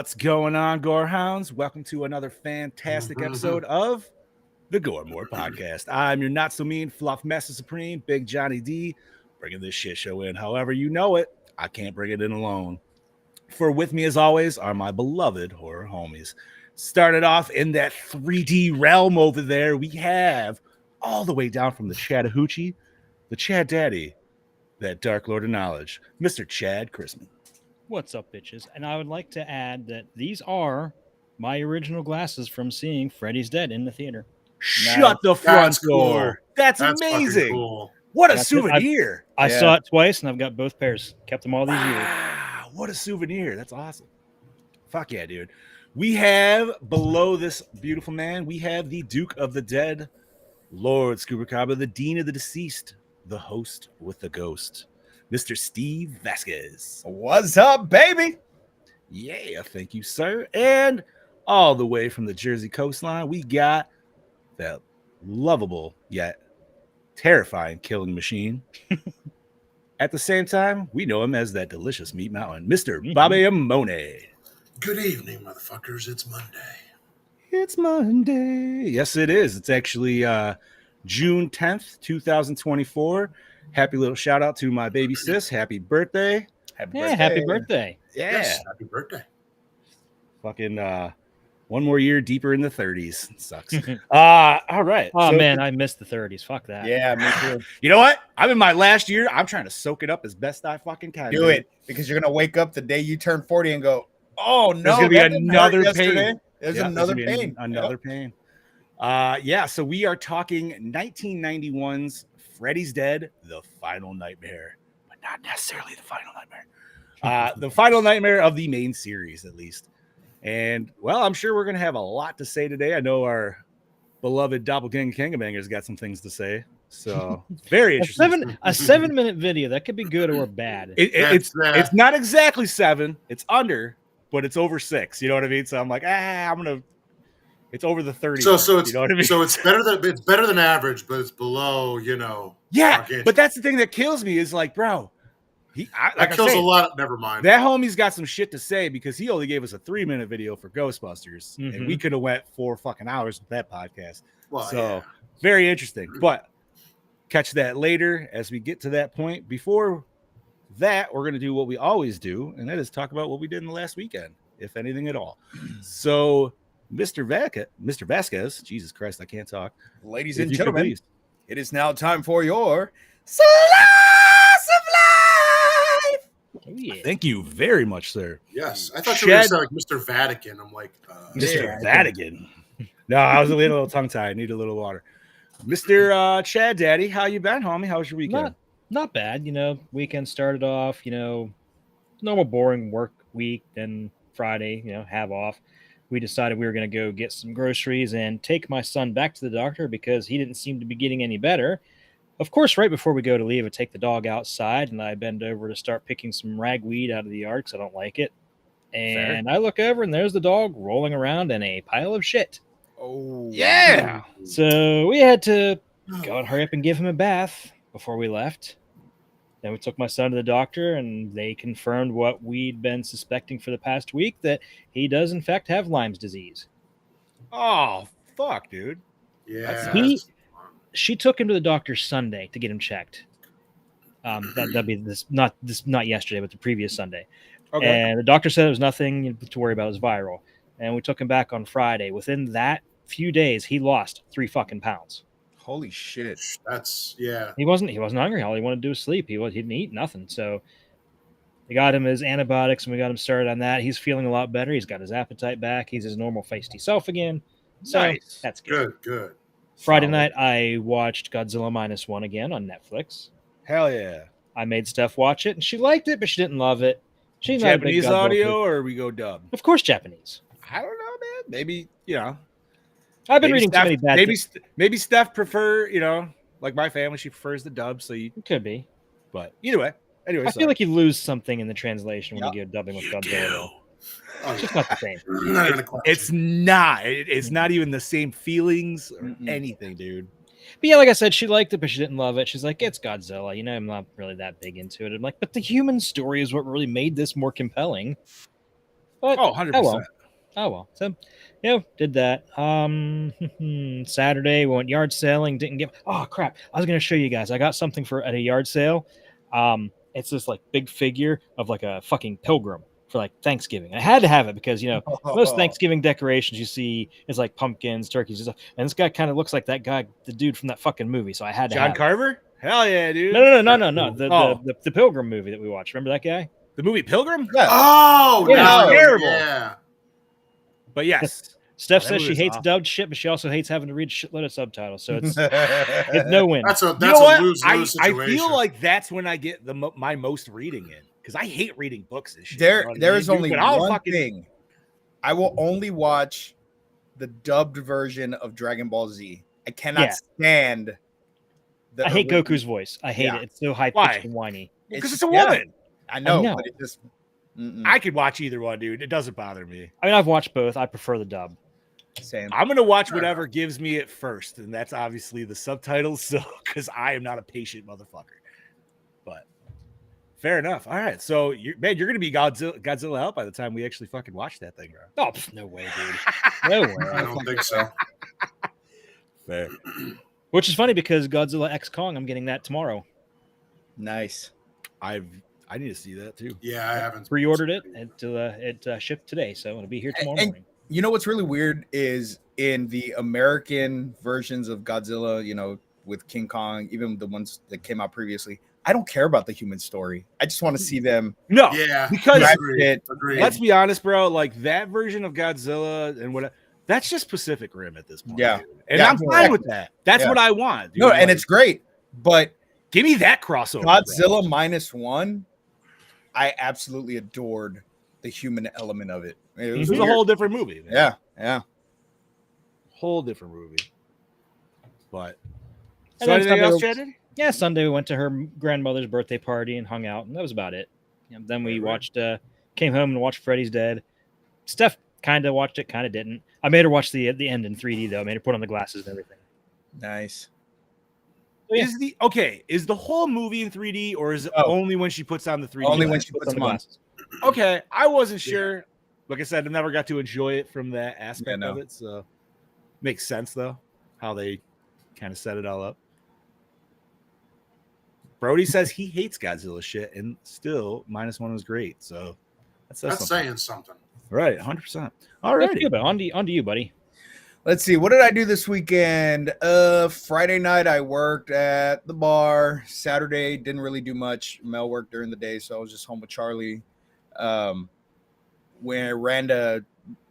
What's going on, Gore Hounds? Welcome to another fantastic episode of the Gore Podcast. I'm your not so mean fluff master supreme, Big Johnny D, bringing this shit show in. However, you know it, I can't bring it in alone. For with me, as always, are my beloved horror homies. Started off in that 3D realm over there, we have all the way down from the Chattahoochee, the Chad Daddy, that Dark Lord of Knowledge, Mr. Chad Chrisman. What's up, bitches? And I would like to add that these are my original glasses from seeing Freddy's Dead in the theater. Shut the front door. Cool. That's amazing. Cool. What a souvenir. I saw it twice, and I've got both pairs. Kept them all these years. Wow, what a souvenir. That's awesome. Fuck yeah, dude. We have, below this beautiful man, we have the Duke of the Dead, Lord Scubacaba, the Dean of the Deceased, the host with the ghost, Mr. Steve Vasquez. What's up, baby? Yeah, thank you, sir. And all the way from the Jersey coastline, we got that lovable yet terrifying killing machine. At the same time, we know him as that delicious meat mountain, Mr. Bobby Amone. Good evening, motherfuckers. It's Monday. It's Monday. Yes, it is. It's actually June 10th, 2024. Happy little shout out to my baby sis. Happy birthday. Happy birthday. Yeah. Yes, happy birthday. Fucking one more year deeper in the 30s. It sucks. All right. Oh, man, I missed the 30s. Fuck that. Yeah, me too. You know what? I'm in my last year. I'm trying to soak it up as best I fucking can. Do it, because you're going to wake up the day you turn 40 and go, oh, no. There's going to be another pain. There's another pain. Another pain. Yeah, so we are talking 1991's Freddy's Dead, The Final Nightmare, but not necessarily the final nightmare. The final nightmare of the main series, at least. And, well, I'm sure we're going to have a lot to say today. I know our beloved Doppelganger Kangabanger's got some things to say. So, very interesting. A 7-minute video. That could be good or bad. It's not exactly 7. It's under, but it's over 6. You know what I mean? So I'm like, it's over the 30. So it's you know what I mean? So it's better than average, but it's below, Yeah, but that's the thing that kills me is like, bro, that kills a lot. Never mind. That homie's got some shit to say because he only gave us a 3-minute video for Ghostbusters, and we could have went 4 fucking hours with that podcast. Well, very interesting. But catch that later as we get to that point. Before that, we're gonna do what we always do, and that is talk about what we did in the last weekend, if anything at all. So, Mr. Vasquez, Jesus Christ, I can't talk. Ladies and gentlemen, it is now time for your Slice of Life. Oh, yeah. Thank you very much, sir. Yes, I thought you were going to say like Mr. Vatican. I'm like, Mr. Vatican. No, I was a little tongue-tied. I need a little water. Mr. Chad Daddy, how you been, homie? How was your weekend? Not bad. Weekend started off, normal boring work week. Then Friday, have off. We decided we were going to go get some groceries and take my son back to the doctor because he didn't seem to be getting any better. Of course, right before we go to leave, I take the dog outside and I bend over to start picking some ragweed out of the yard because I don't like it. And I look over and there's the dog rolling around in a pile of shit. Oh, yeah. So we had to go and hurry up and give him a bath before we left. Then we took my son to the doctor, and they confirmed what we'd been suspecting for the past week, that he does, in fact, have Lyme's disease. Oh, fuck, dude. Yeah. She took him to the doctor Sunday to get him checked. That'd be not yesterday, but the previous Sunday. Okay. And the doctor said it was nothing to worry about. It was viral. And we took him back on Friday. Within that few days, he lost 3 fucking pounds. Holy shit. He wasn't hungry. All he wanted to do was sleep. He didn't eat nothing. So we got him his antibiotics and we got him started on that. He's feeling a lot better. He's got his appetite back. He's his normal feisty self again. So nice. That's good. Good. Friday night, I watched Godzilla -1 again on Netflix. Hell yeah. I made Steph watch it and she liked it, but she didn't love it. She's Japanese audio or we go dub? Of course, Japanese. I don't know, man. Maybe, I've been reading too many bad things. Maybe Steph prefer, like my family, she prefers the dub. So you could be. But either way. Anyway, I feel like you lose something in the translation when you go dubbing with Godzilla. It's just not the same. It's not. It's not even the same feelings or anything, dude. But yeah, like I said, she liked it, but she didn't love it. She's like, it's Godzilla. I'm not really that big into it. I'm like, but the human story is what really made this more compelling. But 100%. Oh well. So, did that. Saturday we went yard sailing. Didn't get. Oh crap! I was gonna show you guys. I got something at a yard sale. It's this like big figure of like a fucking pilgrim for like Thanksgiving. I had to have it because most Thanksgiving decorations you see is like pumpkins, turkeys, and stuff. And this guy kind of looks like that guy, the dude from that fucking movie. So I had to John have Carver? It. Hell yeah, dude. No. The Pilgrim movie that we watched. Remember that guy? The movie Pilgrim? Yeah. Oh, Yeah, no. terrible. Yeah. But yes. Steph says she hates dubbed shit, but she also hates having to read a shitload of subtitles. So it's no win. That's a lose-lose situation. I feel like that's when I get my most reading in because I hate reading books and shit. There is only one thing. I will only watch the dubbed version of Dragon Ball Z. I cannot stand. I hate Goku's voice. I hate it. It's so high pitched and whiny. Because it's a woman. I know, but it just. I could watch either one, dude. It doesn't bother me. I mean, I've watched both. I prefer the dub. Same. I'm gonna watch whatever gives me it first, and that's obviously the subtitles. So, because I am not a patient motherfucker. But fair enough. All right, so you're gonna be Godzilla out by the time we actually fucking watch that thing, bro. Oh, no way, dude. No way. I don't think so. Fair. Which is funny because Godzilla X Kong, I'm getting that tomorrow. Nice. I need to see that too. Yeah, I haven't pre-ordered it. It shipped today, so it'll be here tomorrow morning. You know what's really weird is in the American versions of Godzilla, with King Kong, even the ones that came out previously, I don't care about the human story. I just want to see them. No, because agreed. Let's be honest, bro. Like that version of Godzilla and what that's just Pacific Rim at this point. Yeah, and I'm fine with that. That's what I want. Dude. No, and it's great, but give me that crossover. Godzilla -1, I absolutely adored the human element of it. It was a whole different movie. Man. Yeah. Whole different movie. But so anything else, Chad? Yeah, Sunday we went to her grandmother's birthday party and hung out, and that was about it. Then we came home and watched Freddy's Dead. Steph kind of watched it, kind of didn't. I made her watch the end in 3D though. I made her put on the glasses and everything. Nice. So, yeah. Is the whole movie in 3D or is it only when she puts on the 3D? Only when she puts them on. Glasses. Okay, I wasn't sure. Like I said, I never got to enjoy it from that aspect of it. So makes sense though, how they kind of set it all up. Brody says he hates Godzilla shit, and still -1 was great. So that's saying something. Right, 100%. All right, on to you, buddy. Let's see. What did I do this weekend? Friday night I worked at the bar. Saturday didn't really do much. Mel worked during the day, so I was just home with Charlie. When I ran to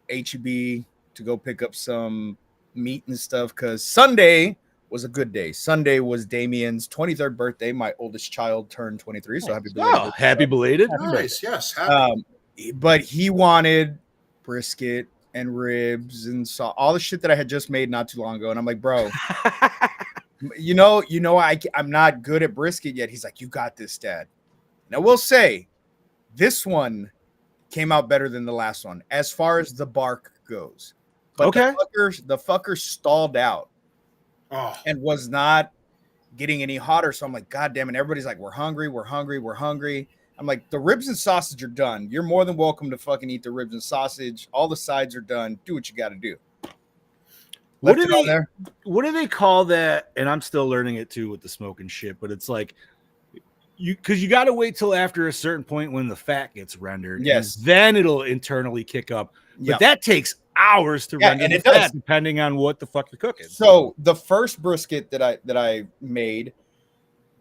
HEB to go pick up some meat and stuff, because Sunday was a good day. Sunday was Damien's 23rd birthday. My oldest child turned 23, so happy belated. Oh, happy belated. Nice, yes. Happy. But he wanted brisket and ribs and all the shit that I had just made not too long ago. And I'm like, bro, I'm not good at brisket yet. He's like, you got this, Dad. Now we'll say this one came out better than the last one as far as the bark goes. But the fucker stalled out and was not getting any hotter. So I'm like, God damn it. Everybody's like, we're hungry. I'm like, the ribs and sausage are done. You're more than welcome to fucking eat the ribs and sausage. All the sides are done. Do what you got to do. What do they call that? And I'm still learning it too with the smoking shit, but it's like because you got to wait till after a certain point when the fat gets rendered. Yes. Then it'll internally kick up. But that takes hours to render the fat, depending on what the fuck you're cooking. So the first brisket that I made,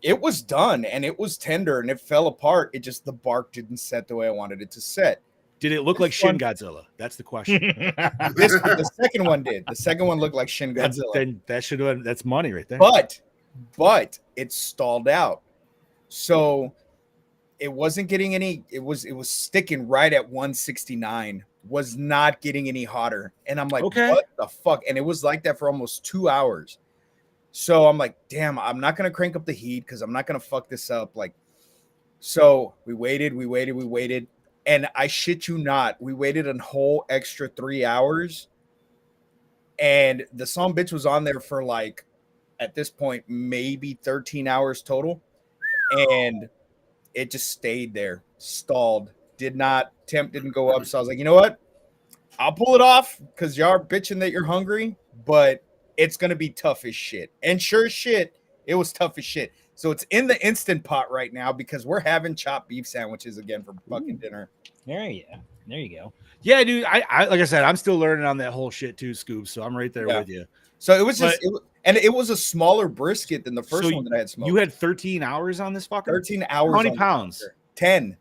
it was done and it was tender and it fell apart. It just, the bark didn't set the way I wanted it to set. Did it look like Shin Godzilla? That's the question. The second one did. The second one looked like Shin Godzilla. Then that should have. That's money right there. But it stalled out. So it wasn't getting any. It was sticking right at 169. Was not getting any hotter. And I'm like, what the fuck? And it was like that for almost 2 hours. So I'm like, damn, I'm not gonna crank up the heat because I'm not gonna fuck this up. Like, so we waited. And I shit you not, we waited a whole extra 3 hours. And the son bitch was on there for like, at this point, maybe 13 hours total. And it just stayed there, stalled. temp didn't go up. So I was like, you know what? I'll pull it off because y'all are bitching that you're hungry, but it's gonna be tough as shit. And sure as shit, it was tough as shit. So it's in the instant pot right now because we're having chopped beef sandwiches again for fucking dinner. There you go. Yeah, dude. I like I said, I'm still learning on that whole shit too, Scoop. So I'm right there with you. So it was just, it was a smaller brisket than the first one that I had smoked. You had 13 hours on this fucker? 13 hours. How many pounds? 10.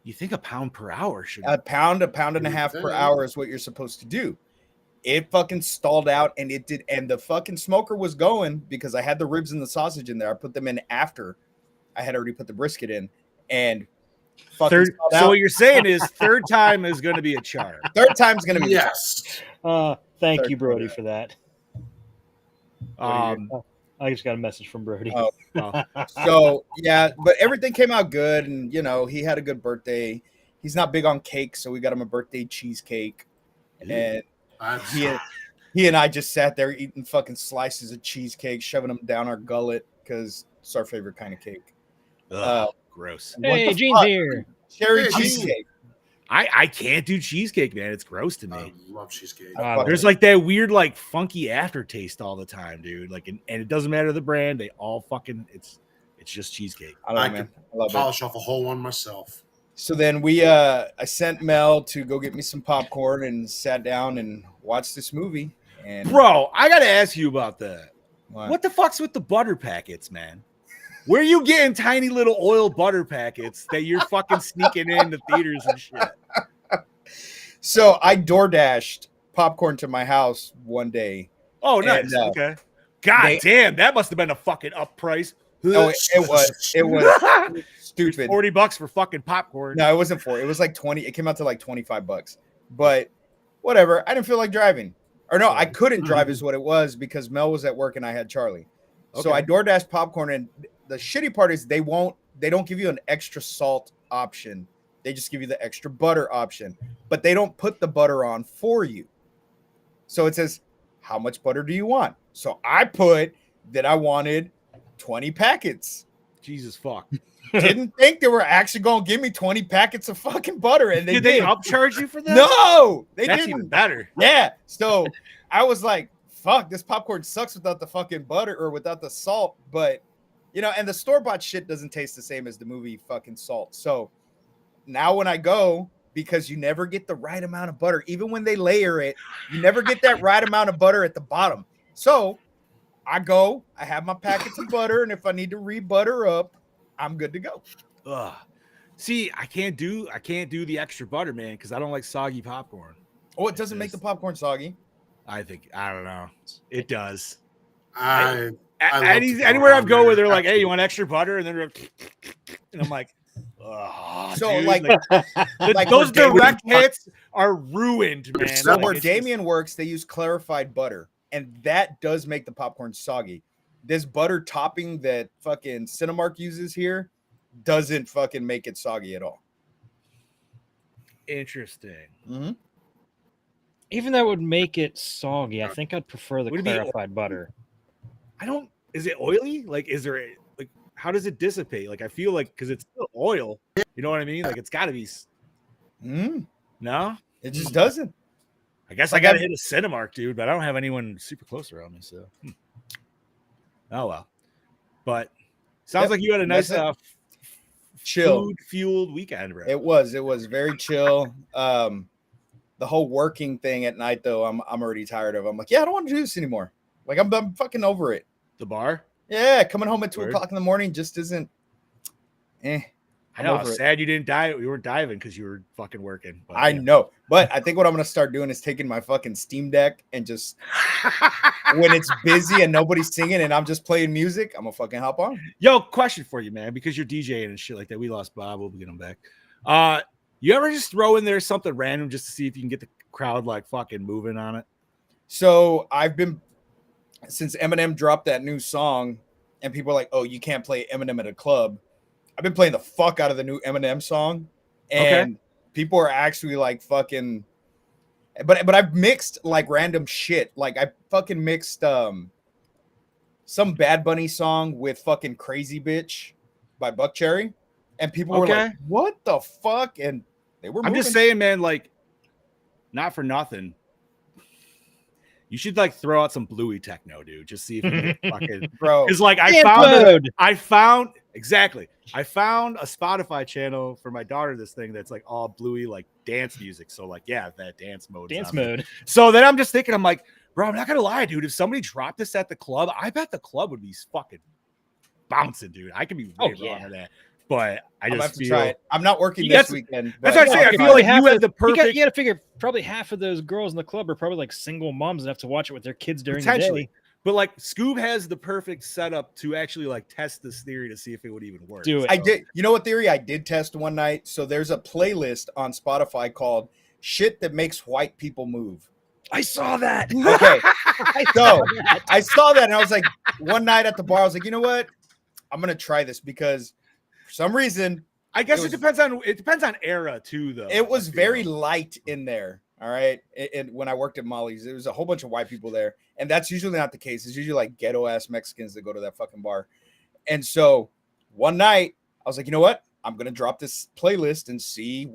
You think a pound per hour should a pound and a half per hour is what you're supposed to do. It fucking stalled out, and it did. And the fucking smoker was going because I had the ribs and the sausage in there. I put them in after I had already put the brisket in, and fucking stalled out. So what you're saying is third time is going to be a charm. Third time's going to be yes. Thank you, Brody, for that. I just got a message from Brody. So yeah, but everything came out good, and he had a good birthday. He's not big on cake, so we got him a birthday cheesecake, and he and I just sat there eating fucking slices of cheesecake, shoving them down our gullet because it's our favorite kind of cake. Gross. Hey, Gene's here. Cherry cheesecake. I can't do cheesecake, man. It's gross to me. I love cheesecake. There's like that weird, like funky aftertaste all the time, dude. Like, and it doesn't matter the brand. They all fucking it's just cheesecake. I don't know, man. I love polish off a whole one myself. So then I sent Mel to go get me some popcorn and sat down and watched this movie. And bro, I gotta ask you about that. What the fuck's with the butter packets, man? Where are you getting tiny little oil butter packets that you're fucking sneaking into theaters and shit? So I DoorDashed popcorn to my house one day. Oh, nice. And, okay. God damn, that must have been a fucking up price. Oh, it was stupid. $40 for fucking popcorn. No, it wasn't 40. It was like 20. It came out to like $25. But whatever. I didn't feel like driving. Or no, I couldn't drive is what it was because Mel was at work and I had Charlie. Okay. So I DoorDashed popcorn, and the shitty part is they don't give you an extra salt option. They just give you the extra butter option, but they don't put the butter on for you. So it says, how much butter do you want? So I put that I wanted 20 packets. Jesus fuck. Didn't think they were actually going to give me 20 packets of fucking butter. And did they upcharge you for that? No, they That's didn't. Even better. Yeah. So I was like, fuck, this popcorn sucks without the fucking butter or without the salt. But, and the store-bought shit doesn't taste the same as the movie fucking salt. So now when I go, because you never get the right amount of butter, even when they layer it, you never get that right amount of butter at the bottom. So I go, I have my packets of butter, and if I need to re-butter up, I'm good to go. Ugh. See, I can't do the extra butter, man, because I don't like soggy popcorn. Oh, it doesn't make the popcorn soggy. I don't know. It does. Anywhere I've go where they're like, "Hey, you want extra butter?" and then and I'm like, "Oh, so dude, like those direct hits are ruined, man." So where Damien works, they use clarified butter, and that does make the popcorn soggy. This butter topping that fucking Cinemark uses here doesn't fucking make it soggy at all. Interesting. Mm-hmm. Even that would make it soggy. I think I'd prefer the clarified butter. Is it oily? Like, is there how does it dissipate? Like, I feel like because it's still oil, you know what I mean? Like, it's got to be. No, it just doesn't. I guess I got to hit a Cinemark, dude, but I don't have anyone super close around me, so. Oh well, but sounds like you had a nice chill food-fueled weekend, bro. It was very chill. The whole working thing at night, though, I'm already tired of. I'm like, yeah, I don't want to do this anymore. Like, I'm fucking over it. The bar? Yeah, coming home at 2 o'clock in the morning just isn't. I know. I'm sad you didn't dive. You weren't diving because you were fucking working. But, I know, but I think what I'm gonna start doing is taking my fucking Steam Deck and just when it's busy and nobody's singing and I'm just playing music, I'm gonna fucking hop on. Yo, question for you, man, because you're DJing and shit like that. We lost Bob. We'll get him back. You ever just throw in there something random just to see if you can get the crowd like fucking moving on it? So I've been since Eminem dropped that new song, and people are like, "Oh, you can't play Eminem at a club." I've been playing the fuck out of the new Eminem song, and people are actually like fucking. But I've mixed like random shit. Like I fucking mixed some Bad Bunny song with fucking Crazy Bitch by Buck Cherry. And people were like, what the fuck? And they were moving. I'm just saying, man, like, not for nothing. You should like throw out some bluey techno, dude. Just see if it fucking bro. Because like I found a Spotify channel for my daughter. This thing that's like all bluey, like dance music. So like, yeah, that dance mode. So then I'm just thinking, I'm like, bro, I'm not gonna lie, dude. If somebody dropped this at the club, I bet the club would be fucking bouncing, dude. I could be way wrong on that. But I just have to feel try it. I'm not working this weekend. That's what I say. I feel like you have the perfect. You got to figure probably half of those girls in the club are probably like single moms enough to watch it with their kids during the day. But like Scoob has the perfect setup to actually like test this theory to see if it would even work. Do it. I did. You know what theory I did test one night? So there's a playlist on Spotify called "Shit That Makes White People Move." I saw that. Okay, I saw that and I was like, one night at the bar, I was like, you know what? I'm gonna try this because for some reason. I guess it depends on era too, though. It was very light in there. All right. And when I worked at Molly's, there was a whole bunch of white people there. And that's usually not the case. It's usually like ghetto ass Mexicans that go to that fucking bar. And so one night I was like, you know what? I'm going to drop this playlist and see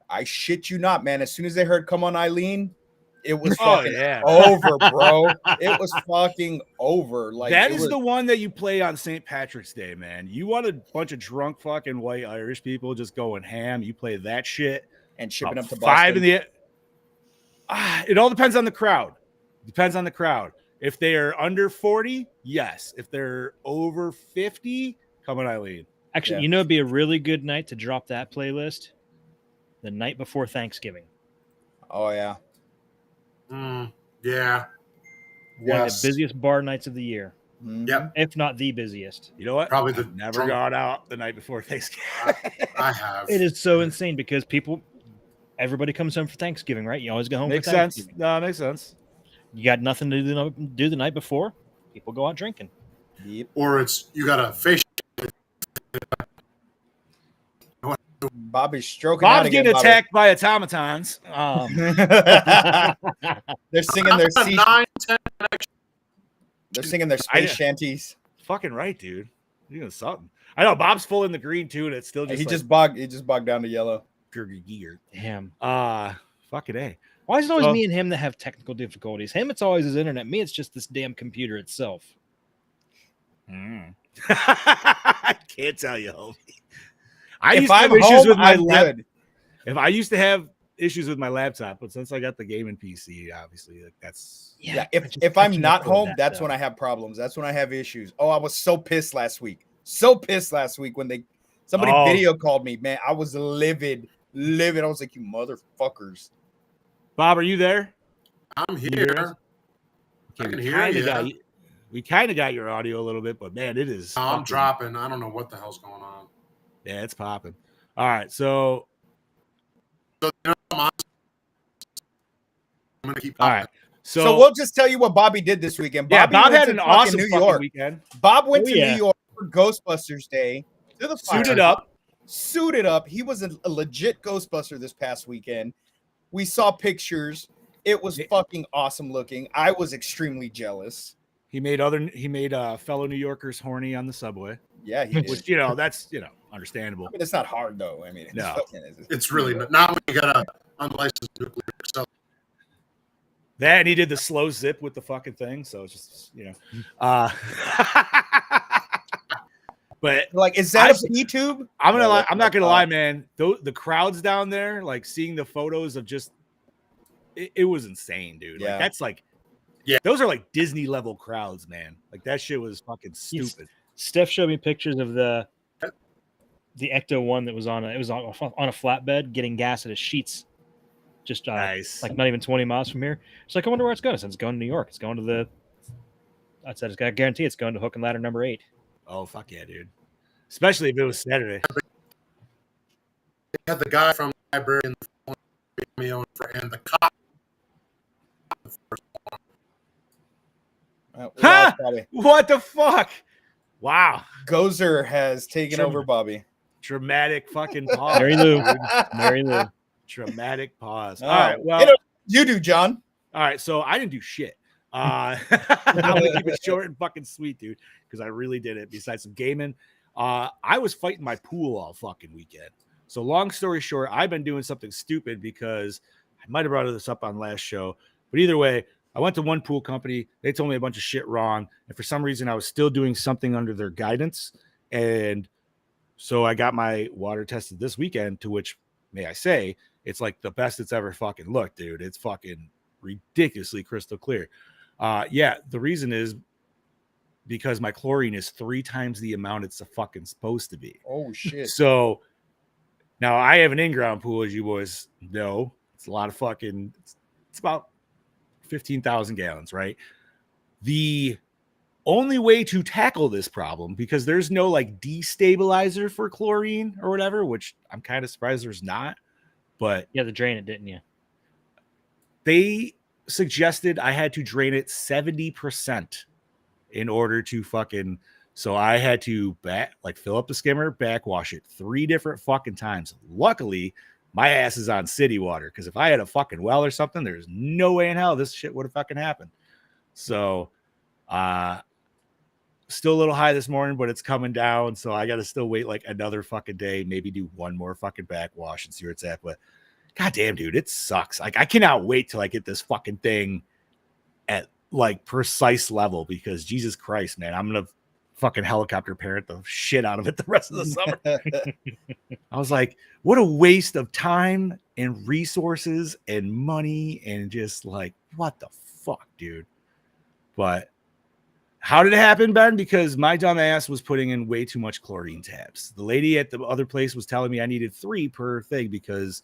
I shit you not, man. As soon as they heard Come On Eileen, it was fucking over, bro. It was fucking over. Like that is the one that you play on St. Patrick's Day, man. You want a bunch of drunk fucking white Irish people just going ham. You play that shit and shipping up to Boston. 5 in the. It all depends on the crowd. If they are under 40, yes. If they're over 50, Come On Eileen. Actually, you know, it'd be a really good night to drop that playlist the night before Thanksgiving. Oh yeah. Yeah. One of the busiest bar nights of the year. Yep. If not the busiest. You know what? Probably I've never gone out the night before Thanksgiving. I have. It is so insane because everybody comes home for Thanksgiving, right? You always go home Makes for Thanksgiving. sense. No, it makes sense. You got nothing to do the night before. People go out drinking. Yep. Or you got a face. Bobby's stroking. Bob's getting attacked by automatons. They're singing their They're singing their space shanties. Fucking right, dude. You're doing something. I know Bob's full in the green too, and it's still just he just bogged down to yellow. Damn. Fucking A. Why is it always me and him that have technical difficulties? Him, it's always his internet. Me, it's just this damn computer itself. I can't tell you, homie. I used to have issues with my laptop, but since I got the gaming PC, obviously, like that's If I'm not home, that's when I have problems. That's when I have issues. Oh, I was so pissed last week. When somebody video called me, man. I was livid. I was like, you motherfuckers. Bob, are you there? I'm here. I can hear you. We kind of got your audio a little bit, but man, it is. I'm dropping. I don't know what the hell's going on. Yeah, it's popping. All right, so I'm gonna keep. All right, so we'll just tell you what Bobby did this weekend. Bob had an awesome New York weekend. Bob went to New York for Ghostbusters Day. To the suited up. He was a legit Ghostbuster this past weekend. We saw pictures. It was fucking awesome looking. I was extremely jealous. He made fellow New Yorkers horny on the subway. Yeah, he did. Which that's understandable. I mean, it's not hard though. I mean, it's really not when you got a unlicensed nuclear. So that, and he did the slow zip with the fucking thing. So it's just but like, is that a P tube? I'm not gonna lie, man. The crowds down there, like seeing the photos of just it was insane, dude. Yeah. Like that's like. Yeah, those are like Disney level crowds, man. Like that shit was fucking stupid. Steph showed me pictures of the Ecto one that was on a flatbed getting gas at a Sheetz, just nice. Like not even 20 miles from here. It's like, I wonder where it's going. It's going to New York. It's going to I said it's got to guarantee it's going to Hook and Ladder number 8. Oh fuck yeah, dude! Especially if it was Saturday. They had the guy from the library and the cop. What the fuck? Wow. Gozer has taken over Bobby. Dramatic fucking pause. Mary Lou. Dramatic pause. All right. Well, you do, John. All right. So I didn't do shit. I'm gonna keep it short and fucking sweet, dude, because I really did it. Besides some gaming, I was fighting my pool all fucking weekend. So long story short, I've been doing something stupid because I might have brought this up on last show, but either way, I went to one pool company. They told me a bunch of shit wrong. And for some reason, I was still doing something under their guidance. And so I got my water tested this weekend, to which, may I say, it's like the best it's ever fucking looked, dude. It's fucking ridiculously crystal clear. Yeah, the reason is because my chlorine is 3 times the amount it's fucking supposed to be. Oh shit. So now I have an in-ground pool, as you boys know. It's a lot of fucking, it's about 15,000 gallons, right? The only way to tackle this problem, because there's no like destabilizer for chlorine or whatever, which I'm kind of surprised there's not, but You had to drain it, didn't you? they suggested I had to drain it 70% in order to fucking, so I had to fill up the skimmer, backwash it 3 different fucking times. Luckily, my ass is on city water, because if I had a fucking well or something, there's no way in hell this shit would have fucking happened. So still a little high this morning, but it's coming down, so I gotta still wait like another fucking day, maybe do one more fucking backwash and see where it's at. But goddamn, dude, it sucks. Like, I cannot wait till I get this fucking thing at like precise level, because Jesus Christ, man, I'm gonna fucking helicopter parent the shit out of it the rest of the summer. I was like, what a waste of time and resources and money, and just like, what the fuck, dude. But how did it happen, Ben? Because my dumb ass was putting in way too much chlorine tabs. The lady at the other place was telling me I needed 3 per thing because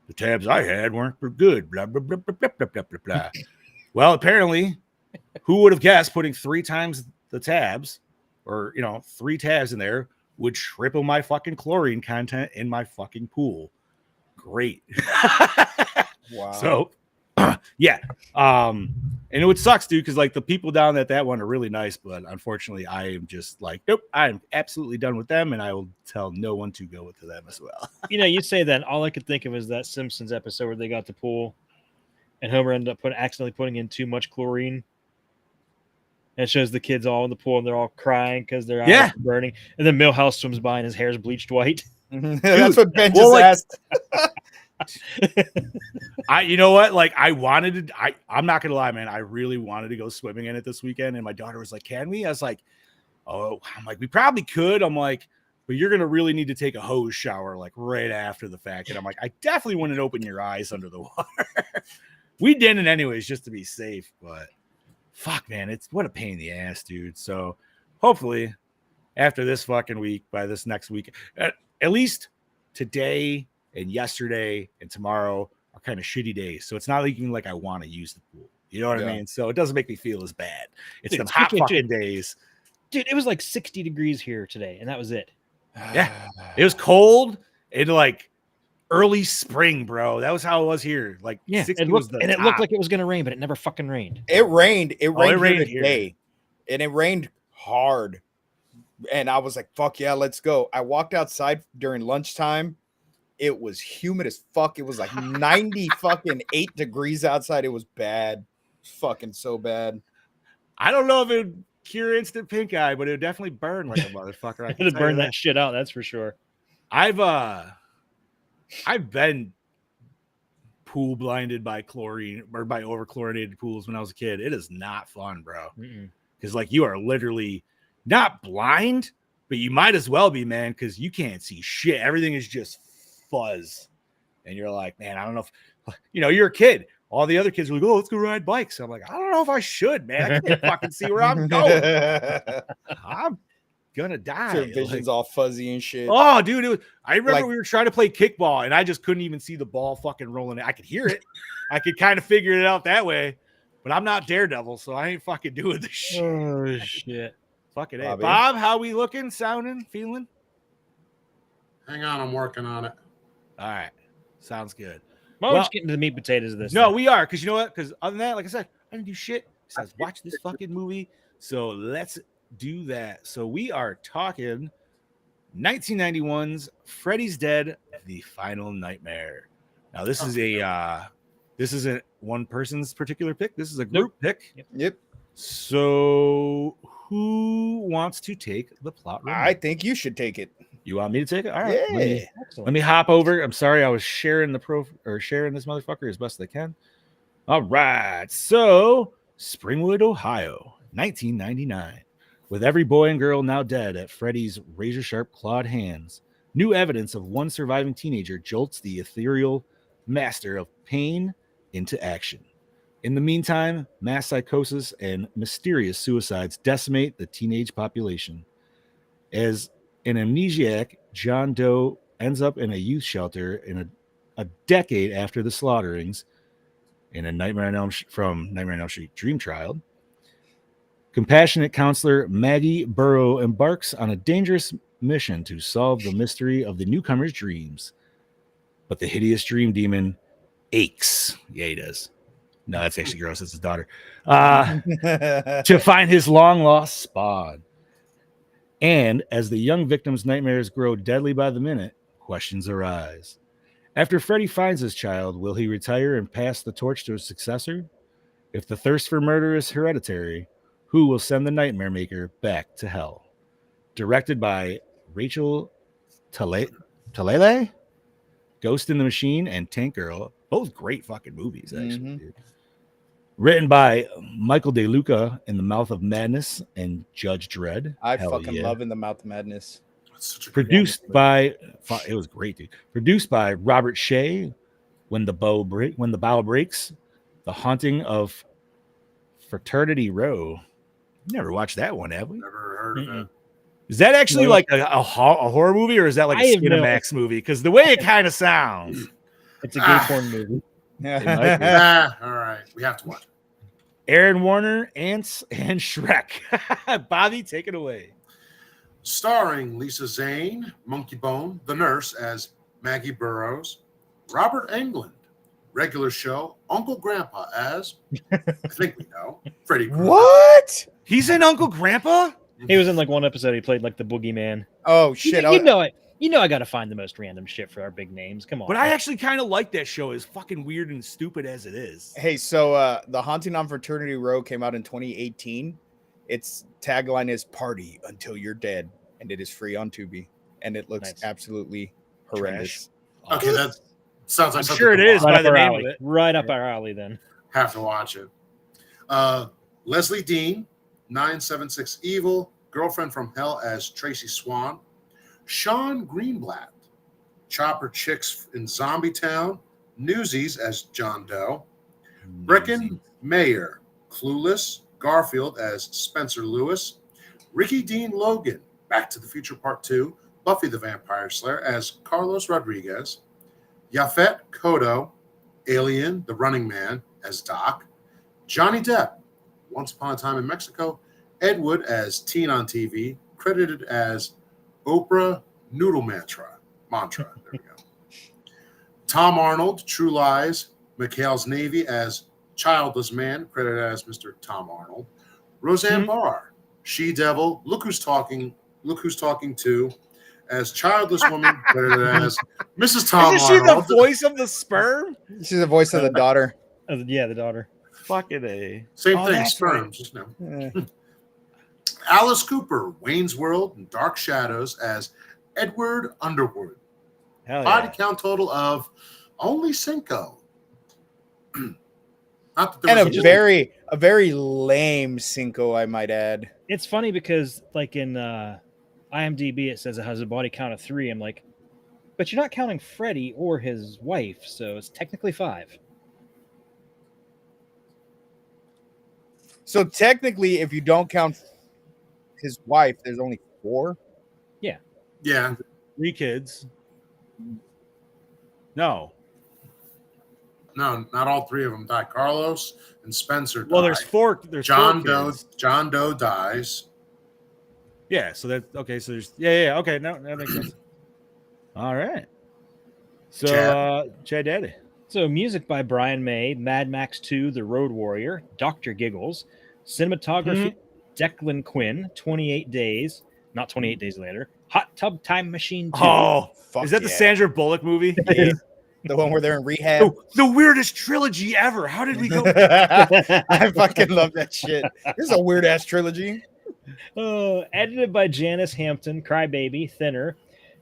the tabs I had weren't good. Blah, blah, blah, blah, blah, blah, blah, blah. Well, apparently, who would have guessed putting 3 times the tabs, or, 3 tabs in there, would triple my fucking chlorine content in my fucking pool. Great. Wow. So, yeah. And it sucks, dude, because like the people down at that one are really nice, but unfortunately, I am just like, nope, I'm absolutely done with them, and I will tell no one to go to them as well. You say that, all I could think of is that Simpsons episode where they got the pool, and Homer ended up accidentally putting in too much chlorine. And it shows the kids all in the pool, and they're all crying because their eyes are burning. And then Milhouse swims by, and his hair's bleached white. That's what Ben just asked. You know what? Like, I'm not gonna lie, man. I really wanted to go swimming in it this weekend, and my daughter was like, "Can we?" I was like, "Oh," I'm like, "We probably could." I'm like, "But you're gonna really need to take a hose shower like right after the fact." And I'm like, "I definitely wouldn't open your eyes under the water." We didn't, anyways, just to be safe. But fuck, man, it's what a pain in the ass, dude. So hopefully, after this fucking week, by this next week, at least today and yesterday and tomorrow are kind of shitty days. So it's not looking like I want to use the pool. You know what I mean? So it doesn't make me feel as bad. It's them hot fucking days. Dude, it was like 60 degrees here today, and that was it. Yeah. It was cold in like early spring, bro. That was how it was here. Like, yeah, 60 it was it looked like it was going to rain, but it never fucking rained. It rained. It rained here today. And it rained hard. And I was like, fuck yeah, let's go. I walked outside during lunchtime. It was humid as fuck. It was like 90 fucking 8 degrees outside. It was bad. Fucking so bad. I don't know if it would cure instant pink eye, but it would definitely burn like a motherfucker. I It would burn that shit out, that's for sure. I've been pool blinded by chlorine or by overchlorinated pools when I was a kid. It is not fun, bro. Because like you are literally not blind, but you might as well be, man, because you can't see shit. Everything is just fuzz. And you're like, man, I don't know if you're a kid. All the other kids are like, oh, let's go ride bikes. I'm like, I don't know if I should, man. I can't fucking see where I'm going. I'm gonna die. Your vision's all fuzzy and shit. Oh, dude, I remember we were trying to play kickball, and I just couldn't even see the ball fucking rolling. I could hear it. I could kind of figure it out that way, but I'm not Daredevil, so I ain't fucking doing this shit. Oh shit! Fucking A. Bob, how we looking, sounding, feeling? Hang on, I'm working on it. All right, sounds good. Well, we're just getting to the meat and potatoes of this. No, we are, because you know what? Because other than that, like I said, I didn't do shit besides watch this fucking movie. So let's do that. So we are talking 1991's Freddy's Dead: The Final Nightmare. Now this isn't one person's particular pick. This is a group pick. Yep. So who wants to take the plot? I think you should take it. You want me to take it? All right. Yeah. Let me hop over. I'm sorry, I was sharing sharing this motherfucker as best I can. All right. So, Springwood, Ohio, 1999. With every boy and girl now dead at Freddy's razor-sharp clawed hands, new evidence of one surviving teenager jolts the ethereal master of pain into action. In the meantime, mass psychosis and mysterious suicides decimate the teenage population. As an amnesiac, John Doe ends up in a youth shelter in a decade after the slaughterings in a Nightmare on Elm Street Dream Child. Compassionate counselor Maggie Burrow embarks on a dangerous mission to solve the mystery of the newcomer's dreams. But the hideous dream demon aches. Yeah, he does. No, that's actually gross. It's his daughter. To find his long-lost spawn. And as the young victim's nightmares grow deadly by the minute, questions arise. After Freddy finds his child, will he retire and pass the torch to his successor? If the thirst for murder is hereditary, who will send the Nightmare Maker back to hell? Directed by Rachel Talalay, Ghost in the Machine, and Tank Girl. Both great fucking movies, actually. Dude. Written by Michael DeLuca in The Mouth of Madness and Judge Dredd. I fucking love In the Mouth of Madness. Produced by, it was great, dude. Produced by Robert Shea, When the Bow Breaks, The Haunting of Fraternity Row. Never watched that one, have we? Never heard of it. Is that actually like a horror movie, or is that like a Skinamax movie? Because the way it kind of sounds, it's a gay porn movie. All right, we have to watch it. Aaron Warner and Shrek. Bobby, take it away. Starring Lisa Zane, Monkey Bone, the nurse as Maggie Burrows, Robert Englund, regular show, Uncle Grandpa as, I think we know, Freddy Krueger. What? He's in Uncle Grandpa? He was in like one episode. He played like the boogeyman. Oh shit! You know it. You know I got to find the most random shit for our big names. Come on. But I actually kind of like that show, as fucking weird and stupid as it is. Hey, so The Haunting on Fraternity Row came out in 2018. Its tagline is "Party until you're dead," and it is free on Tubi, and it looks absolutely horrendous. Okay, that sounds like I'm sure it is right by up the our name alley. of it. Right up our alley, then. Have to watch it. Leslie Dean, 976 Evil, Girlfriend from Hell as Tracy Swan. Sean Greenblatt, Chopper Chicks in Zombie Town. Newsies as John Doe. Brecken Mayer, Clueless. Garfield as Spencer Lewis. Ricky Dean Logan, Back to the Future Part 2. Buffy the Vampire Slayer as Carlos Rodriguez. Yaphet Kotto, Alien, The Running Man as Doc. Johnny Depp, Once Upon a Time in Mexico. Ed Wood as Teen on TV, credited as Oprah Noodle Mantra. There we go. Tom Arnold, True Lies. McHale's Navy as Childless Man, credited as Mr. Tom Arnold. Roseanne Barr, She Devil, Look Who's Talking To, as Childless Woman, credited as Mrs. Tom Isn't she Arnold. the voice of the sperm? She's the voice of the daughter. Yeah, the daughter. Fucking A. Same thing, that's sperm. Just know. Alice Cooper, Wayne's World and Dark Shadows as Edward Underwood. Hell Body yeah. count total of only 5. Not that there And was a very lame Cinco, I might add. It's funny because, like in IMDb, it says it has a body count of 3. I'm like, but you're not counting Freddy or his wife, so it's technically 5. So technically, if you don't count his wife, there's only 4. Yeah. 3 kids. No. No, not all 3 of them die. Carlos and Spencer die. Well, there's 4. There's John 4 Doe. kids. John Doe dies. Yeah. So that okay. So there's yeah. Okay. No, that makes sense. All right. So Chad Daddy. So music by Brian May, Mad Max 2, The Road Warrior, Dr. Giggles, cinematography, Declan Quinn, 28 Days, not 28 Days Later, Hot Tub Time Machine 2. Oh, Fuck is that the yeah. Sandra Bullock movie? The one where they're in rehab. The weirdest trilogy ever. How did we go? I fucking love that shit. This is a weird ass trilogy. Edited by Janice Hampton, Crybaby, Thinner.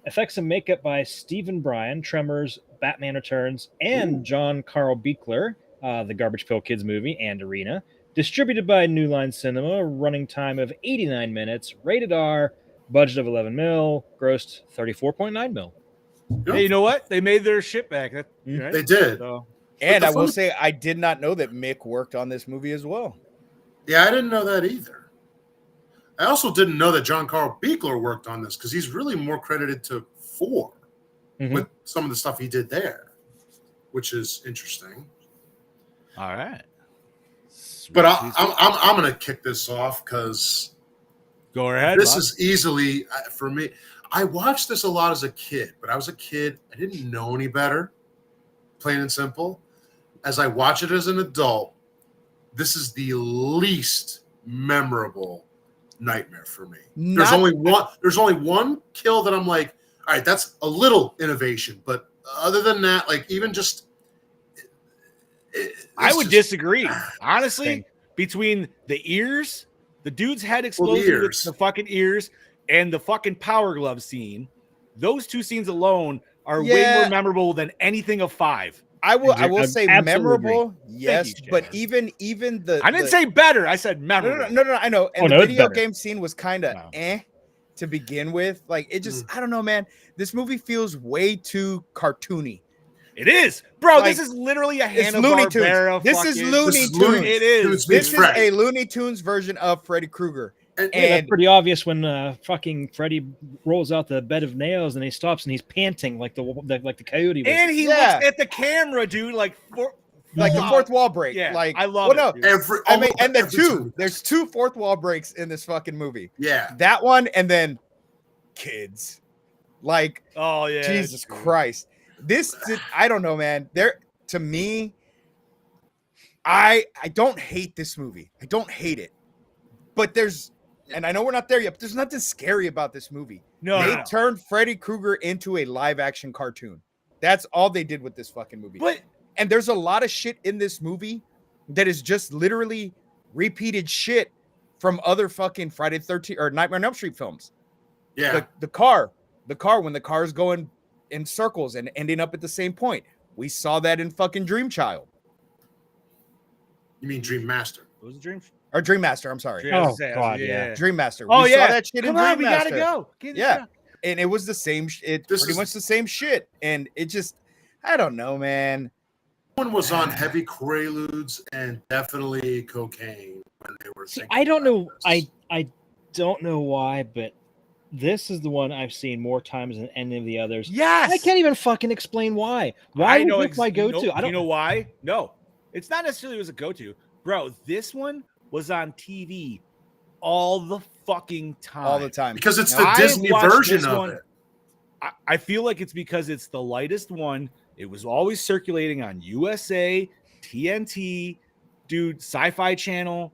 Effects and makeup by Stephen Bryan, Tremors, Batman Returns, and John Carl Buechler, the Garbage Pail Kids movie, and Arena. Distributed by New Line Cinema, running time of 89 minutes, rated R, budget of 11 mil, grossed 34.9 mil. Hey, you know what? They made their shit back. Right? They did. So, And the I will funny- say, I did not know that Mick worked on this movie as well. Yeah, I didn't know that either. I also didn't know that John Carl Buechler worked on this because he's really more credited to 4 with some of the stuff he did there, which is interesting. all right. But I'm going to kick this off because Go ahead. this Bob. is easily for me. I watched this a lot as a kid, but I was a kid. I didn't know any better, plain and simple. As I watch it as an adult, this is the least memorable Nightmare for me. There's only one kill that I'm like, all right, that's a little innovation, but other than that, like even just I would disagree. Honestly, between the ears, the dude's head exploding with the fucking ears, and the fucking power glove scene, those 2 scenes alone are way more memorable than anything of 5. I will say memorable, yes, you, but even the I didn't say better. I said memorable. No, I know. And no, the it's video better. game scene was kind of to begin with. Like it just, I don't know, man. This movie feels way too cartoony. It is, bro. Like, this is literally a it's Looney Tunes. Hanna-Barbera. This is fucking- Looney Tunes. It is. Tunes This beats is Freddy. a Looney Tunes version of Freddy Krueger. And That's pretty obvious when fucking Freddy rolls out the bed of nails and he stops and he's panting like the coyote was. And he looks at the camera, dude, like the fourth wall break. Yeah, like I love it. Dude. There's 2 fourth wall breaks in this fucking movie. Yeah. That one and then kids. Like, oh yeah, Jesus Christ. I don't know, man. To me, I don't hate this movie. I don't hate it. But and I know we're not there yet, but there's nothing scary about this movie. They turned Freddy Krueger into a live action cartoon. That's all they did with this fucking movie. And there's a lot of shit in this movie that is just literally repeated shit from other fucking Friday the 13th or Nightmare on Elm Street films. Yeah. The car, when the car is going in circles and ending up at the same point. We saw that in fucking Dream Child. You mean Dream Master? It was a dream. Or Dream Master, I'm sorry. Oh, God, yeah. Dream Master. Oh, We saw that shit in Come on, Dream we Master. gotta go. Yeah. And it was the same. Much the same shit. And it just, I don't know, man. One was on heavy quaaludes and definitely cocaine when they were. I don't know. I don't know why, but this is the one I've seen more times than any of the others. Yes. I can't even fucking explain why. Why was this my go-to? I don't. You know why? No, it's not necessarily was a go-to, bro. This one was on TV all the fucking time. All the time. Because it's the Disney version of it. I feel like it's because it's the lightest one. It was always circulating on USA, TNT, dude, Sci-Fi Channel.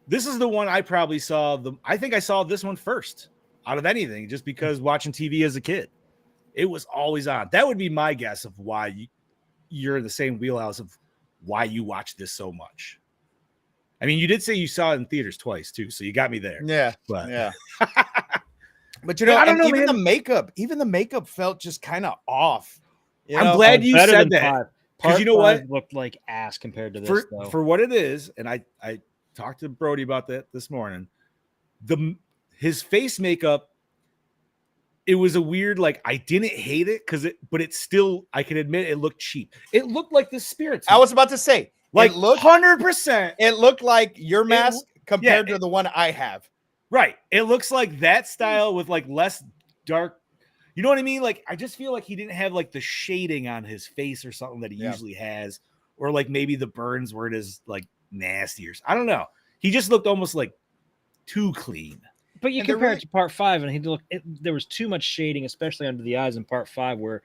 This is the one I probably saw. I think I saw this one first out of anything, just because watching TV as a kid, it was always on. That would be my guess of why you're in the same wheelhouse of why you watch this so much. I mean, you did say you saw it in theaters twice too, so you got me there. Yeah, but yeah. But you know, I don't know, even man. the makeup felt just kind of off. I'm glad you said that. Because you know what? Looked like ass compared to this, though. For what it is, and I talked to Brody about that this morning. His face makeup, it was a weird, like, I didn't hate it but it still, I can admit it looked cheap. It looked like the Spirit. I was about to say, like, it looked 100%. It looked like your mask compared to the one I have. Right. It looks like that style with like less dark. You know what I mean? Like, I just feel like he didn't have like the shading on his face or something that he usually has, or like maybe the burns where it is like nastier. I don't know. He just looked almost like too clean. But you compare it to part 5, and there was too much shading, especially under the eyes in part 5, where it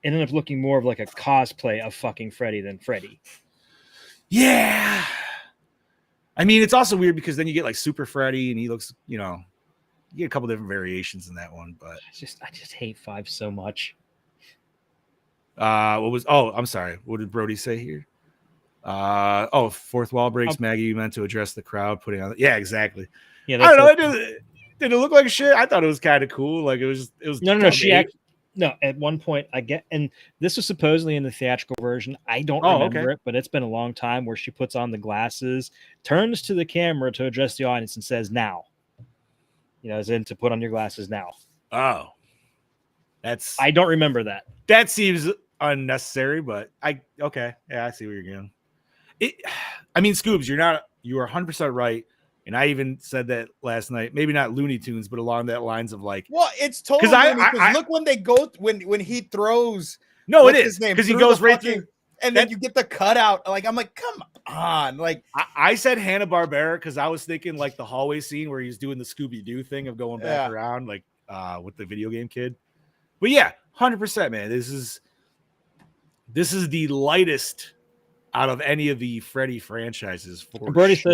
ended up looking more of like a cosplay of fucking Freddy than Freddy. Yeah. I mean, it's also weird because then you get like Super Freddy, and he looks, you get a couple different variations in that one. But I just hate 5 so much. I'm sorry. What did Brody say here? Fourth wall breaks. Maggie, you meant to address the crowd, putting on. Yeah, exactly. Yeah, I don't know. Did it look like shit? I thought it was kind of cool. Like it was. No. No, at one point I get, and this was supposedly in the theatrical version. I don't remember it, but it's been a long time where she puts on the glasses, turns to the camera to address the audience, and says, "Now," as in to put on your glasses now. Oh, I don't remember that. That seems unnecessary, but I see where you're going. Scoobs, you are 100% right. And I even said that last night, maybe not Looney Tunes, but along that lines of like, well, it's totally because look when they go when he throws. No, it is because he goes right through, and then you get the cutout. Like I'm like, come on! Like I said Hanna-Barbera because I was thinking like the hallway scene where he's doing the Scooby-Doo thing of going back around like with the video game kid. But yeah, 100%, man. This is the lightest out of any of the Freddy franchises. For Brody sure.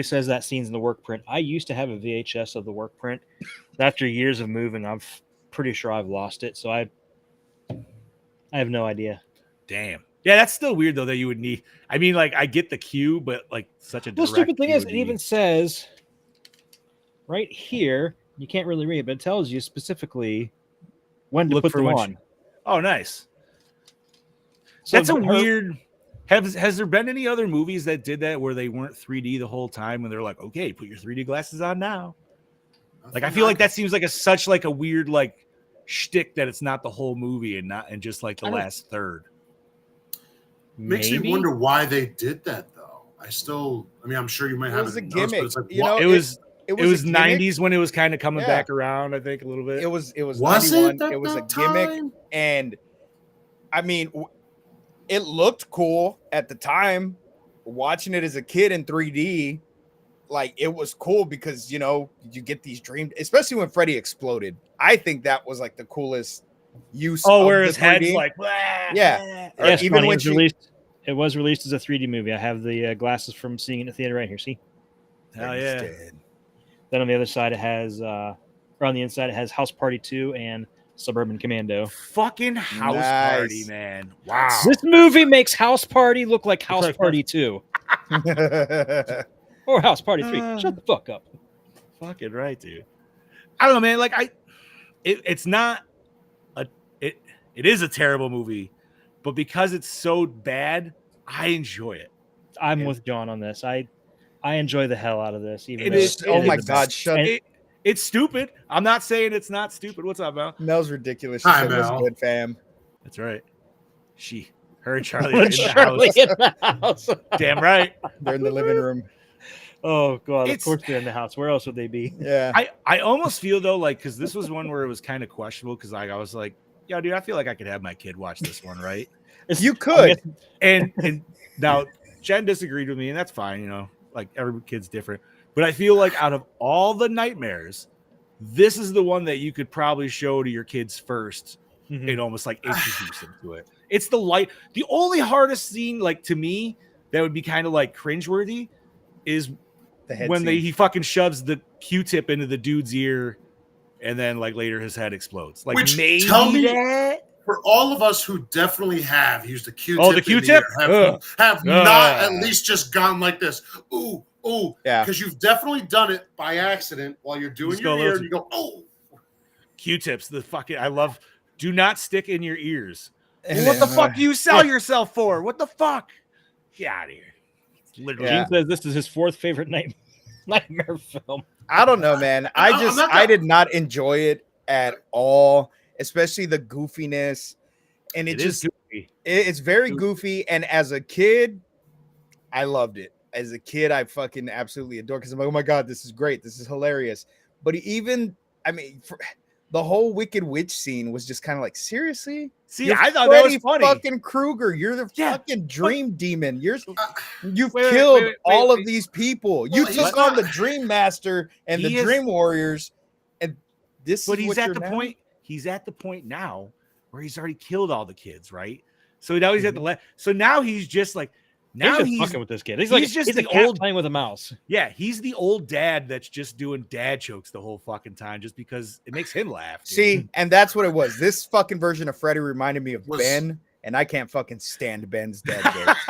says that scene's in the work print. I used to have a VHS of the work print. After years of moving, I'm pretty sure I've lost it. So I have no idea. Damn. Yeah, that's still weird though that you would need. I mean, like I get the cue, but like such a the stupid thing is, it even says right here. You can't really read it, but it tells you specifically when to put them on. Oh, nice. So that's a weird. Has there been any other movies that did that where they weren't 3D the whole time and they're like, okay, put your 3D glasses on now? Like I feel like that seems like such a weird like shtick that it's not the whole movie and just like the last third. Makes me wonder why they did that though. I'm sure you might have a gimmick. But it's like, it was 90s when it was kind of coming back around, I think a little bit. It was 91. It was a gimmick, and I mean, it looked cool at the time. Watching it as a kid in 3D, like it was cool because you get these dreams, especially when Freddy exploded. I think that was like the coolest use. Where his head's like, yeah. Yes, even when it was released as a 3D movie. I have the glasses from seeing it in the theater right here. See? Hell yeah. Then on the other side, it has, or on the inside, it has House Party 2 and Suburban Commando. Fucking House Party, man. Wow. This movie makes House Party look like House Party 2. Or House Party 3. Shut the fuck up. Fucking right, dude. I don't know, man. Like, it's not it is a terrible movie, but because it's so bad, I enjoy it. I'm with John on this. I enjoy the hell out of this. Even oh my god, shut it. It's stupid. I'm not saying it's not stupid. What's up, Mel? Mel's ridiculous. She Hi, said Mel. Good fam. That's right. Her and Charlie are in the house. Damn right. They're in the living room. Oh god, of course they're in the house. Where else would they be? Yeah. I almost feel though, like, because this was one where it was kind of questionable, because I was like, yo, dude, I feel like I could have my kid watch this one, right? You could. And now Jen disagreed with me, and that's fine, like every kid's different. But I feel like out of all the nightmares, this is the one that you could probably show to your kids first and almost like introduce them to it. It's the only hardest scene, like to me, that would be kind of like cringeworthy is when he fucking shoves the Q-tip into the dude's ear and then like later his head explodes. Like, which, maybe tell me, that for all of us who definitely have used the Q-tip, the Q-tip, have not at least just gone like this. Ooh, yeah, because you've definitely done it by accident while you're doing your ear, and you go, oh. Q-tips, do not stick in your ears. What the fuck do you sell yourself for? What the fuck? Get out of here. Literally. Gene says this is his fourth favorite nightmare film. I don't know, man. I did not enjoy it at all, especially the goofiness. And it's very goofy. And as a kid, I loved it. As a kid, I fucking absolutely adored it because I'm like, oh my God, this is great. This is hilarious. But the whole Wicked Witch scene was just kind of like, seriously? See, I thought that was funny. Fucking Krueger, you're the fucking dream demon. You've killed all of these people. You took on the Dream Master and the Dream Warriors, and this. But he's at the point. He's at the point now where he's already killed all the kids, right? So now he's at the left. So now he's just like. Now he's fucking with this kid. He's just the old playing with a mouse. Yeah, he's the old dad that's just doing dad jokes the whole fucking time, just because it makes him laugh. Dude. See, and that's what it was. This fucking version of Freddy reminded me of Ben and I can't fucking stand Ben's dad jokes.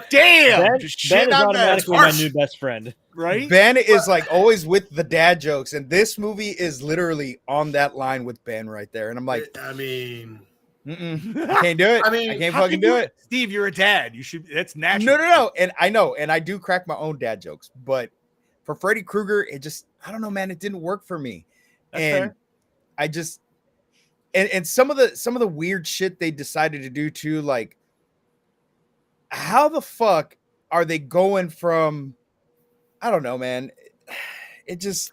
Damn, Ben, just Ben shit is on that. automatically my harsh. new best friend. Right? Ben is like always with the dad jokes, and this movie is literally on that line with Ben right there. And I'm like, I mean, I can't do it. I mean, I can't How fucking can do you- it. Steve, you're a dad. You should. That's natural. No. And I know, and I do crack my own dad jokes, but for Freddy Krueger, it just, I don't know, man, it didn't work for me. That's and fair. I just, and some of the weird shit they decided to do too, like, how the fuck are they going from, I don't know, man. It just,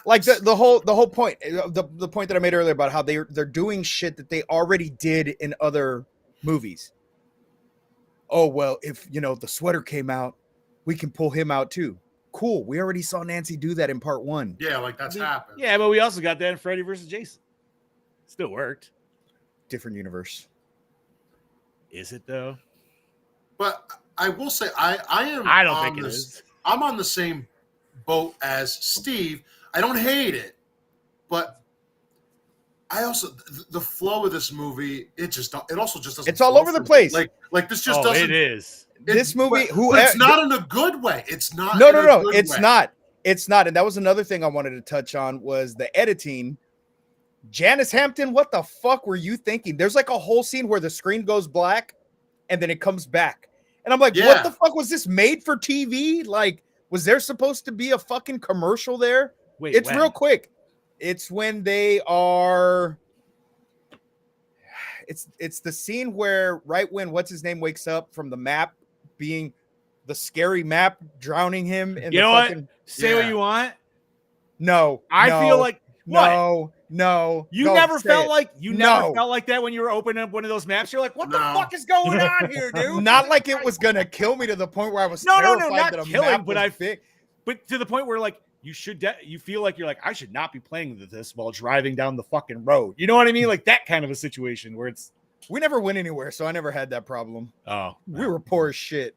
like the whole point, the point that I made earlier about how they're doing shit that they already did in other movies. Oh, well, if the sweater came out, we can pull him out too. Cool. We already saw Nancy do that in part 1. yeah, like that's happened. Yeah, but we also got that in Freddy versus Jason. Still worked. Different universe. Is it though? But I will say, I am. I don't on think it this, is. I'm on the same boat as Steve. I don't hate it, but I also the flow of this movie. It also just doesn't. It's all flow over the for me. place. Like this just Oh, doesn't. it is. This movie, but it's not in a good way. It's not. No, in a good it's way. not. It's not. And that was another thing I wanted to touch on was the editing. Janice Hampton, what the fuck were you thinking? There's like a whole scene where the screen goes black and then it comes back. And I'm like, Yeah. what the fuck was this made for TV? Like, was there supposed to be a fucking commercial there? Wait, It's when? real quick. It's when they are. It's the scene where right when what's his name wakes up from the map being the scary map drowning him in You the know what? fucking. Say what Yeah. you want. No, I no, feel like what? No. You Go, never say felt it. like never No. felt like that when you were opening up one of those maps. You're like, what the No. fuck is going on here, dude? Not like it was gonna kill me to the point where I was No, terrified not that a killing, map but was I big. But to the point where like you feel like you're like I should not be playing with this while driving down the fucking road. You know what I mean? Like that kind of a situation where it's We never went anywhere, so I never had that problem. oh We were poor as shit.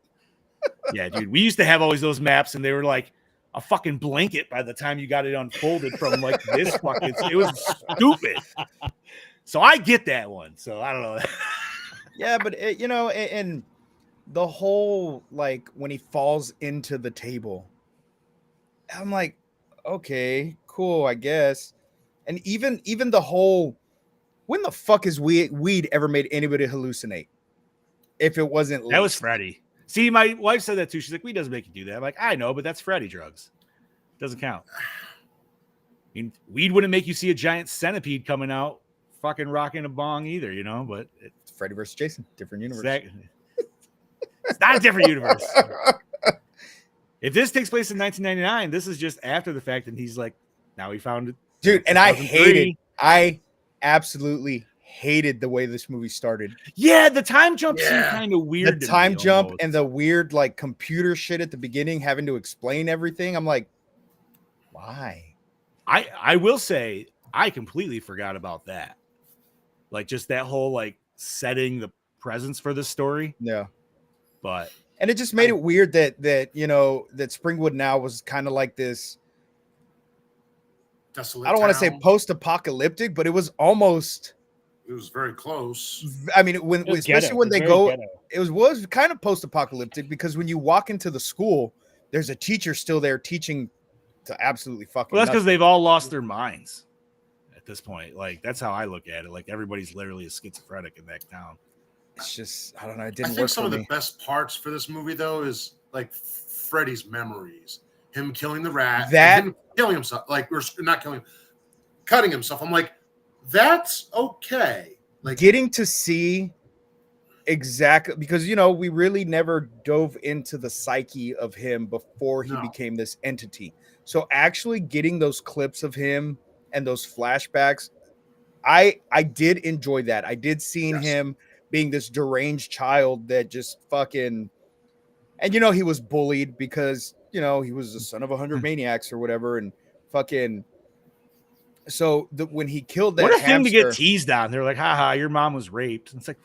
yeah, dude. We used to have always those maps, and they were like a fucking blanket by the time you got it unfolded from like this fucking. It was stupid. So I get that one. So I don't know. Yeah, but and the whole like when he falls into the table, I'm like, okay, cool, I guess. And even the whole, when the fuck has weed ever made anybody hallucinate? If it wasn't That was laced? Freddy. See, my wife said that too. She's like, "Weed doesn't make you do that." I'm like, I know, but that's Freddy drugs. Doesn't count. I mean, weed wouldn't make you see a giant centipede coming out, fucking rocking a bong either, you know. But It's Freddy versus Jason, different universe. It's not a different universe. If this takes place in 1999, this is just after the fact, and he's like, now he found it, Dude, and I 2003. I absolutely hated the way this movie started. Yeah, the time jump seemed Yeah. kind of weird. The to time me, jump almost. and the weird like computer shit at the beginning, having to explain everything. I'm like, why? I will say I completely forgot about that. Like just that whole like setting the presence for the story. Yeah. But And it just made it weird that that Springwood now was kind of like this. Desolate I don't want to say town. post-apocalyptic, but it was almost. It was very close. I mean, when It was especially ghetto. when It was they very go, ghetto. it was kind of post-apocalyptic because when you walk into the school, there's a teacher still there teaching to absolutely fucking. well, that's because nothing. they've all lost their minds at this point. Like that's how I look at it. Like everybody's literally a schizophrenic in that town. It's just I don't know. It I didn't think work some for of the me. best parts for this movie, though, is like Freddy's memories. Him killing the rat. That- him killing himself. Like, or not killing him, cutting himself. I'm like, that's okay. Like, Getting to see exactly because we really never dove into the psyche of him before he No. became this entity. So actually getting those clips of him and those flashbacks, I did enjoy that. I did seeing Yes. him being this deranged child that just fucking, and he was bullied because he was the son of 100 maniacs or whatever, and fucking. So when he killed that What a thing to get hamster- teased on. They're like, haha, your mom was raped. And it's like,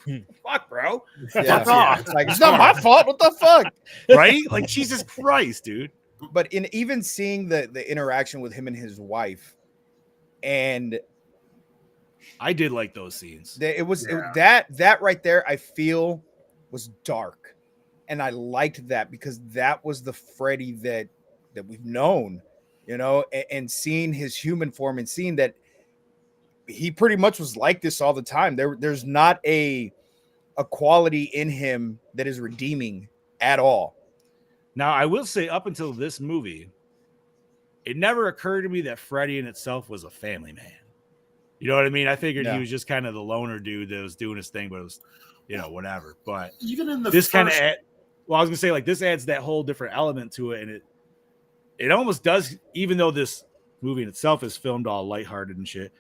fuck, bro. Yeah, Fuck off. it's like it's not my fault. What the fuck? Right? Like, Jesus Christ, dude. But in even seeing the interaction with him and his wife, and I did like those scenes. It was Yeah. that right there, I feel, was dark. And I liked that because that was the Freddy that we've known, you know, and seeing his human form and seeing that he pretty much was like this all the time. There's not a quality in him that is redeeming at all. Now, I will say, up until this movie, it never occurred to me that Freddy in itself was a family man. You know what I mean? I figured he was just kind of the loner dude that was doing his thing, but it was, you know, whatever. But even in the this kind of, first- well, I was gonna say, like, this adds that whole different element to it, and it almost does, even though this movie in itself is filmed all lighthearted and shit,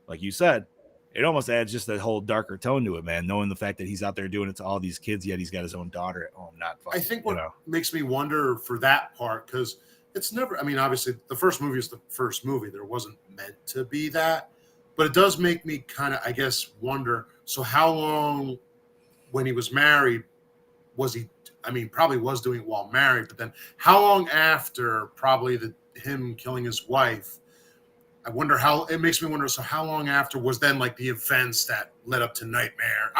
like you said, it almost adds just that whole darker tone to it, man. Knowing the fact that he's out there doing it to all these kids, yet he's got his own daughter at home. Not fucking, I think what makes me wonder for that part, because it's never, I mean, obviously the first movie is the first movie. There wasn't meant to be that, but it does make me kind of, I guess, wonder. So how long, when he was married, was he, I mean, probably was doing it while married, but then how long after probably him killing his wife? I wonder how, it makes me wonder. So how long after was then like the events that led up to Nightmare?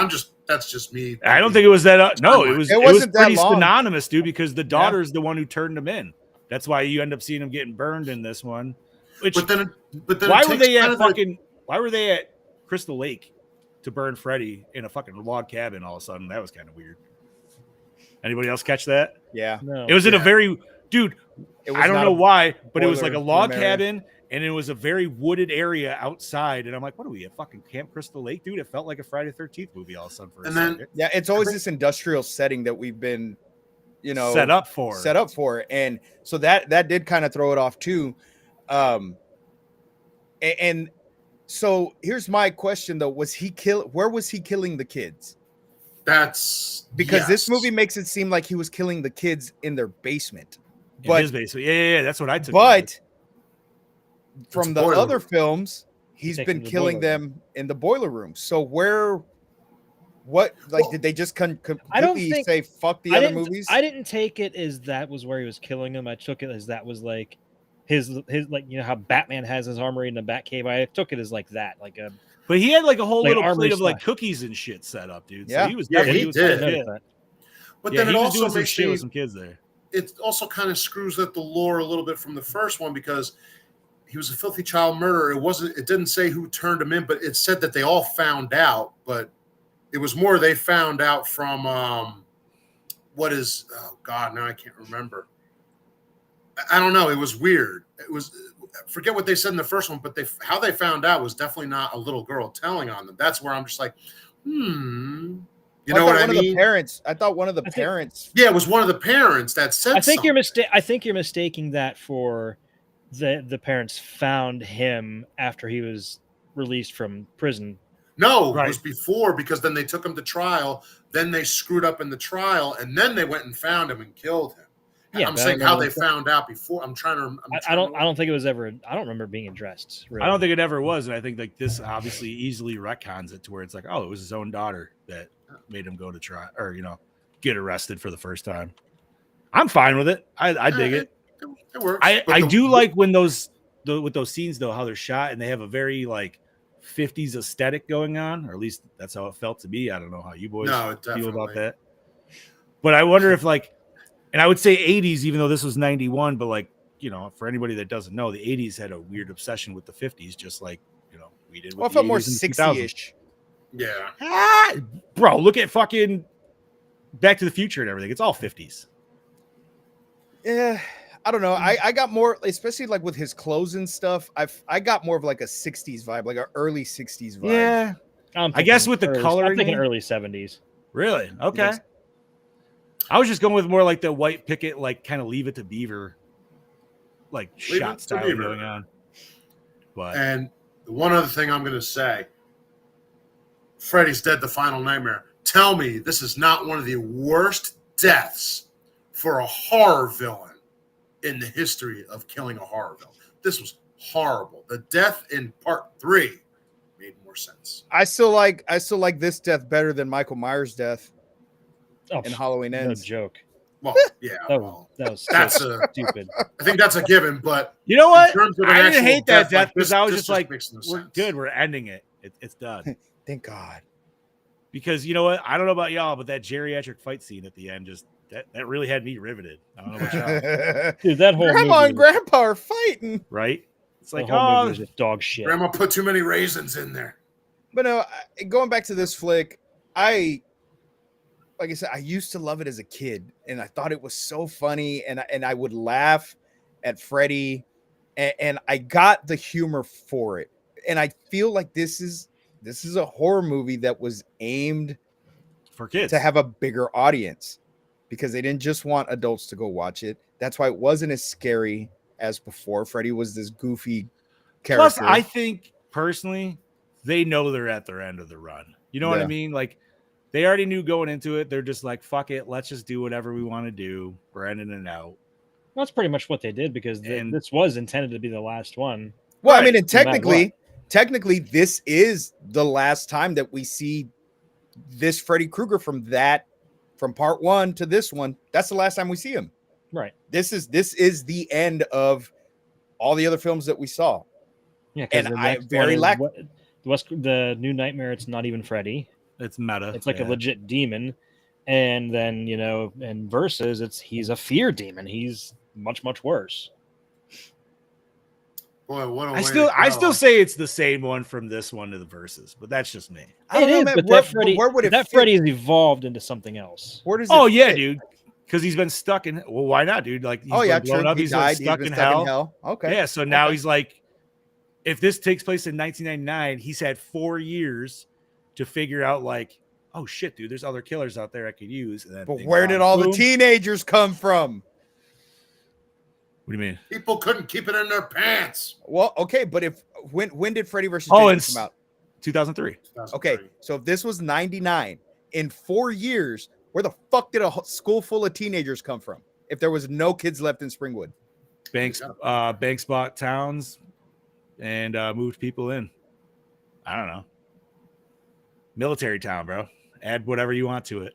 That's just me. I don't think it was that. No, it was wasn't that pretty long. synonymous, dude, because the daughter's the one who turned him in. That's why you end up seeing him getting burned in this one. Which, but then why were they at Crystal Lake to burn Freddy in a fucking log cabin all of a sudden? That was kind of weird. Anybody else catch that? Yeah. No. It was in a very, dude, I don't know why, but it was like a log room area. cabin, and it was a very wooded area outside. And I'm like, what are we at fucking Camp Crystal Lake, dude? It felt like a Friday the 13th movie all of a sudden for a second. Yeah, it's always this industrial setting that we've been, you know, set up for. And so that did kind of throw it off too. And so here's my question though: where was he killing the kids? That's because this movie makes it seem like he was killing the kids in their basement. In his basement. Yeah, that's what I took. But from the other films, he's been killing them in the boiler room. So did they just completely say fuck the other movies? I didn't take it as that was where he was killing them. I took it as that was like his like, you know how Batman has his armory in the Batcave. I took it as like that, like a. But he had like a whole little plate of slash. like cookies and shit set up, dude. Yeah, so he was definitely he did. But then it also doing some shit with some kids there. It also kind of screws up the lore a little bit from the first one because he was a filthy child murderer. It didn't say who turned him in, but it said that they all found out. But it was more they found out from now I can't remember. I don't know. It was weird. It was, forget what they said in the first one, but how they found out was definitely not a little girl telling on them. That's where I'm just like, You know what I mean? I thought one of the parents. Yeah, it was one of the parents that said. I think you're mistaking that for the parents found him after he was released from prison. No, It was before, because then they took him to trial. Then they screwed up in the trial, and then they went and found him and killed him. Yeah, I'm saying how they found out before. I don't think it was ever. I don't remember it being addressed. Really. I don't think it ever was, and I think like this obviously easily retcons it to where it's like, oh, it was his own daughter that made him go to trial or get arrested for the first time. I'm fine with it. I dig it. It works. I do like when with those scenes though, how they're shot and they have a very like 50s aesthetic going on, or at least that's how it felt to me. I don't know how you boys feel about that. But I wonder if like, and I would say 80s, even though this was 91, but like, for anybody that doesn't know, the 80s had a weird obsession with the 50s, just like, we did. Well, I felt more 60-ish. Yeah. Bro, look at fucking Back to the Future and everything. It's all 50s. Yeah. I don't know. I got more, especially like with his clothes and stuff. I got more of like a 60s vibe, like an early 60s vibe. Yeah. I guess with the coloring. I'm thinking early 70s. Really? Okay. Yes. I was just going with more like the white picket, like kind of Leave It to Beaver, like shot style going on. But and the one other thing I'm going to say, Freddy's Dead: The Final Nightmare. Tell me this is not one of the worst deaths for a horror villain in the history of killing a horror villain. This was horrible. The death in part 3 made more sense. I still like this death better than Michael Myers' death. In Halloween Ends. No joke. Well, yeah. That was so stupid. I think that's a given, but you know what? I didn't hate that death because I was just like, we're good. We're ending it. It's done. Thank God. Because you know what? I don't know about y'all, but that geriatric fight scene at the end just that really had me riveted. I don't know about y'all. Dude, that whole Grandma movie and Grandpa are fighting. Right? It's like, the whole movie oh, was just dog shit. Grandma put too many raisins in there. But no, going back to this flick, like I said, I used to love it as a kid, and I thought it was so funny, and I would laugh at Freddy, and I got the humor for it. And I feel like this is a horror movie that was aimed for kids to have a bigger audience, because they didn't just want adults to go watch it. That's why it wasn't as scary as before. Freddy was this goofy character. Plus, I think personally, they know they're at their end of the run. You know what I Yeah. mean? Like, they already knew going into it. They're just like, fuck it. Let's just do whatever we want to do. We're ending it out. That's pretty much what they did, because this was intended to be the last one. Well, Right. I mean, and No matter technically, this is the last time that we see this Freddy Krueger from part 1 to this one. That's the last time we see him. Right. This is the end of all the other films that we saw. Yeah, And the New Nightmare, it's not even Freddy. It's meta. It's like a legit demon. And then, in Versus, he's a fear demon. He's much, much worse. Boy, what a I way still to go. still say it's the same one from this one to the Versus, but that's just me. I don't know, man. but Where would it that fit? Freddy has evolved into something else. Where does Oh it yeah, fit? dude. Because he's been stuck in. Well, why not, dude? Like, he's been blown true. up. He He's died. been stuck He's in been hell. Okay. Yeah. So now Okay. he's like, if this takes place in 1999, he's had 4 years to figure out, like, oh shit, dude, there's other killers out there I could use. And then But bing, where bong, did all the boom. teenagers come from? What do you mean? People couldn't keep it in their pants. Well, okay, but when did Freddy versus Oh, Jason come out? 2003. Okay, so if this was 99, in 4 years, where the fuck did a school full of teenagers come from? If there was no kids left in Springwood, Banks bought towns and moved people in. I don't know. Military town, bro. Add whatever you want to it.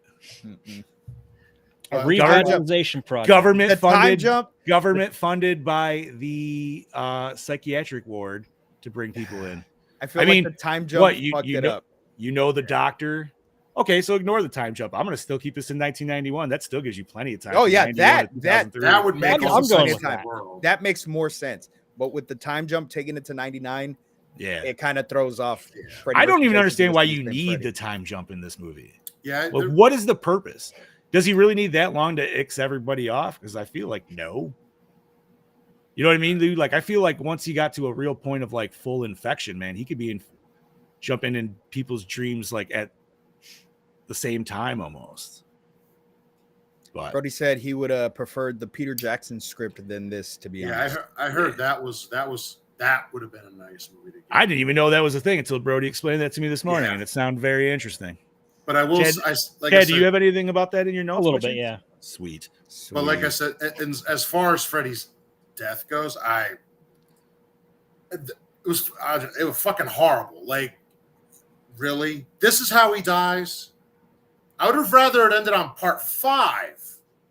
A revitalization project. Government funded by the psychiatric ward to bring people in. I mean, the time jump fucked it up. You know the doctor. Okay, so ignore the time jump. I'm gonna still keep this in 1991. That still gives you plenty of time. Oh yeah, that would make I'm going with that. That makes more sense. But with the time jump taking it to 99, yeah, it kind of throws off. I don't even understand why you need the time jump in this movie. Yeah, like, what is the purpose? Does he really need that long to X everybody off? Because I feel like no. You know what I mean, dude? Like, I feel like once he got to a real point of like full infection, man, he could be jumping in people's dreams like at the same time almost. But Brody said he would have preferred the Peter Jackson script than this, to be honest. I heard that would have been a nice movie to get. I didn't even know that was a thing until Brody explained that to me this morning, and it sounded very interesting. But I will. Chad, do you have anything about that in your notes? A little bit, yeah. Sweet. But like I said, as far as Freddy's death goes, it was fucking horrible. Like, really, this is how he dies. I would have rather it ended on part 5. At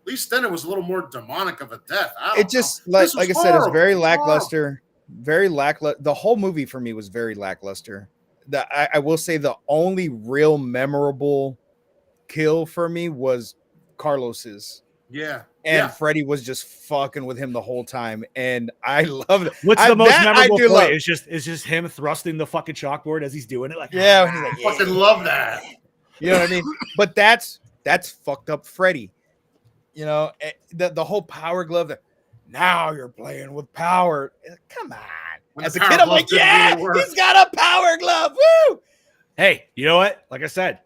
least then it was a little more demonic of a death. It just like I said, it's very lackluster. Very lackluster. The whole movie for me was very lackluster. I will say the only real memorable kill for me was Carlos's. Yeah. And Freddy was just fucking with him the whole time. And I love it. What's the most memorable point? It's just him thrusting the fucking chalkboard as he's doing it. Like, yeah, he's like, fucking love that. You know what I mean? But that's fucked up Freddy. You know, the whole power glove. Now you're playing with power. Come on. As a kid, I'm like, yeah, he's got a power glove. Woo! Hey, you know what? Like I said,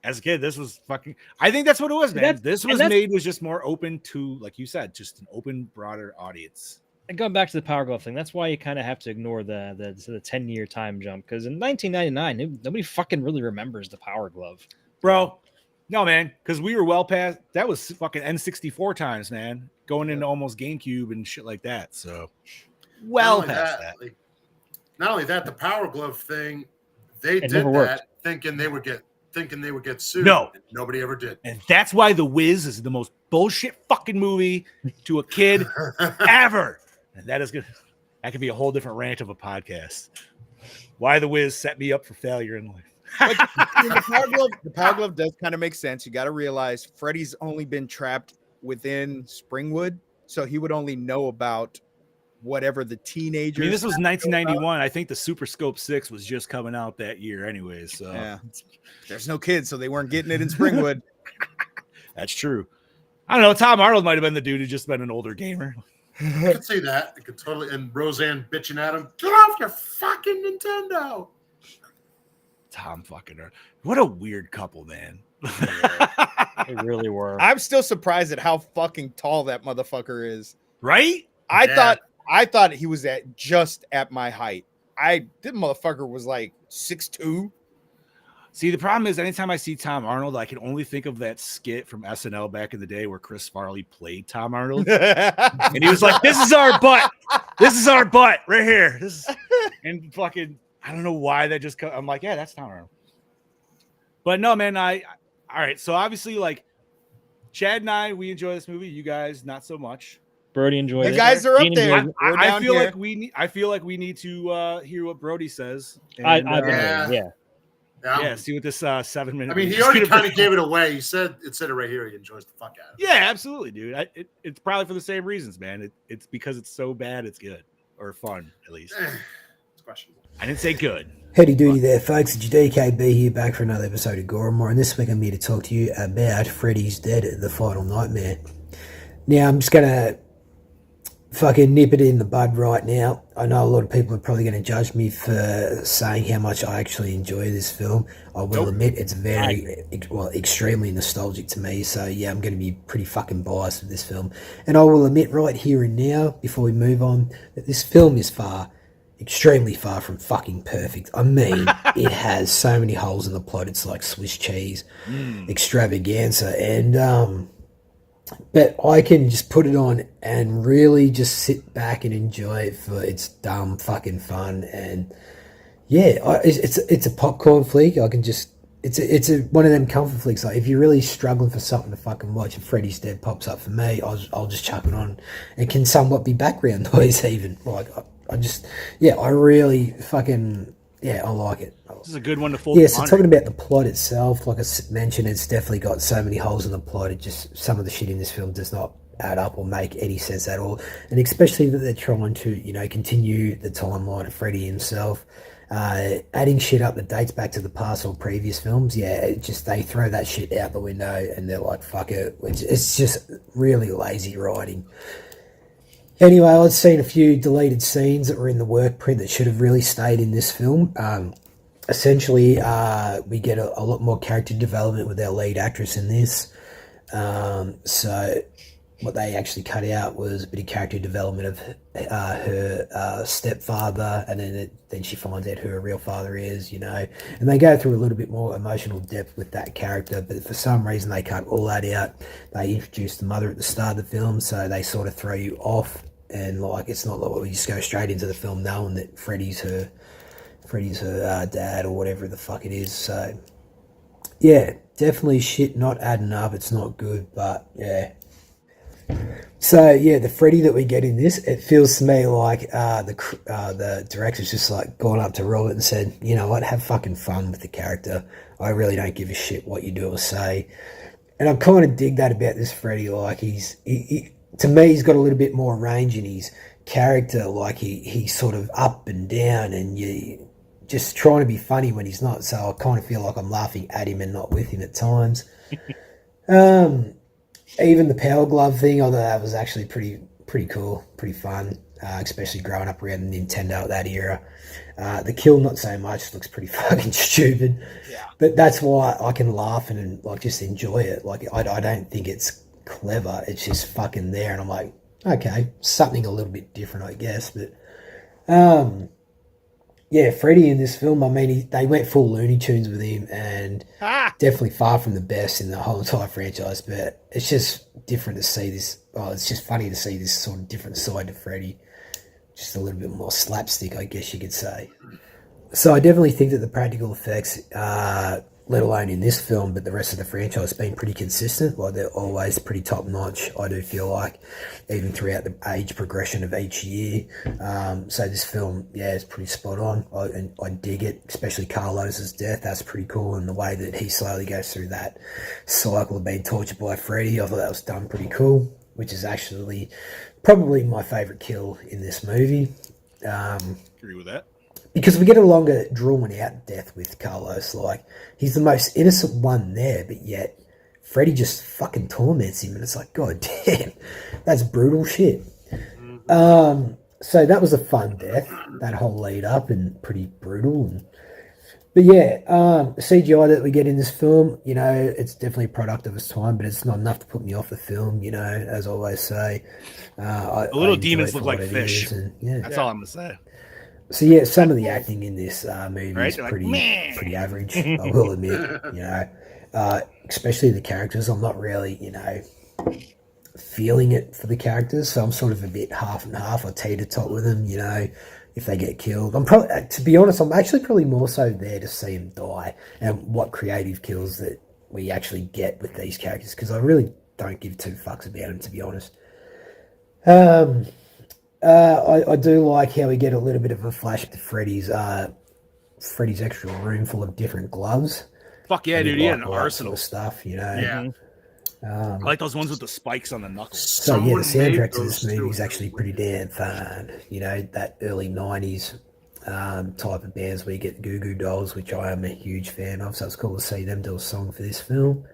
as a kid, this was fucking. I think that's what it was, man. This was just more open to, like you said, just an open, broader audience. And going back to the power glove thing, that's why you kind of have to ignore the 10-year time jump, because in 1999, nobody fucking really remembers the power glove, bro. No, man, because we were well past. That was fucking N64 times, man. Going into almost GameCube and shit like that. So, well past that. Not only that, the power glove thing, they did that thinking they would get sued. No, and nobody ever did. And that's why The Wiz is the most bullshit fucking movie to a kid ever. And that is good. That could be a whole different rant of a podcast. Why the Wiz set me up for failure in life. The power glove does kind of make sense. You got to realize Freddy's only been trapped within Springwood, so he would only know about whatever the teenagers. I mean, this was 1991. I think the Super Scope 6 was just coming out that year, anyways. So yeah, there's no kids, so they weren't getting it in Springwood. That's true. I don't know. Tom Arnold might have been the dude who just been an older gamer. I could see that. I could totally. And Roseanne bitching at him, get off your fucking Nintendo. Tom fucking Arnold. What a weird couple, man. They really were. I'm still surprised at how fucking tall that motherfucker is. Right? I thought he was just at my height. That motherfucker was like 6'2". See, the problem is anytime I see Tom Arnold, I can only think of that skit from SNL back in the day where Chris Farley played Tom Arnold. And he was like, this is our butt. This is our butt right here. And fucking, I don't know why that just, I'm like, yeah, that's Tom Arnold. But no, man, all right. So obviously, like, Chad and I, we enjoy this movie. You guys, not so much. Brody enjoyed it. You guys are up Dean there. enjoyed I feel like we need to hear what Brody says. And, Yeah. see what this 7 minute. I mean, he already kind of gave it away. He said it right here. He enjoys the fuck out of it. Yeah, absolutely, dude. It's probably for the same reasons, man. It's because it's so bad, it's good or fun, at least. It's questionable. I didn't say good. Howdy doody there, folks. It's your DKB here, back for another episode of Gore, and this week I'm here to talk to you about Freddy's Dead: The Final Nightmare. Now, I'm just going to fucking nip it in the bud right now. I know a lot of people are probably going to judge me for saying how much I actually enjoy this film. I will admit it's extremely nostalgic to me, so yeah, I'm going to be pretty fucking biased with this film. And I will admit right here and now, before we move on, that this film is extremely far from fucking perfect. I mean, it has so many holes in the plot, it's like Swiss cheese extravaganza, and but I can just put it on and really just sit back and enjoy it for its dumb fucking fun. And yeah, it's a popcorn flick. I can just it's one of them comfort flicks. Like if you're really struggling for something to fucking watch and Freddy's Dead pops up for me, I'll just chuck it on. It can somewhat be background noise even. Like I really fucking I like it. This is a good one to fold. Yeah, so talking about the plot itself, like I mentioned, it's definitely got so many holes in the plot. It just, some of the shit in this film does not add up or make any sense at all. And especially that they're trying to, continue the timeline of Freddy himself. Adding shit up that dates back to the past or previous films, they throw that shit out the window and they're like, fuck it. It's just really lazy writing. Anyway, I'd seen a few deleted scenes that were in the work print that should have really stayed in this film. Essentially, we get a lot more character development with our lead actress in this. So what they actually cut out was a bit of character development of her stepfather, and then she finds out who her real father is, and they go through a little bit more emotional depth with that character, but for some reason they cut all that out. They introduced the mother at the start of the film, so they sort of throw you off, and like it's not like we just go straight into the film knowing that Freddy's her dad or whatever the fuck it is. So yeah, definitely shit not adding up. It's not good, but yeah. So yeah, the Freddy that we get in this, it feels to me like the director's just like gone up to Robert and said, you know what, have fucking fun with the character. I really don't give a shit what you do or say. And I kind of dig that about this Freddy. Like he to me, he's got a little bit more range in his character. Like he's sort of up and down, and you just trying to be funny when he's not. So I kind of feel like I'm laughing at him and not with him at times. Even the power glove thing, although that was actually pretty cool, pretty fun, especially growing up around Nintendo at that era. The kill, not so much, looks pretty fucking stupid. Yeah. But that's why I can laugh and like just enjoy it. Like I don't think it's clever. It's just fucking there, and I'm like, okay, something a little bit different, I guess. But yeah, Freddy in this film, I mean, they went full Looney Tunes with him, and definitely far from the best in the whole entire franchise, but it's just different to see this. Oh, it's just funny to see this sort of different side to Freddy. Just a little bit more slapstick, I guess you could say. So I definitely think that the practical effects let alone in this film, but the rest of the franchise been pretty consistent. Like they're always pretty top notch. I do feel like, even throughout the age progression of each year. So this film, yeah, is pretty spot on. I dig it, especially Carlos's death. That's pretty cool, and the way that he slowly goes through that cycle of being tortured by Freddy. I thought that was done pretty cool, which is actually probably my favorite kill in this movie. Agree with that. Because we get a longer, drawn out death with Carlos. Like, he's the most innocent one there, but yet Freddy just fucking torments him, and it's like, God damn, that's brutal shit. So that was a fun death, that whole lead up, and pretty brutal. But yeah, the CGI that we get in this film, you know, it's definitely a product of its time, but it's not enough to put me off the film, you know, as I always say. The little demons look like fish. Yeah. That's all I'm going to say. So yeah, some of the acting in this movie is Right? pretty average. I will admit, you know, especially the characters. I'm not really, you know, feeling it for the characters, so I'm sort of a bit half and half. I teeter-tot with them, you know, if they get killed. I'm probably, to be honest, I'm actually probably more so there to see them die and what creative kills that we actually get with these characters, because I really don't give two fucks about them, to be honest. I do like how we get a little bit of a flash to Freddy's extra room full of different gloves. Fuck yeah, dude. He had an arsenal. Sort of stuff, you know. Yeah. I like those ones with the spikes on the knuckles. So yeah, the Someone made soundtrack to those this movie too. is actually pretty damn fun. You know, that early '90s type of bands where you get Goo Goo Dolls, which I am a huge fan of. So it's cool to see them do a song for this film.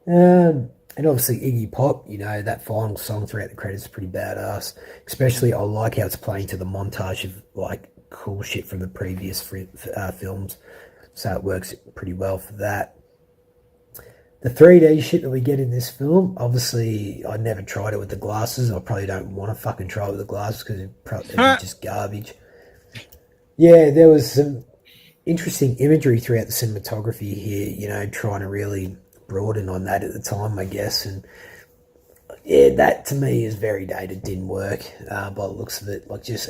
And obviously Iggy Pop, you know, that final song throughout the credits is pretty badass. Especially I like how it's playing to the montage of like cool shit from the previous films. So it works pretty well for that. The 3D shit that we get in this film, obviously I never tried it with the glasses. I probably don't want to fucking try it with the glasses because it's just garbage. Yeah, there was some interesting imagery throughout the cinematography here, you know, trying to really broaden on that at the time, I guess. And yeah, that to me is very dated, didn't work by the looks of it. Like just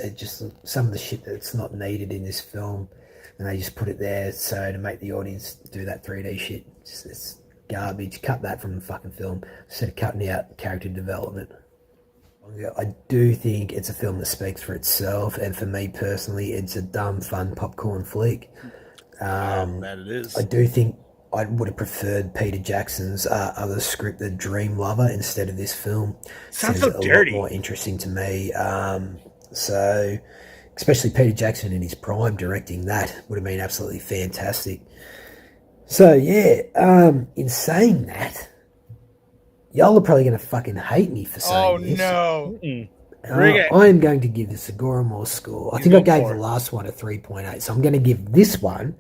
some of the shit that's not needed in this film, and they just put it there so to make the audience do that 3D shit. It's garbage. Cut that from the fucking film instead of cutting out character development. I do think it's a film that speaks for itself, and for me personally, it's a dumb, fun popcorn flick. That it is. I do think I would have preferred Peter Jackson's other script, The Dream Lover, instead of this film. Sounds Seems so a dirty. lot more interesting to me. So, especially Peter Jackson in his prime directing that would have been absolutely fantastic. So yeah, in saying that, y'all are probably going to fucking hate me for saying this. No. Bring it. I am going to give this a Gore more score. I think I gave the last one a 3.8, so I'm going to give this one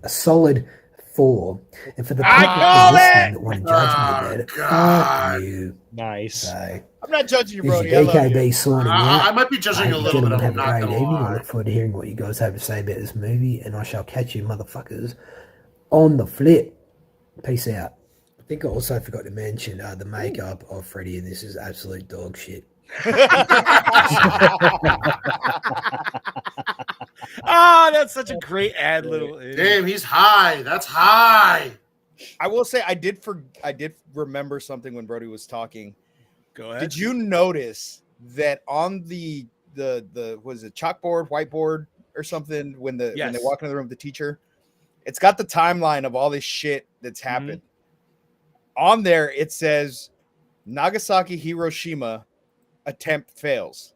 a solid 4. And for the people that want to judge me about it, fuck you. Nice. So, I'm not judging you, this Brody. is I love you. DKB signing out. I might be judging a little bit. Gentlemen, I'm have a not great gonna evening. I lie. look forward to hearing what you guys have to say about this movie, and I shall catch you motherfuckers on the flip. Peace out. I think I also forgot to mention the makeup of Freddy, and this is absolute dog shit. Oh, that's such a great ad little. Damn, he's high. That's high. I will say I did remember something when Brody was talking. Go ahead. Did you notice that on the was it chalkboard, whiteboard, or something when they walk into the room, the teacher, it's got the timeline of all this shit that's happened. On there, it says Nagasaki, Hiroshima attempt fails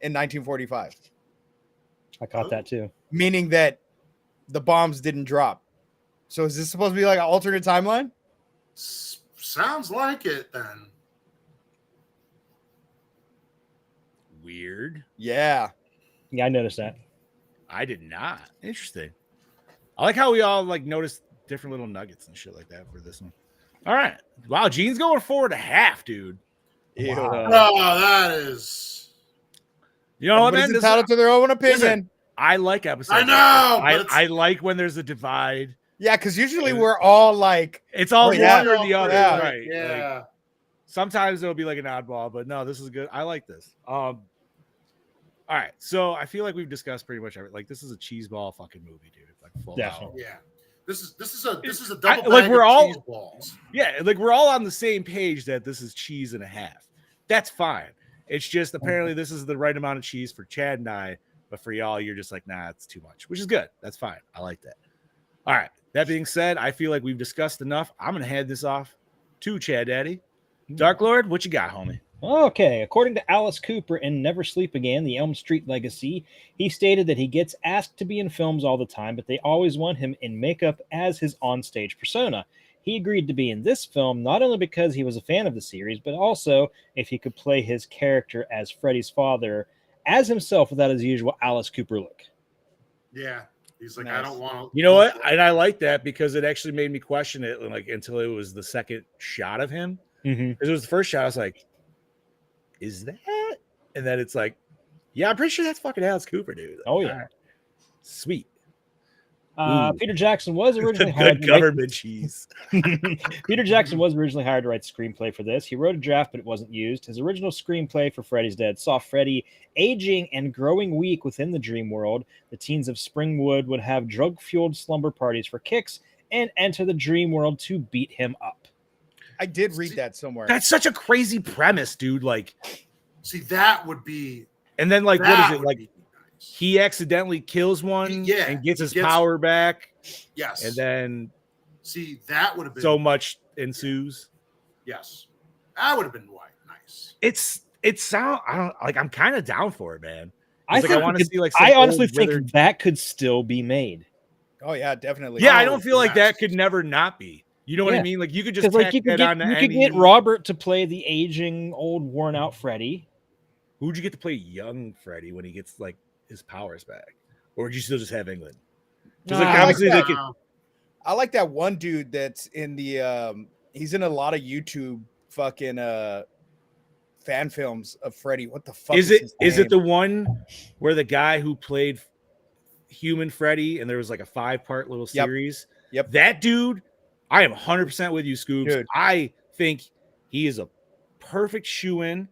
in 1945, I caught that too. meaning that the bombs didn't drop. So is this supposed to be like an alternate timeline? Sounds like it then. Weird. Yeah. Yeah, I noticed that. I did not. Interesting. I like how we all like noticed different little nuggets and shit like that for this one. All right. Wow, Gene's going 4.5, dude. Ew. Oh, that is. You know what, Everybody's man? entitled to their own opinion. Listen, I like episodes. I know, like this. but I like when there's a divide. Yeah, because usually we're all like, It's all Oh, yeah. one or the other, Yeah. right? Yeah. Like, sometimes it'll be like an oddball, but no, this is good. I like this. All right, so I feel like we've discussed pretty much everything. Like, this is a cheeseball fucking movie, dude. Like full Definitely. out. Yeah. This is a double like bag we're of all cheese balls. Yeah, like we're all on the same page that this is cheese and a half. That's fine. It's just apparently this is the right amount of cheese for Chad and I, but for y'all, you're just like, nah, it's too much, which is good. That's fine. I like that. All right. That being said, I feel like we've discussed enough. I'm gonna hand this off to Chad Daddy. Dark Lord, what you got, homie? Okay, according to Alice Cooper in Never Sleep Again, the Elm Street Legacy, he stated that he gets asked to be in films all the time, but they always want him in makeup as his onstage persona. He agreed to be in this film not only because he was a fan of the series, but also if he could play his character as Freddy's father as himself without his usual Alice Cooper look. Yeah. He's like, Nice. I don't want to. You know what? And I like that because it actually made me question it, like until it was the second shot of him. Mm-hmm. Because it was the first shot, I was like, "Is that?" And then it's like, "Yeah, I'm pretty sure that's fucking Alice Cooper, dude." Like, Oh, yeah. all right. Sweet. Peter Jackson was The originally hired good to write government cheese. Peter Jackson was originally hired to write the screenplay for this. He wrote a draft, but it wasn't used. His original screenplay for Freddy's Dead saw Freddy aging and growing weak within the dream world. The teens of Springwood would have drug-fueled slumber parties for kicks and enter the dream world to beat him up. I did read that somewhere. That's such a crazy premise, dude. Like, See, that would be. and then like, what that is it would like? be nice. He accidentally kills one, Yeah, and gets he his gets- power back, Yes. and then See, that would have been so much ensues. Yes, that would have been nice. I don't like. I'm kind of down for it, man. I It's like, I think want it to could- see like. Some I honestly old think withered- that could still be made. Oh yeah, definitely. Yeah, I Oh, don't feel like that yes. could never not be. You know what Yeah. I mean? Like you could just Because like tack you could that get, on to you could any. get Robert to play the aging, old, worn out Freddy. Who'd you get to play young Freddy when he gets like his powers back, or would you still just have England? Because like Nah, obviously they could. I like that one dude that's in the he's in a lot of YouTube fucking fan films of Freddy. What the fuck Is his it name? the one where the guy who played human Freddy and there was like a 5-part little Yep. series? Yep. That dude, I am 100% with you, Scoops. Dude. I think he is a perfect shoe-in.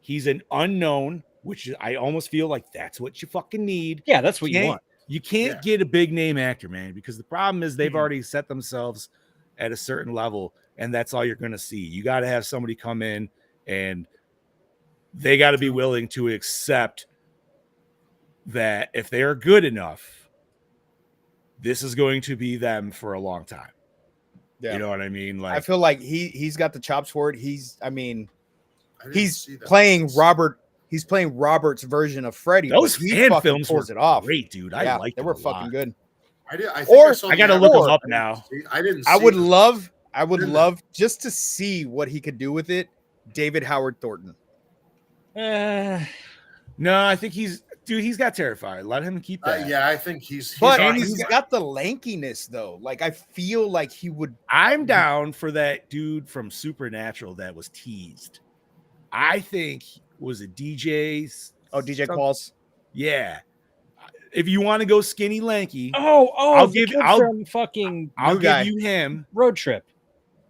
He's an unknown, which I almost feel like that's what you fucking need. Yeah, that's what you Can't- want. You can't Yeah. get a big name actor, man, because the problem is they've Mhm. already set themselves at a certain level, and that's all you're going to see. You got to have somebody come in, and they got to be willing to accept that if they are good enough, this is going to be them for a long time. Yeah. You know what I mean? I Like, feel like he's got the chops for it. I didn't He's see that. playing Robert. He's playing Robert's version of Freddy. those but he fan fucking films pulls were it off. great, dude. I Yeah, liked they them were a fucking lot. good. I think Or- saw I the got to look them ad. up I didn't now. see- I didn't. I see would the- love Didn't love just to see what he could do with it. David Howard Thornton. Uh, No, I think he's got Terrifier. Let him keep that. Yeah, I think he's. But and he's got the lankiness though. Like I feel like he would. I'm down for that dude from Supernatural that was teased. I think was it DJ's. Oh, DJ some- Qualls. Yeah. If you want to go skinny lanky, I'll give- give I'll- from fucking I'll new give guy. you him. Road Trip.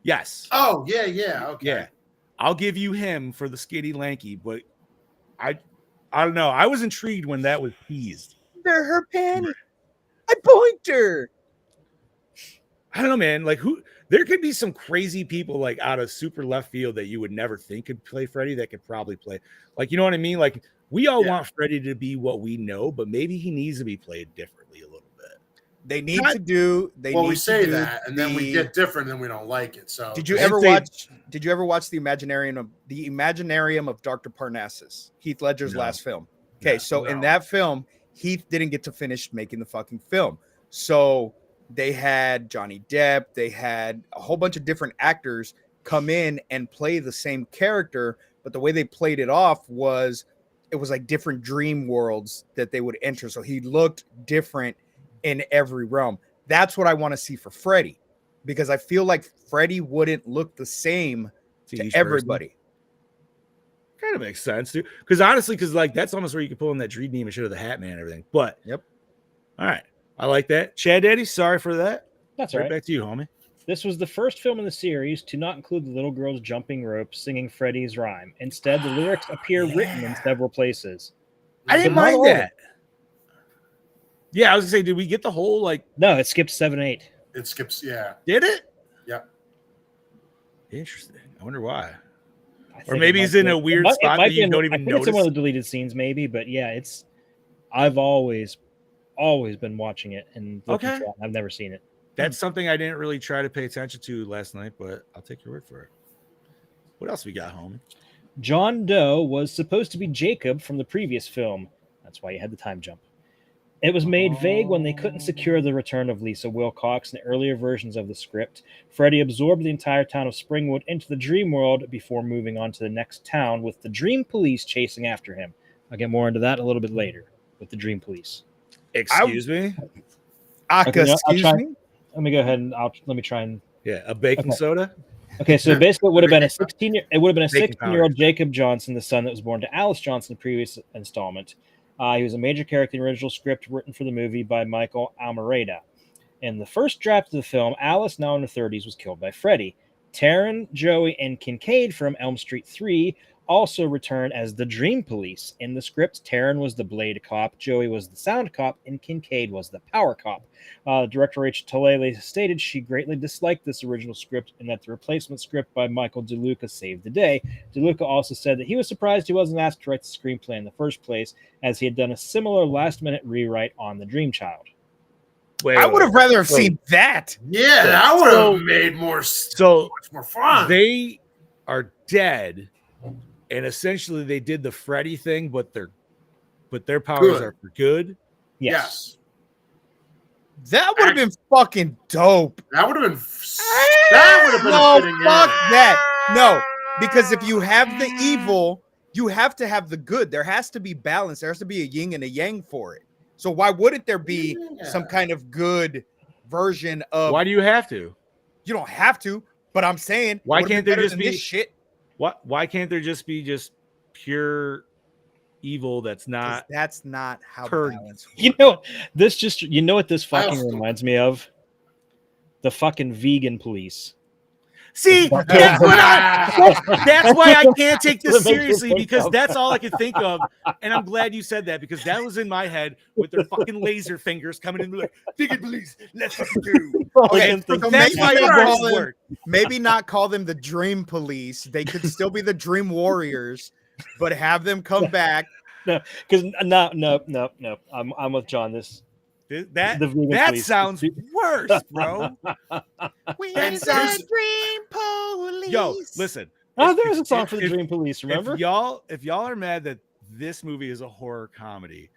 Yes. Oh yeah, okay. Yeah. I'll give you him for the skinny lanky, but I don't know. I was intrigued when that was teased. They're her panties. I point her. I don't know, man. Like there could be some crazy people like out of super left field that you would never think could play Freddy that could probably play. Like, you know what I mean? Like we all Yeah. want Freddy to be what we know, but maybe he needs to be played differently a little bit. They need Not- to do. They Well, need we to say do that, and then we the- get different, and we don't like it. So Did you I'd ever say- watch? Did you ever watch the Imaginarium of Dr. Parnassus? Heath Ledger's No. last film. Okay, No. so in No. that film, Heath didn't get to finish making the fucking film. So they had Johnny Depp, they had a whole bunch of different actors come in and play the same character, but the way they played it off was it was like different dream worlds that they would enter. So he looked different in every realm. That's what I want to see for Freddy, because I feel like Freddy wouldn't look the same To to each person. everybody. Kind of makes sense, dude. Because honestly, like that's almost where you can pull in that Dream Demon shit of the Hat Man and everything. But Yep. All right. I like that. Chad Daddy, sorry for that. That's Right right. back to you, homie. This was the first film in the series to not include the little girls jumping rope singing Freddy's rhyme. Instead, the lyrics appear written in several places. I didn't But not mind all of that. Yeah, I was gonna say, did we get the whole like No, it skipped 7 and 8. It skips. Yeah. Did it? Yeah. Interesting. I wonder why. I Or think maybe it he's might in be- a it weird might- it spot might that be you in don't the- even I think it's in one notice. of the deleted scenes, maybe. But yeah, I've always been watching it and looking Okay. for it. I've never seen it. That's something I didn't really try to pay attention to last night, but I'll take your word for it. What else we got, homie? John Doe was supposed to be Jacob from the previous film. That's why you had the time jump. It was made vague when they couldn't secure the return of Lisa Wilcox in the earlier versions of the script. Freddy absorbed the entire town of Springwood into the dream world before moving on to the next town with the Dream Police chasing after him. I'll get more into that a little bit later with the Dream Police. Excuse me? Aka, Okay, I'll excuse try- me? Let me go ahead and let me try and. Yeah, a baking Okay. soda? Okay, so basically, it would have been a Baking 16-year-old Jacob Johnson, the son that was born to Alice Johnson, in the previous installment. He was a major character in the original script written for the movie by Michael Almereyda. In the first draft of the film, Alice, now in her 30s, was killed by Freddy. Taryn, Joey, and Kincaid from Elm Street 3 also returned as the Dream Police. In the script, Taryn was the Blade cop, Joey was the Sound cop, and Kincaid was the Power cop. Director Rachel Talalay stated she greatly disliked this original script and that the replacement script by Michael DeLuca saved the day. DeLuca also said that he was surprised he wasn't asked to write the screenplay in the first place, as he had done a similar last-minute rewrite on The Dream Child. Wait, I would have rather have seen that. Yeah, that would So- have made So much more fun. they are dead, and essentially they did the Freddy thing, but their powers Good. are for good. yes. That would have been fucking dope. That would have been. That would have been No, a fitting fuck ending. that. No, because if you have the evil, you have to have the good. There has to be balance. There has to be a yin and a yang for it. So why wouldn't there be some kind of good version of? Why do you have to? You don't have to, but I'm saying, Why it would've can't been there better just than be- this shit? Why can't there just be just pure evil that's 'Cause not that's not how Turd. balance works. You know what this I fucking also- reminds me of? The fucking vegan police. See, That's that's what- that's why I can't take this That's what it makes me seriously, think because of. that's all I can think of. And I'm glad you said that, because that was in my head with their fucking laser fingers coming in like, vegan police, let's fucking do. Okay, So so That's maybe why not it call won't them- work. maybe not call them the Dream Police. They could still be the Dream Warriors, but have them come back. Because no. I'm with John. That The vegan that police. sounds worse, bro. We And are there's- the Dream Police. Yo, listen. Oh, if- there's a if- song for the if- Dream Police. Remember? If y'all are mad that this movie is a horror comedy,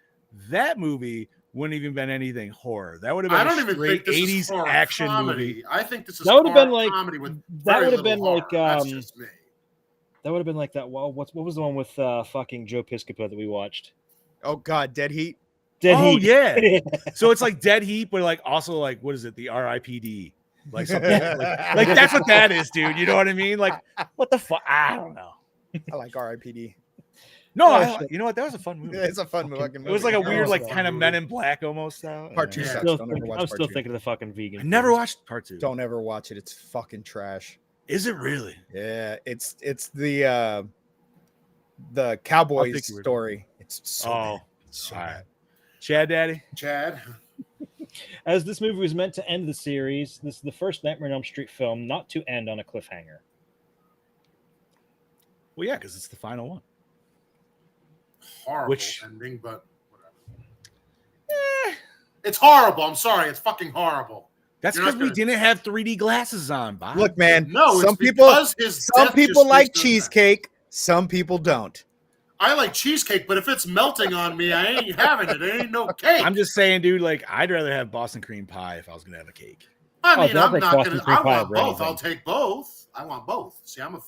that movie wouldn't even been anything horror. That would have been I a don't even think straight this 80s is horror action comedy. movie. I think this is That would have been horror like- comedy with that very would have little been like, horror. That's um, just me. That would have been like that. Well, what was the one with fucking Joe Piscopo that we watched? Oh God, Dead Heat. Dead Oh Heat. yeah. So it's like Dead Heat, but like also like, what is it? The RIPD. Like something like that's what that is, dude. You know what I mean? Like, what the fuck? I don't know. I like R.I.P.D. No, Oh, you know what? That was a fun movie. It's a fun fucking movie. It was like a That weird, was like a fun kind of movie. Men in Black almost style. Part two Yeah. sucks. Still Don't ever think- watch I'm part still two. thinking of the fucking vegan. I never police. watched part 2. Don't ever watch it. It's fucking trash. Is it really? Yeah, it's the cowboy think you were- story. It's so Oh, bad. It's so all right. bad. Chad Daddy. Chad. As this movie was meant to end the series, this is the first Nightmare on Elm Street film not to end on a cliffhanger. Well, yeah, because it's the final one. Horrible Which- ending, but whatever. It's horrible. I'm sorry. It's fucking horrible. That's You're not because we gonna- didn't have 3D glasses on, Bob. Look, man. No, some it's people, because his some death people just like makes no sense. cheesecake. Some people don't. I like cheesecake, but if it's melting on me, I ain't having it. It ain't no cake. I'm just saying, dude. Like, I'd rather have Boston cream pie if I was gonna have a cake. I mean, Oh, I'm like not Boston gonna. cream I pie want over both. anything. I'll take both. I want both. See, I'm a.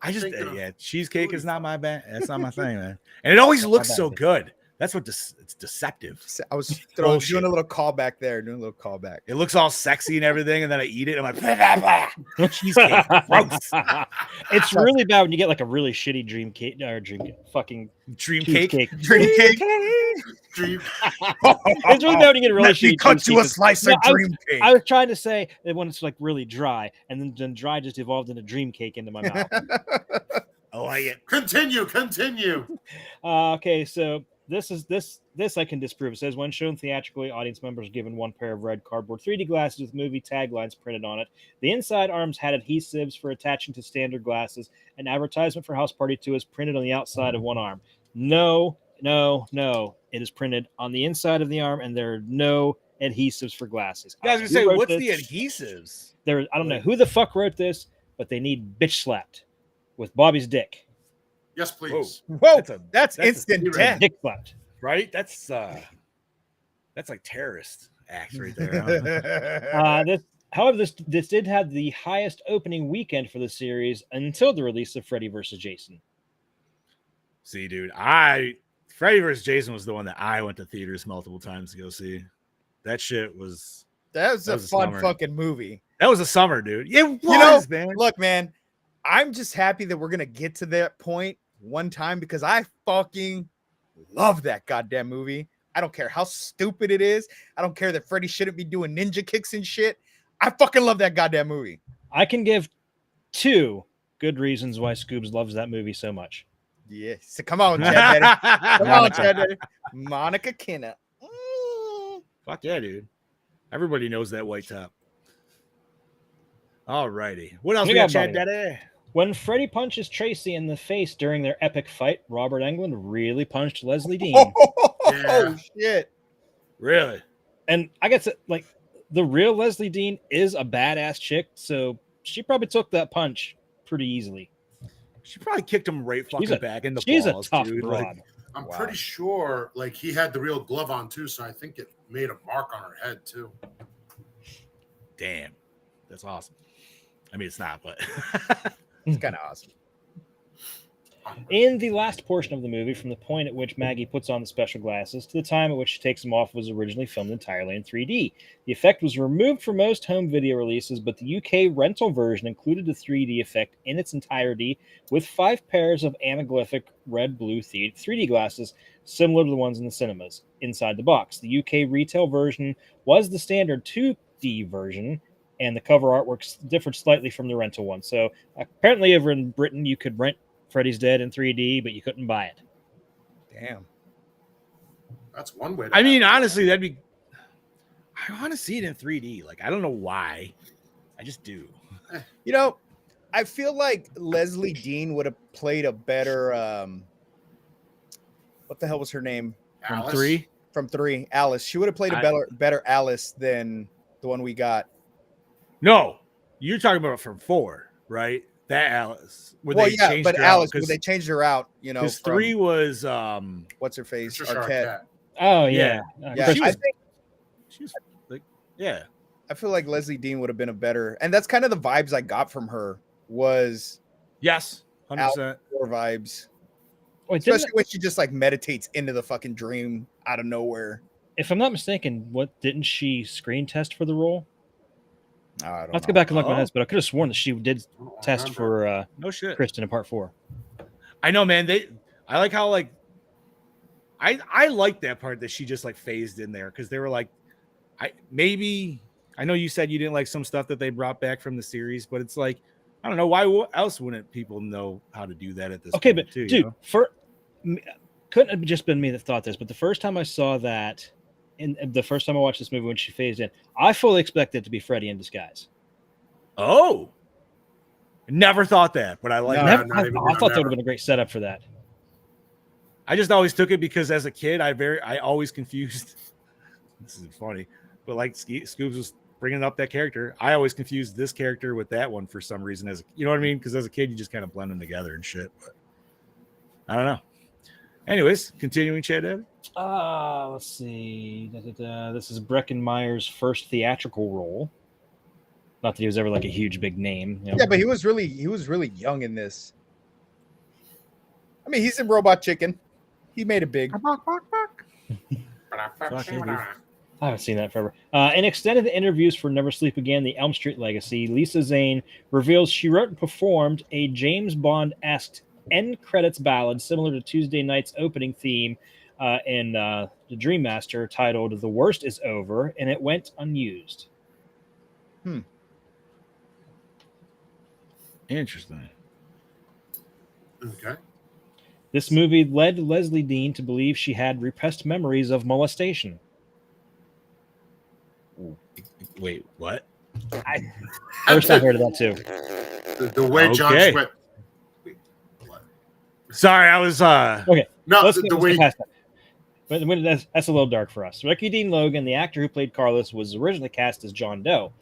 I just, Thinking of yeah, cheesecake food. is not my bad. That's not my thing, man. And it always looks bad. so good. That's what it's deceptive. I was Bullshit. doing a little callback there. Doing a little callback. It looks all sexy and everything, and then I eat it. And I'm like, blah, blah, blah. Cheesecake, gross. It's really bad when you get like a really shitty dream cake or fucking Dream cake. cheesecake. Dream cake. Dream. It's really bad when you get a really Let me shitty cut cheesecake. you a slice No, of dream cake. I was trying to say that when it's like really dry, and then dry just evolved into dream cake into my mouth. I like it. Continue. Okay, so this I can disprove. It says when shown theatrically, audience members are given one pair of red cardboard 3D glasses with movie taglines printed on it. The inside arms had adhesives for attaching to standard glasses. An advertisement for House Party 2 is printed on the outside of one arm. No. It is printed on the inside of the arm, and there are no adhesives for glasses. Yeah, I was gonna say, what's the adhesives? I don't know who the fuck wrote this, but they need bitch slapped with Bobby's dick. Yes, please. Whoa, that's that's instant death. Dick slapped. Right? That's like terrorist acts right there. However, this did have the highest opening weekend for the series until the release of Freddy vs. Jason. See, dude, Freddy vs. Jason was the one that I went to theaters multiple times to go see. That shit was That was a fun summer. fucking movie. That was a summer, dude. It was, man. Look, man, I'm just happy that we're gonna get to that point one time because I fucking love that goddamn movie. I don't care how stupid it is. I don't care that Freddy shouldn't be doing ninja kicks and shit. I fucking love that goddamn movie. I can give 2 good reasons why Scoobs loves that movie so much. Yeah, so come on, Chad. Daddy. Come on, Chad. Daddy. Monica Kenna. Fuck yeah, dude. Everybody knows that white top. All righty. What else we got, Chad Daddy? When Freddy punches Tracy in the face during their epic fight, Robert Englund really punched Leslie Dean. Oh, shit. Really? And I guess like the real Leslie Dean is a badass chick, so she probably took that punch pretty easily. She probably kicked him right fucking back in the balls. She's a tough dude. broad. Like, I'm pretty sure like he had the real glove on too, so I think it made a mark on her head too. Damn. That's awesome. I mean, it's not, but it's kind of awesome. In the last portion of the movie, from the point at which Maggie puts on the special glasses to the time at which she takes them off, was originally filmed entirely in 3D. The effect was removed from most home video releases, but the UK rental version included the 3D effect in its entirety with 5 pairs of anaglyphic red-blue 3D glasses, similar to the ones in the cinemas, inside the box. The UK retail version was the standard 2D version, and the cover artwork differed slightly from the rental one. So apparently over in Britain, you could rent Freddy's Dead in 3D, but you couldn't buy it. Damn. That's one way. I mean, honestly, that'd be. I want to see it in 3D. Like, I don't know why. I just do. You know, I feel like Leslie Dean would have played a better. What the hell was her name? From 3? From 3, Alice. She would have played a better Alice than the one we got. No, you're talking about from 4, right? That Alice. But Alice, when they changed her out, you know, because 3 was what's her face? Arquette. Oh yeah. Yeah, I think she was like, yeah. I feel like Leslie Dean would have been a better, and that's kind of the vibes I got from her was yes, 100% vibes. Wait, especially when she just like meditates into the fucking dream out of nowhere. If I'm not mistaken, didn't she screen test for the role? I Let's go back and look at my notes, but I could have sworn that she did test for no shit Kristen in part 4. I know, man. I like how like I like that part that she just like phased in there because they were like, I know you said you didn't like some stuff that they brought back from the series, but it's like I don't know why else wouldn't people know how to do that at this point, but too, dude, couldn't have just been me that thought this, but the first time I saw that. And the first time I watched this movie when she phased in, I fully expected it to be Freddy in disguise. Oh, never thought that, but I like. I thought that would have been a great setup for that. I just always took it because as a kid, I always confused. This is funny, but like Scoobs was bringing up that character, I always confused this character with that one for some reason. You know what I mean? Because as a kid, you just kind of blend them together and shit. But I don't know. Anyways, continuing, Chad. Let's see. This is Breckenmeyer's first theatrical role. Not that he was ever like a huge big name. You know? Yeah, but he was really young in this. I mean, he's in Robot Chicken. He made it big. I haven't seen that forever. In extended interviews for Never Sleep Again, The Elm Street Legacy, Lisa Zane reveals she wrote and performed a James Bond-esque end credits ballad similar to Tuesday Night's opening theme in the Dream Master titled The Worst Is Over, and it went unused. Interesting. Okay. This movie led Leslie Dean to believe she had repressed memories of molestation. Wait, what? First I heard of that too. The way John Okay. Swift. Wait, what? Sorry, I was Okay, No, let's the get way. past that. But that's a little dark for us. Ricky Dean Logan, the actor who played Carlos, was originally cast as John Doe.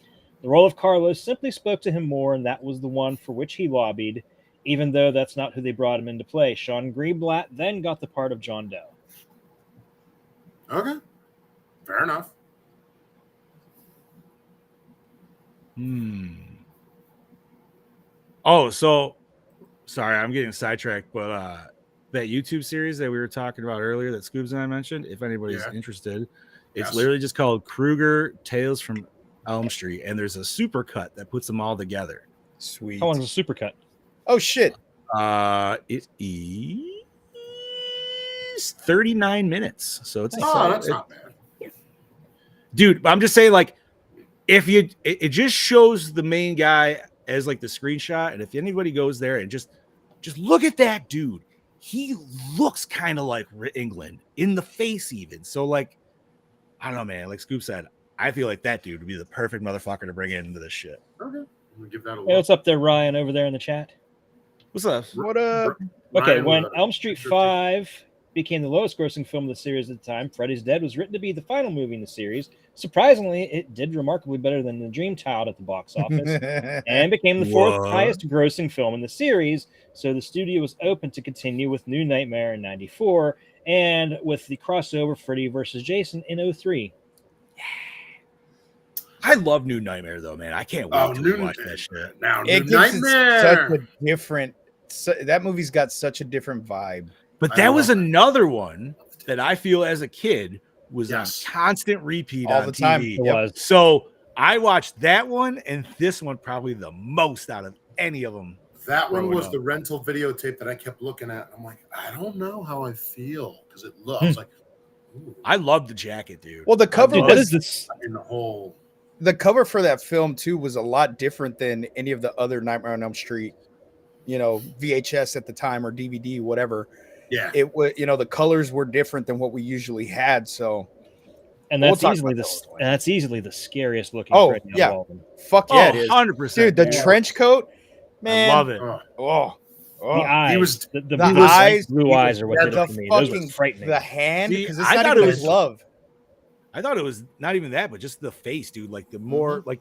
The role of Carlos simply spoke to him more, and that was the one for which he lobbied, even though that's not who they brought him into play. Sean Greenblatt then got the part of John Doe. Okay, fair enough. Oh, so sorry, I'm getting sidetracked, but that YouTube series that we were talking about earlier that Scoobs and I mentioned, if anybody's interested, it's Yes. literally just called Krueger Tales from Elm Street, and there's a supercut that puts them all together. Sweet. How long is a supercut? Oh shit. It is 39 minutes, so it's That's not bad. dude. I'm just saying, like, if it just shows the main guy as like the screenshot, and if anybody goes there and just look at that dude, he looks kind of like England in the face, even. So, like, I don't know, man. Like Scoop said, I feel like that dude would be the perfect motherfucker to bring into this shit. Okay, I'm gonna give that a Hey, look. what's up there, Ryan, over there in the chat? What's up? What up? Okay, Ryan when with a Elm Street 50. 5 became the lowest grossing film of the series at the time, Freddy's Dead was written to be the final movie in the series. Surprisingly, it did remarkably better than The Dream Child at the box office and became the fourth What? highest grossing film in the series. So the studio was open to continue with New Nightmare in 94 and with the crossover Freddy vs. Jason in 03. I love New Nightmare though, man. I can't wait Oh, to New watch that shit. Now, It New gives it Nightmare. such a different. That movie's got such a different vibe. But I that was love it. another one that I feel as a kid was Yes. on constant repeat All on the time. TV. It was. So I watched that one and this one probably the most out of any of them. That one growing was up. the rental videotape that I kept looking at. I'm like, I don't know how I feel because it looks. I was like, ooh, I love the jacket, dude. Well, the cover Dude, love what was is this? in the whole. the cover for that film too was a lot different than any of the other Nightmare on Elm Street, VHS at the time or DVD, whatever. Yeah, It was, the colors were different than what we usually had. So, And We'll that's talk easily about the that one. and that's easily the scariest looking Oh, Freddy out of yeah. all of them. fuck Oh, yeah, it is, 100%. dude. The man. trench coat, man. I love it. oh, Oh, The eyes, was- the the blue eyes, blue he eyes was- are what did the it for me. Those were fucking frightening. the hand, See, because it's I not thought even it his was- love. I thought it was not even that, but just the face, dude. Like the more like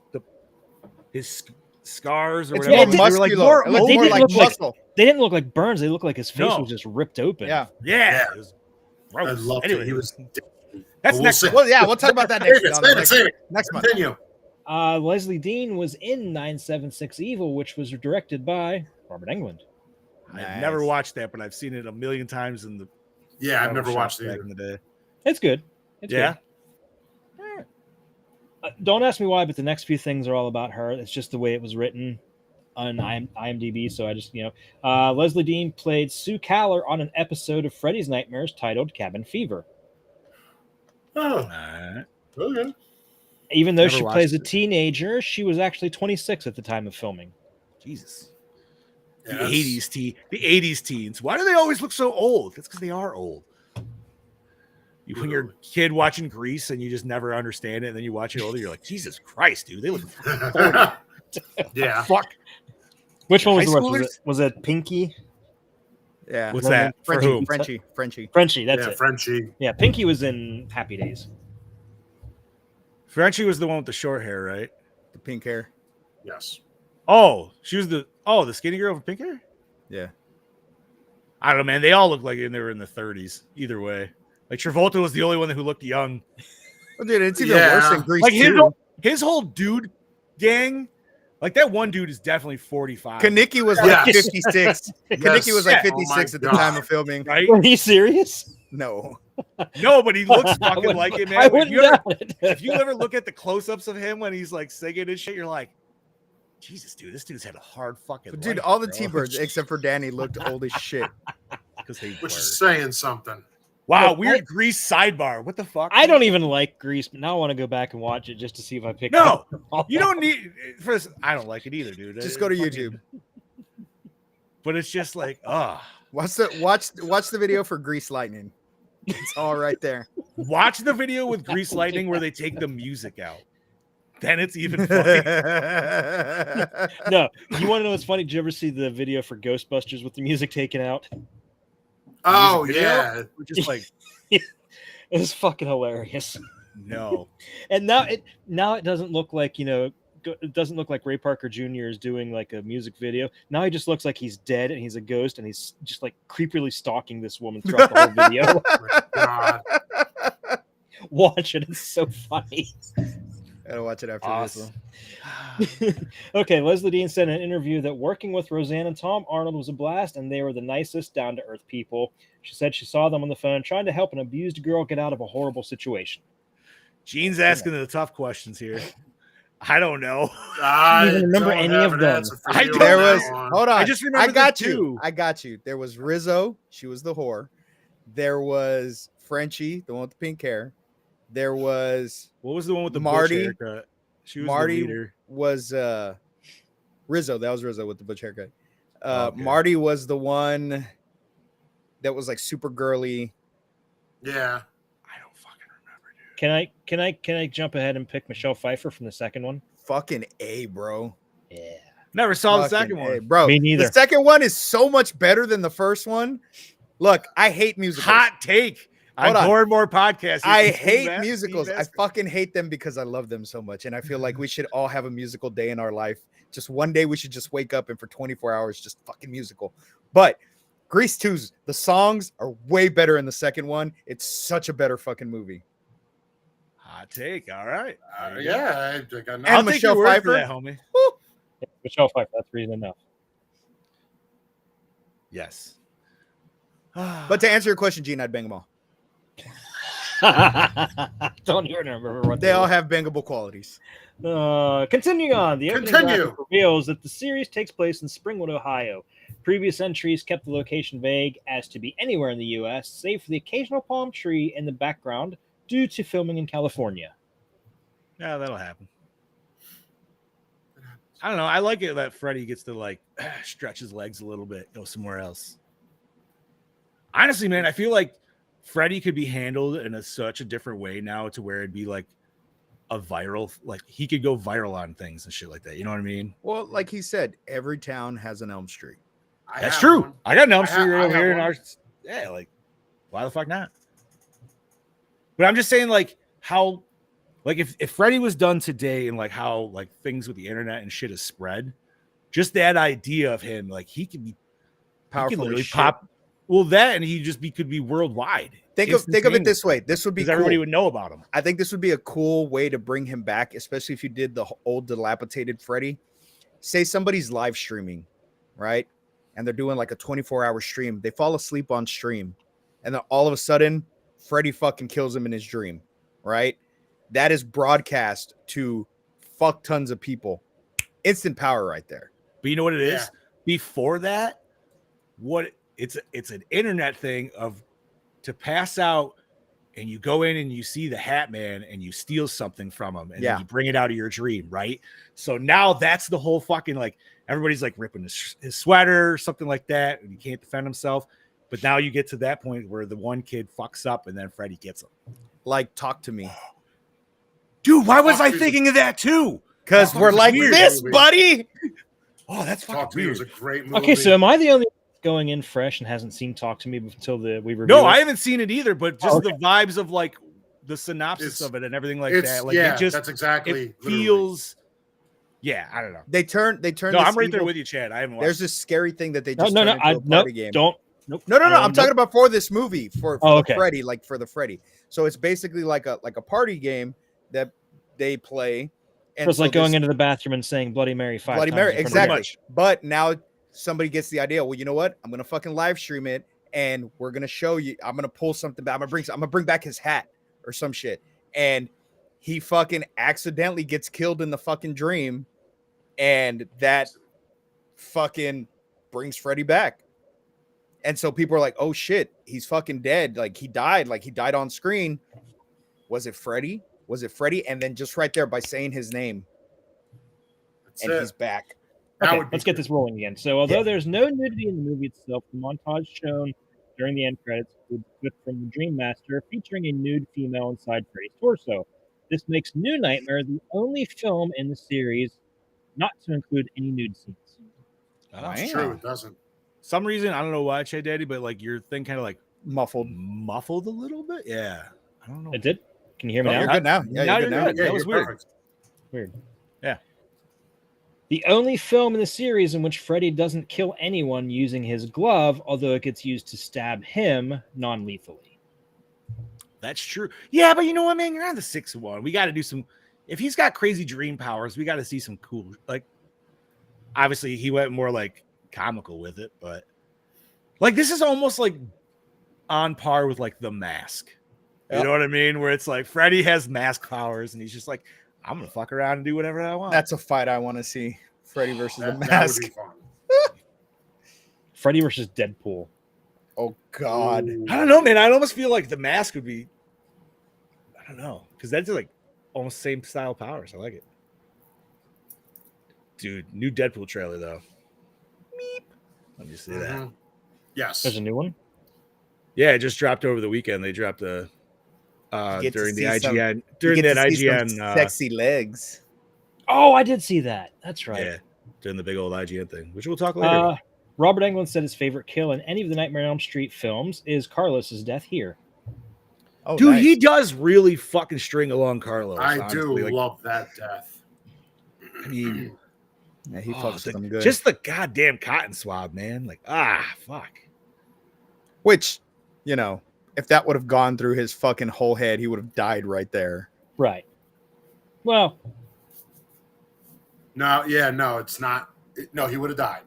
his scars or It's whatever. more Yeah, they were like muscular. more It looks they more didn't like look like- muscle. They didn't look like burns. They looked like his face No. was just ripped open. Yeah. yeah. Yeah. It was gross. I loved Anyway, it. He was. that's we'll next. see. Well, yeah, we'll talk about that next Save it. next month. Continue. Leslie Dean was in 976 Evil, which was directed by Robert Englund. I've never Nice. watched that, but I've seen it a million times in the. Yeah, I've never barbershop watched it back either. in the day. It's good. It's Yeah. good. Don't ask me why, but the next few things are all about her. It's just the way it was written on IMDb. So I just, Leslie Dean played Sue Caller on an episode of Freddy's Nightmares titled Cabin Fever. Oh, Alright. okay. Even though Never she watched plays a it. teenager, she was actually 26 at the time of filming. Jesus. Yeah, The that's- 80s teens. Why do they always look so old? That's because they are old. When you're a kid watching Grease and you just never understand it, and then you watch it older, you're like, Jesus Christ, dude, they look Yeah. fuck. Which one was High the worst? schoolers? Was it Pinky? Yeah. What's that? For Frenchie, whom? Frenchie. Frenchie, that's Yeah, it. Frenchie. Yeah, Pinky was in Happy Days. Frenchie was the one with the short hair, right? The pink hair. Yes. Oh, she was the skinny girl with pink hair? Yeah. I don't know, man. They all look like they were in the 30s. Either way. Like Travolta was the only one who looked young. Well, dude, it's even Yeah. worse than Grease Like too. his whole dude gang, like that one dude is definitely 45. Kaneki was Yes. like 56. Kaneki was like Yeah. 56 Oh at the my time God. of filming. right? Are you serious? No. No, but he looks fucking wouldn't- like it, I man. If wouldn't you, ever, doubt it. if you ever look at the close-ups of him when he's like singing and shit, you're like, Jesus, dude, this dude's had a hard fucking Dude, life, all the bro." T-Birds except for Danny looked old as shit. 'Cause they Which were. is saying something. Wow, Look, weird Grease sidebar. What the fuck? I don't even like Grease, but now I want to go back and watch it just to see if I pick No, up. you don't need. First, I don't like it either, dude. Just It- go to fucking- YouTube. But it's just like, Watch the video for Grease Lightning. It's all right there. Watch the video with Grease Lightning where they take the music out. Then it's even funny. No, you want to know what's funny? Did you ever see the video for Ghostbusters with the music taken out? Oh Music video? yeah. We're just like, It was fucking hilarious. no. And now it doesn't look like, it doesn't look like Ray Parker Jr. is doing like a music video. Now he just looks like he's dead and he's a ghost and he's just like creepily stalking this woman throughout the whole video. God. Watch it; it's so funny. Gotta watch it after Awesome. this. Okay, Leslie Dean said in an interview that working with Roseanne and Tom Arnold was a blast, and they were the nicest, down-to-earth people. She said she saw them on the phone trying to help an abused girl get out of a horrible situation. Gene's asking the tough questions here. I don't know. I even remember don't any have of an them. answer for I you don't on There that was one. hold on. I just remember I got the you. two. I got you. There was Rizzo. She was the whore. There was Frenchie, the one with the pink hair. There was What was the one with the Marty. butch haircut? She was Marty the leader. was Rizzo. That was Rizzo with the butch haircut. Okay. Marty was the one that was like super girly. Yeah. I don't fucking remember, dude. Can I jump ahead and pick Michelle Pfeiffer from the second one? Fucking A, bro. Yeah. Never saw the Fucking second A, one. bro. Me neither. The second one is so much better than the first one. Look, I hate musicals. Hot take. Hold I'm on. more and more podcasts. I Steve hate Ask- musicals. Steve I Ask- fucking hate them because I love them so much. And I feel like we should all have a musical day in our life. Just one day we should just wake up and for 24 hours, just fucking musical. But Grease 2's, the songs are way better in the second one. It's such a better fucking movie. Hot take. All right. There you go. Yeah. I got And I'll nothing. take your Michelle word Pfeiffer? for that, homie. Michelle Pfeiffer. That's reason enough. Yes. But to answer your question, Gene, I'd bang them all. Don't even remember what They all have bangable qualities. Continuing on, the opening Continue. graphic reveals that the series takes place in Springwood, Ohio. Previous entries kept the location vague as to be anywhere in the U.S., save for the occasional palm tree in the background due to filming in California. Yeah, that'll happen. I don't know. I like it that Freddy gets to like stretch his legs a little bit, go somewhere else. Honestly, man, I feel like Freddy could be handled in such a different way now to where it'd be like a viral, like he could go viral on things and shit like that. You know what I mean? Well, like he said, every town has an Elm Street. I That's have true. one. I got an Elm I Street ha- right I over have here in one. our. Yeah, like why the fuck not? But I'm just saying, like how, like if Freddy was done today and like how like things with the internet and shit is spread, just that idea of him, like he could be Powerful he could as literally shit. pop. Well, that and he just could be worldwide. Think of it this way. This would be because cool. everybody would know about him. I think this would be a cool way to bring him back, especially if you did the old dilapidated Freddy. Say somebody's live streaming, right? And they're doing like a 24-hour stream. They fall asleep on stream. And then all of a sudden, Freddy fucking kills him in his dream, right? That is broadcast to fuck tons of people. Instant power right there. But you know what it is? Yeah. Before that, it's an internet thing of to pass out and you go in and you see the Hat Man and you steal something from him and Yeah. then you bring it out of your dream, right? So now that's the whole fucking like everybody's like ripping his sweater or something like that and he can't defend himself. But now you get to that point where the one kid fucks up and then Freddy gets him. Like, talk to me. Dude, why was Talk I to- thinking of that too? Because Talk we're to like me. this, Weird. buddy. Oh, that's Talk fucking to Me weird. was a great movie. Okay, so am I the only one going in fresh and hasn't seen Talk to Me until we review No, it? I haven't seen it either, but just Okay. the vibes of like the synopsis It's- of it and everything like It's that. Like yeah, it just that's exactly. it literally. feels yeah, I don't know. They turn. No, this I'm right there evil- with you, Chad. I haven't watched. There's this scary thing that they No, just no, turned no, into a party no, game. don't. Nope. No. I'm Nope. talking about for this movie for Oh, the okay. Freddy, like for the Freddy. So it's basically like a party game that they play. So it's like going this into the bathroom and saying Bloody Mary 5 Bloody times Mary, in front of exactly. the- But now somebody gets the idea. Well, you know what? I'm gonna fucking live stream it, and we're gonna show you. I'm gonna pull something back. I'm gonna bring back his hat or some shit, and he fucking accidentally gets killed in the fucking dream, and that fucking brings Freddy back. And so people are like, "Oh shit, he's fucking dead. Like he died on screen. Was it Freddy? Was it Freddy?" And then just right there by saying his name, That's and it. he's back. That Okay, would be let's get good. this rolling again. So, although there's no nudity in the movie itself, the montage shown during the end credits includes a clip from the Dream Master featuring a nude female inside Freddy's torso. This makes New Nightmare the only film in the series not to include any nude scenes. That's Wow. true. It doesn't. Some reason I don't know why, Che Daddy, but like your thing kind of like Muffled. muffled a little bit. Yeah, I don't know. It did? Can you hear me Oh, now? you're good now. Yeah, Now you're good you're now. good. Yeah, That was you're weird. perfect. Weird. Yeah. The only film in the series in which Freddy doesn't kill anyone using his glove, although it gets used to stab him non-lethally. That's true. Yeah, but you know what, man? You're on the 6-1. We got to do some. If he's got crazy dream powers, we got to see some cool. Like, obviously, he went more like comical with it, but like this is almost like on par with like The Mask. You Yep. know what I mean? Where it's like Freddy has mask powers, and he's just like, I'm gonna fuck around and do whatever I want. That's a fight I want to see. Freddy versus the That would Mask. be fun. Freddy versus Deadpool. Oh God. Ooh. I don't know, man. I almost feel like The Mask would be. I don't know, because that's like almost same style powers. I like it, dude. New Deadpool trailer though. Meep. Let me see that. Mhm. Yes. There's a new one? Yeah, it just dropped over the weekend. They dropped a You get to during the see some- IGN You during get that to see some IGN sexy legs. Oh, I did see that. That's right. yeah, during the big old IGN thing, which we'll talk later. Uh, about. Robert Englund said his favorite kill in any of the Nightmare on Elm Street films is Carlos's death here. Oh, Dude, nice. he does really fucking string along Carlos. I honestly. do Like, love that death. I mean, Yeah, he oh, fucks the- them good. just the goddamn cotton swab, man. Like, fuck. Which, you know, if that would have gone through his fucking whole head, he would have died right there. Right. Well, No, yeah, no, it's not. No, he would have died.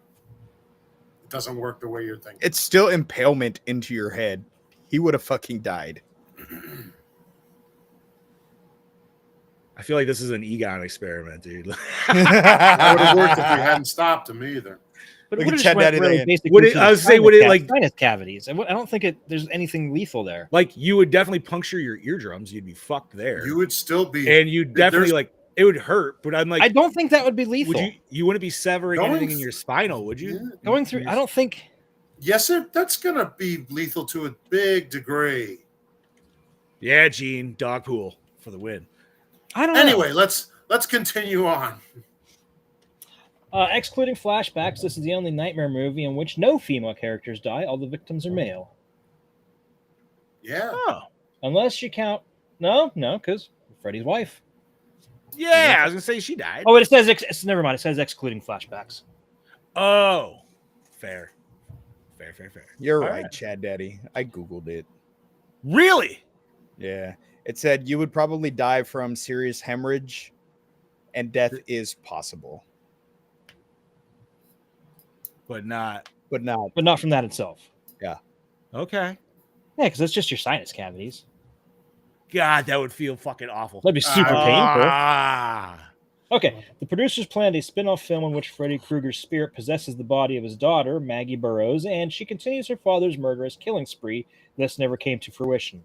It doesn't work the way you're thinking. It's still impalement into your head. He would have fucking died. I feel like this is an Egon experiment, dude. That would have worked if we hadn't stopped him either. but Look it would at have Chad went Daddy really there. basically Would it- to I the was saying, sinus would it, like- sinus cavities? I don't think there's anything lethal there. Like, you would definitely puncture your eardrums. You'd be fucked there. You would still be. and you definitely there's- like it would hurt. But I'm like, I don't think that would be lethal. would you wouldn't be severing Going anything in th- your spinal, would you? Yeah. Going through, I don't think. Yes, sir. That's gonna be lethal to a big degree. Yeah, Gene, dog pool for the win. I don't know. Anyway, let's continue on. Excluding flashbacks, this is the only Nightmare movie in which no female characters die. All the victims are male, Yeah. Oh, unless you count. No, because Freddy's wife. yeah. I was gonna say she died. Oh, it says never mind. It says excluding flashbacks. Oh, fair. You're All right, right. Chad Daddy. I Googled it. Really? Yeah. It said you would probably die from serious hemorrhage and death is possible, But not but not. But not from that itself. okay. Yeah, because that's just your sinus cavities. God, that would feel fucking awful. That'd be super painful. Ah. Okay, the producers planned a spin-off film in which Freddy Krueger's spirit possesses the body of his daughter, Maggie Burroughs, and she continues her father's murderous killing spree. This never came to fruition.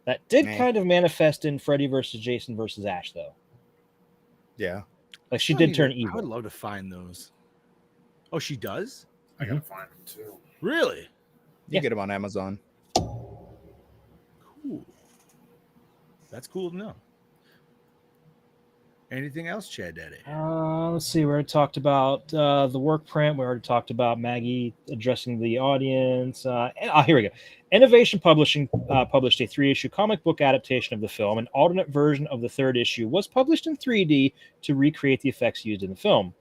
That did Man. kind of manifest in Freddy versus Jason versus Ash, though. Yeah. Like she I did don't turn even- I would evil. love to find those. Oh, she does? I gotta find him too. Really? You Yeah. get them on Amazon. Cool. That's cool to know. Anything else, Chad Daddy? Let's see. We already talked about the work print. We already talked about Maggie addressing the audience. Here we go. Innovation Publishing published a 3-issue comic book adaptation of the film. An alternate version of the 3rd issue was published in 3D to recreate the effects used in the film.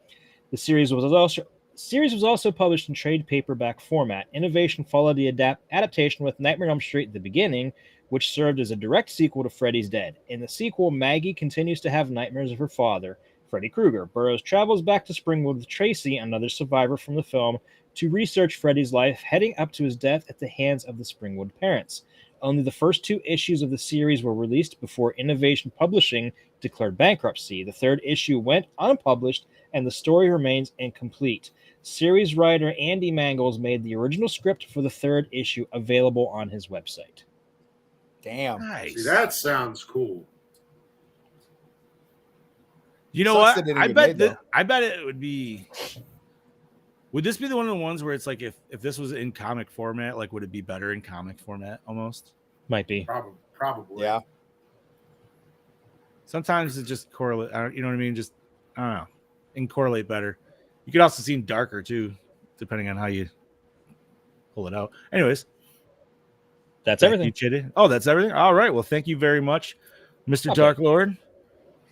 The series was also published in trade paperback format. Innovation followed the adaptation with Nightmare on Elm Street at the beginning, which served as a direct sequel to Freddy's Dead. In the sequel, Maggie continues to have nightmares of her father, Freddy Krueger. Burroughs travels back to Springwood with Tracy, another survivor from the film, to research Freddy's life, heading up to his death at the hands of the Springwood parents. Only the first 2 issues of the series were released before Innovation Publishing declared bankruptcy. The 3rd issue went unpublished, and the story remains incomplete. Series writer Andy Mangles made the original script for the 3rd issue available on his website. Damn. Nice. See, that sounds cool. You know Sucks what? that it didn't I get bet made, that though. I bet it would be. Would this be the one of the ones where it's like if this was in comic format, like would it be better in comic format almost? Might be. Probably. Yeah. Sometimes it just correlate. You know what I mean? Just I don't know, and correlate better. You could also seem darker too, depending on how you pull it out. Anyways, That's back to everything. you, Chitty. Oh, that's everything. All right. Well, thank you very much, Mr. Okay. Dark Lord.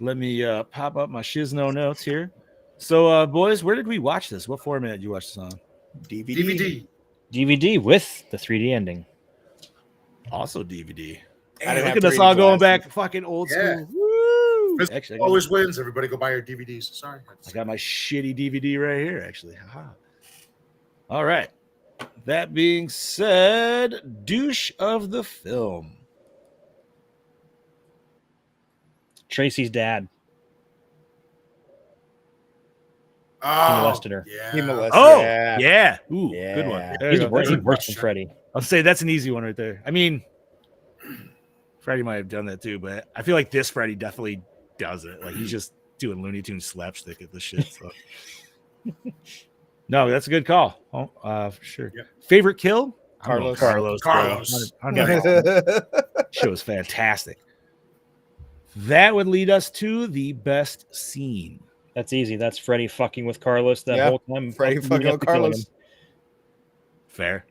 Let me pop up my shizno notes here. So, boys, where did we watch this? What format did you watch this on? DVD. DVD with the 3D ending. Also DVD. I didn't Look have at us 3D all going glasses. back, fucking old Yeah. school. Woo! Chris Actually, always wins. Everybody go buy your DVDs. Sorry. I got my shitty DVD right here, actually. Haha. All right. That being said, douche of the film. Tracy's dad. Oh, molested her. Yeah. He molested. Oh, yeah. yeah. Ooh, good one. Yeah. There you He's go. worse, That's he's a worse question. than Freddy. I'll say that's an easy one right there. I mean, Freddy might have done that too, but I feel like this Freddy definitely does it. Like he's just doing Looney Tunes slapstick at this shit. So. No, that's a good call. Oh, for sure. Yeah. Favorite kill? Carlos. Carlos. Carlos. 100%. Shit was fantastic. That would lead us to the best scene. That's easy. That's Freddy fucking with Carlos that Yeah, whole time. Freddy leading fucking up with to killing Carlos. him. Fair.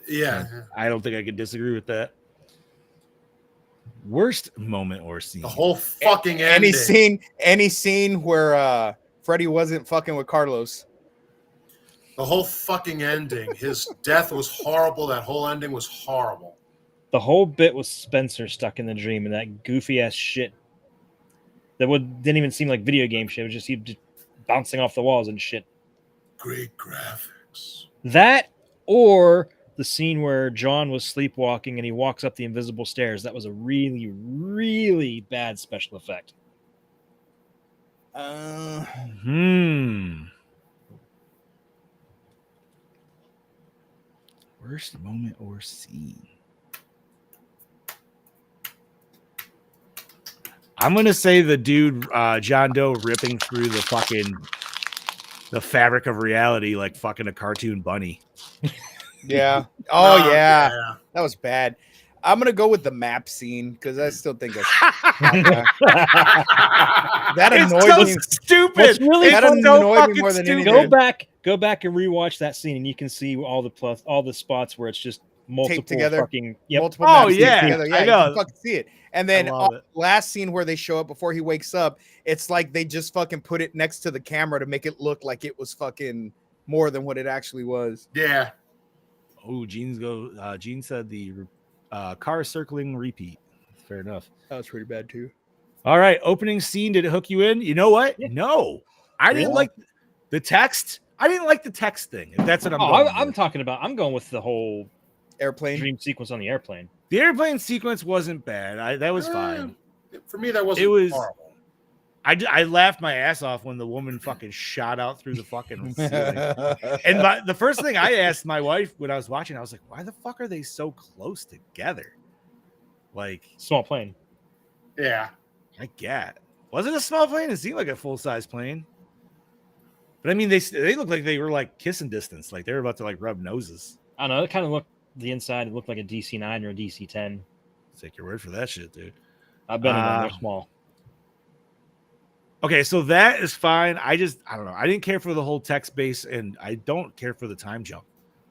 Yeah. I don't think I could disagree with that. Worst moment or scene? The whole fucking ending. Any scene where Freddy wasn't fucking with Carlos. The whole fucking ending. His death was horrible. That whole ending was horrible. The whole bit was Spencer stuck in the dream and that goofy ass shit that didn't even seem like video game shit. It was just he just bouncing off the walls and shit. Great graphics. That or the scene where John was sleepwalking and he walks up the invisible stairs. That was a really, really bad special effect. Worst moment or scene? I'm gonna say the dude John Doe ripping through the fabric of reality like fucking a cartoon bunny. Yeah. Oh No, yeah. That was bad. I'm gonna go with the map scene because I still think that's that It's annoyed so me. stupid. What's really That funny- annoyed me more than stupid. anything. Go back and rewatch that scene, and you can see all the spots where it's just multiple together. fucking yep. Multiple Oh, maps yeah, together. Yeah, I you know. can fucking see it. And then love it. last scene where they show up before he wakes up, it's like they just fucking put it next to the camera to make it look like it was fucking more than what it actually was. Yeah. Oh, Gene said the car circling repeat. Fair enough. That was pretty bad too. All right, opening scene. Did it hook you in? You know what? Yeah. No, I didn't Really? like the text. I didn't like the text thing. If that's what I'm Oh, going I'm with. talking about. I'm going with the whole Airplane. dream sequence on the airplane. The airplane sequence wasn't bad. That was fine. For me, that wasn't It was- horrible. I laughed my ass off when the woman fucking shot out through the fucking ceiling. And the first thing I asked my wife when I was watching, I was like, why the fuck are they so close together? Like, Small plane. Yeah. I get. Was it a small plane? It seemed like a full-size plane. But I mean, they looked like they were like kissing distance. Like they were about to like rub noses. I don't know. It kind of looked the inside. It looked like a DC-9 or a DC-10. Take your word for that shit, dude. I've been in them. They're small. Okay, so that is fine. I don't know. I didn't care for the whole text base, and I don't care for the time jump.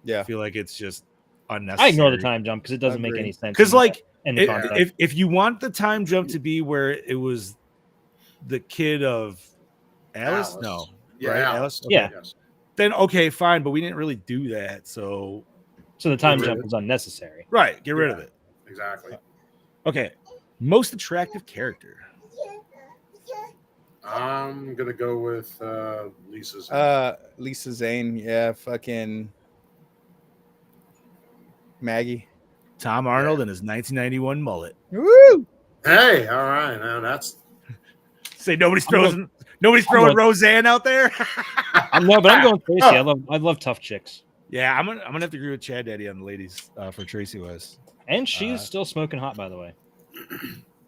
I Yeah. feel like it's just unnecessary. I ignore the time jump because it doesn't make Agreed. any sense. Because like in the context. if you want the time jump to be where it was the kid of Alice, no, Yeah. right? Alice. Okay. Yeah. Yes. Then okay, fine, but we didn't really do that, so So the time Get rid jump of was unnecessary. right, get rid of it. Exactly. Okay, most attractive character. I'm gonna go with Lisa's. Lisa Zane. Yeah. Fucking Maggie. Tom Arnold and his 1991 mullet. Woo! Hey, all right, now that's Say nobody's I'm throwing Roseanne out there. I'm going Tracy. I love tough chicks, Yeah, I'm gonna have to agree with Chad Daddy on the ladies for Tracy West. and she's still smoking hot, by the way.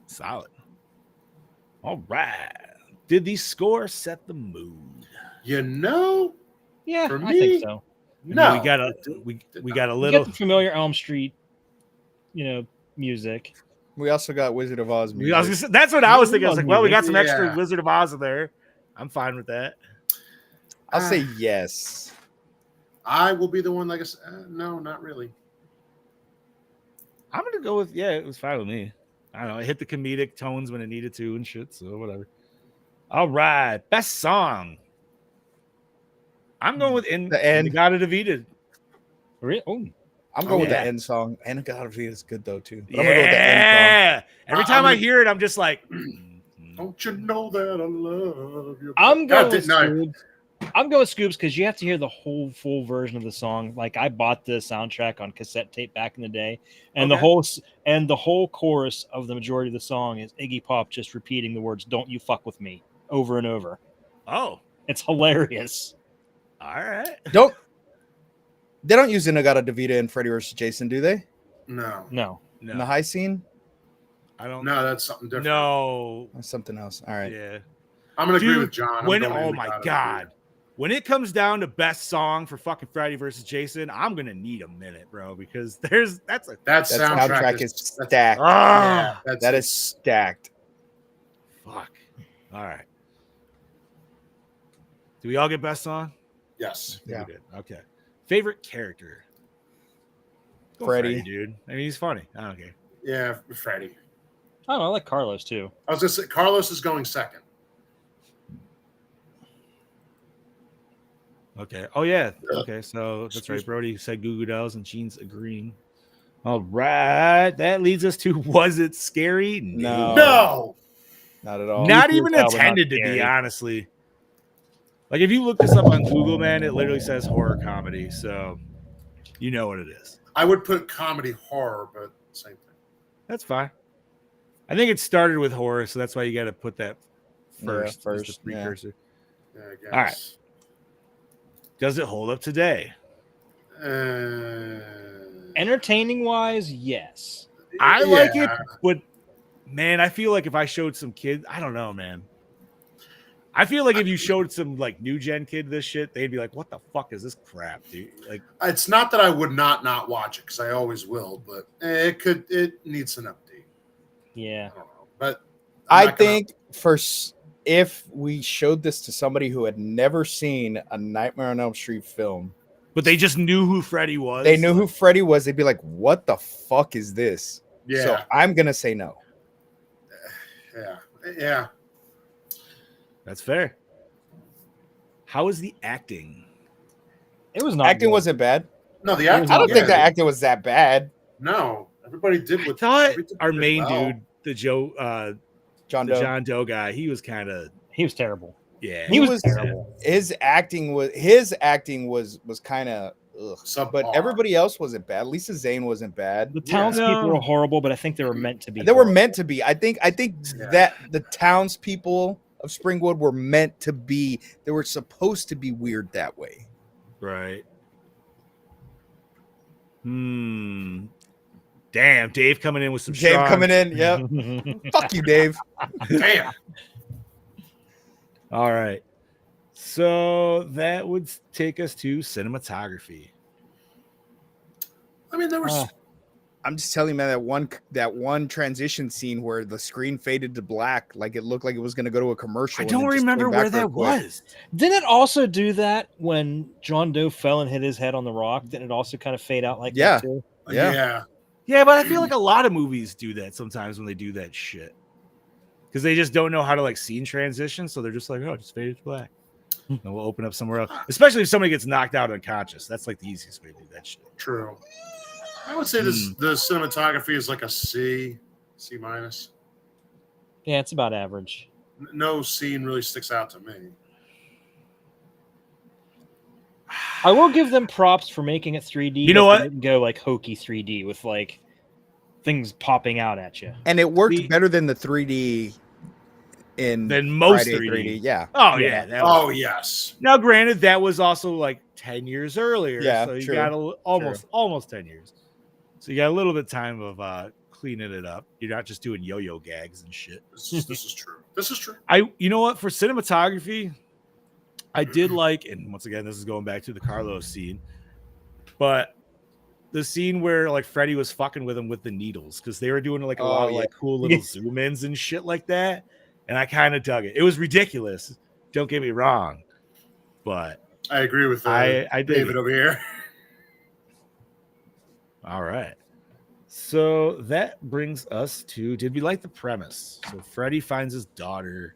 Solid. All right. Did the score set the mood? You know, Yeah, For I think me, so. no. we got a we got a You little. get the familiar Elm Street, music. We also got Wizard of Oz I was music. gonna say, that's what I was thinking. I was like, well, we got some extra Yeah. Wizard of Oz in there. I'm fine with that. I'll say yes. I will be the one. Like I said, no, not really. I'm gonna go with it was fine with me. I don't know. It hit the comedic tones when it needed to and shit. So whatever. All right, best song. I'm going with The End. Inagata Davida. Oh, I'm going with yeah. the end song. And God of is good though too. But I'm gonna go with the end Yeah. Every I'm time I gonna- hear it, I'm just like, Don't you know that I love you? I'm God, going with didn't I? Scoobs. I'm going with Scoobs because you have to hear the whole full version of the song. Like I bought the soundtrack on cassette tape back in the day, and Okay. the whole chorus of the majority of the song is Iggy Pop just repeating the words "Don't you fuck with me" over and over. oh, It's hilarious. all right. They don't use Inagata Davida in Freddy vs. Jason, do they? No, No, In the No, high scene? I don't. no, that's something different. No. That's something else. All right. Yeah. I'm gonna agree Dude, with John. I'm When going oh in my God of god, when it comes down to best song for fucking Freddy versus Jason, I'm gonna need a minute, bro, because that's a That That soundtrack, soundtrack is that's- stacked. ah that's That is stacked. fuck. All right. Do we all get best song? yes. I think Yeah. we did. Okay. Favorite character? Go Freddy. dude. I mean, he's funny. I don't care. Yeah, Freddy. I don't know. I like Carlos too. I was gonna say Carlos is going second. Okay. Oh yeah. Okay. So that's right. Brody said Goo Goo Dolls and Gene's agreeing. All right. That leads us to was it scary? No. No, Not at all. Not Creepy even as hell, but not intended to be, scary. honestly. Like if you look this up on Google, man, it literally says horror comedy. So you know what it is. I would put comedy horror, but same thing. That's fine. I think it started with horror, so that's why you got to put that first. Yeah, as the first, yeah. precursor. Yeah, I guess. All right. Does it hold up today? Entertaining wise, yes. I like it, yeah. but man, I feel like if I showed some kids, I don't know, man. I feel like if you showed some like new gen kid this shit, they'd be like, "What the fuck is this crap, dude?" Like, It's not that I would not watch it because I always will, but it needs an update. Yeah. I don't know, but I'm I not gonna- think if we showed this to somebody who had never seen a Nightmare on Elm Street film, but they just knew who Freddy was. they knew who Freddy was, they'd be like, "What the fuck is this?" yeah, So I'm gonna say no. yeah. That's fair. How is the acting? It was not Acting good. wasn't bad. No, the I acting. I don't think yeah. the acting was that bad. No, everybody did I what thought everybody our did main well. dude, the John Doe. Doe guy, he was kind of He was terrible. yeah. He was terrible. His acting was kind of Subpar. but everybody else wasn't bad. Lisa Zane wasn't bad. The townspeople No. were horrible, but I think they were meant to be. They were horrible. meant to be. I think Yeah. that the townspeople of Springwood were meant to be. They were supposed to be weird that way. Right. Damn, Dave coming in with some Dave strong- coming in. Yep. Fuck you, Dave. Damn. All right. So that would take us to cinematography. I mean, there was. I'm just telling you, man, that one transition scene where the screen faded to black, like it looked like it was going to go to a commercial. I and don't then just remember came back where that real quick. was. Didn't it also do that when John Doe fell and hit his head on the rock? Didn't it also kind of fade out like Yeah. that too? Yeah. Yeah. Yeah, but I feel like a lot of movies do that sometimes when they do that shit. Because they just don't know how to like scene transition. So they're just like, oh, just fade it to black. And we'll open up somewhere else. Especially if somebody gets knocked out unconscious. That's like the easiest way to do that shit. True. I would say the cinematography is like a C minus. Yeah, it's about average. No scene really sticks out to me. I will give them props for making it 3D. You know but what? they didn't go like hokey 3D with like things popping out at you. And it worked See- better than the 3D in Than most Friday 3D. Yeah. Oh, yeah. that was- Oh yes. Now, granted, that was also like 10 years earlier. Yeah, So you true, got almost 10 years. So you got a little bit of time of cleaning it up. You're not just doing yo-yo gags and shit. This is true. This is true. You know what? For cinematography, I did like, and once again, this is going back to the Carlos scene, but the scene where like Freddy was fucking with him with the needles, because they were doing like a lot of like cool little zoom ins and shit like that, and I kind of dug it. It was ridiculous. Don't get me wrong, but I agree with I David over here. All right. So that brings us to, did we like the premise? So Freddy finds his daughter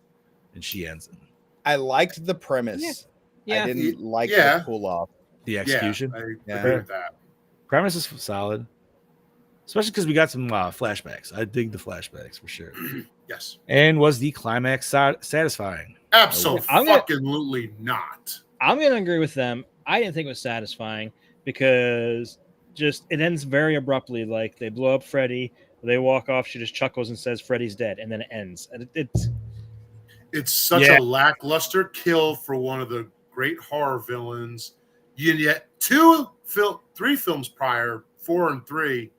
and she ends him. I liked the premise. Yeah. I didn't like the pull off. The execution. I agree with that. Premise is solid, especially because we got some flashbacks. I dig the flashbacks for sure. Yes. And was the climax satisfying? Absolutely not. I'm going to agree with them. I didn't think it was satisfying because just it ends very abruptly. Like they blow up Freddy, they walk off, she just chuckles and says Freddy's dead, and then it ends. And it's such a lackluster kill for one of the great horror villains. Yet 3 films prior, 4 and 3,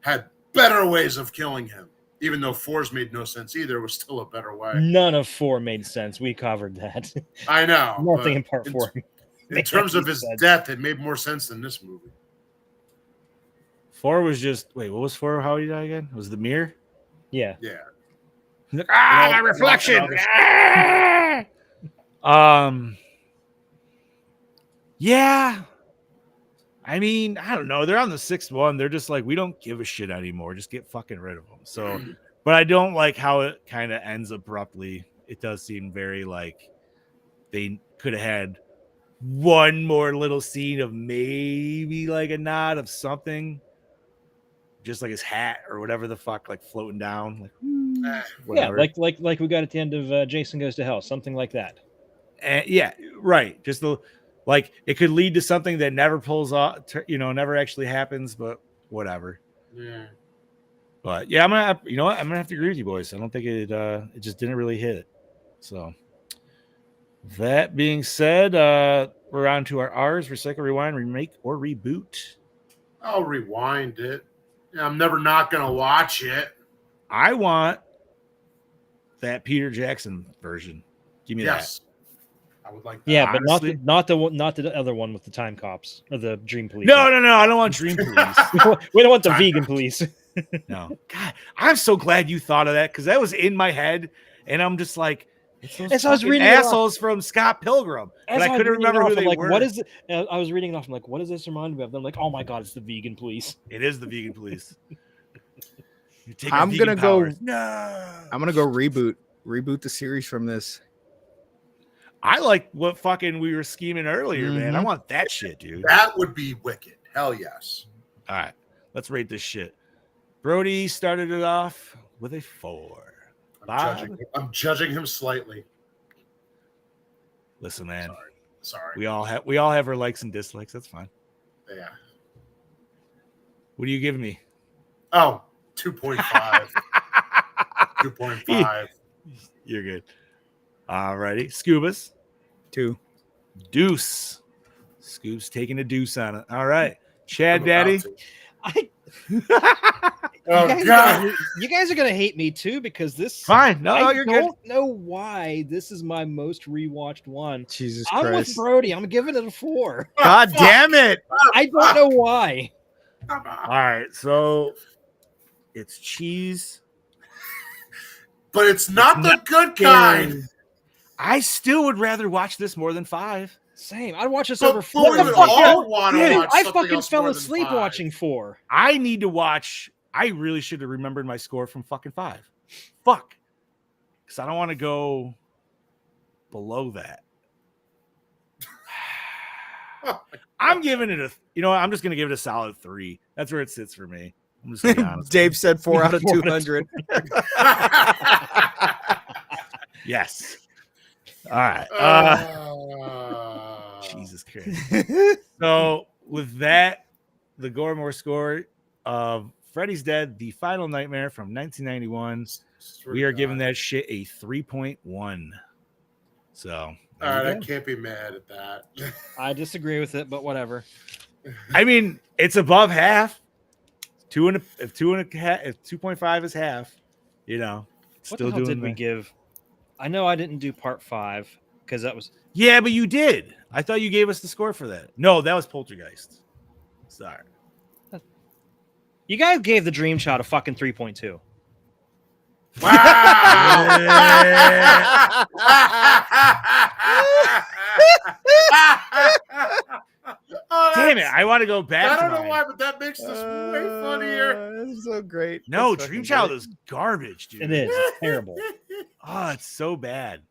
had better ways of killing him. Even though 4's made no sense either, it was still a better way. None of 4 made sense. We covered that. I know. Nothing in part 4. In terms of his death, it made more sense than this movie. 4 was just, wait, what was 4? How did he die again? Was the mirror? Yeah. Yeah. Like, my reflection. Yeah. I mean, I don't know. They're on the 6th one. They're just like, we don't give a shit anymore. Just get fucking rid of them. So, but I don't like how it kind of ends abruptly. It does seem very like they could have had one more little scene of maybe like a nod of something, just like his hat or whatever the fuck, like floating down, like whatever. Yeah, like we got at the end of Jason Goes to Hell, something like that. Yeah, right. Just like it could lead to something that never pulls off, never actually happens, but whatever. Yeah. But yeah, I'm gonna have to agree with you boys. I don't think it just didn't really hit. So that being said, we're on to our R's: recycle, rewind, remake, or reboot. I'll rewind it. I'm never not gonna watch it. I want that Peter Jackson version. Give me that. I would like that. Yeah, honestly. but not the other one with the time cops or the Dream Police. No. I don't want Dream Police. We don't want the vegan police. No. God, I'm so glad you thought of that because that was in my head, and I'm just like, it's those assholes from Scott Pilgrim. But I couldn't remember who they were. What is it? I was reading it off. I'm like, what does this remind me of? I'm like, oh my god, it's the vegan police. It is the vegan police. I'm gonna go reboot the series from this. I like what fucking we were scheming earlier, man. I want that shit, dude. That would be wicked. Hell yes. All right, let's rate this shit. Brody started it off with a 4. I'm judging him slightly. Listen, man. Sorry. We all have our likes and dislikes. That's fine. Yeah. What are you giving me? Oh, 2.5. 2.5. You're good. All righty. Scubas. 2. Deuce. Scoob's taking a deuce on it. All right. Chad Daddy. You guys are gonna hate me too because this. Fine. No, you're good. I don't know why this is my most rewatched one. Jesus I'm Christ. with Brody. I'm giving it a 4. God damn it. I don't know why. All right. So it's cheese. But it's not the good kind. I still would rather watch this more than 5. Same. I'd watch this But over 4. we would all want to watch I something fucking else fell more than asleep 5. watching 4. I need to watch. I really should have remembered my score from fucking 5. Fuck. Because I don't want to go below that. I'm giving it I'm just going to give it a solid 3. That's where it sits for me. I'm just going to be honest. Dave said 4 out of 200. Yes. All right. Jesus Christ. So with that, the Goremore score of Freddy's Dead, The Final Nightmare from 1991. We are giving that shit a 3.1. So all right, I can't be mad at that. I disagree with it, but whatever. I mean, it's above half. If 2.5 is half, you know, What still the hell doing did we give? I know I didn't do part 5 because that was Yeah, but you did. I thought you gave us the score for that. No, that was Poltergeist. Sorry. you guys gave the Dream Child a fucking 3.2. Wow! Oh, Damn it! that's- I want to go back. I to don't know mine. why, but that makes this way funnier. That's so great. No, That's Dream fucking Child great. is garbage, dude. It is. It's terrible. Oh, it's so bad.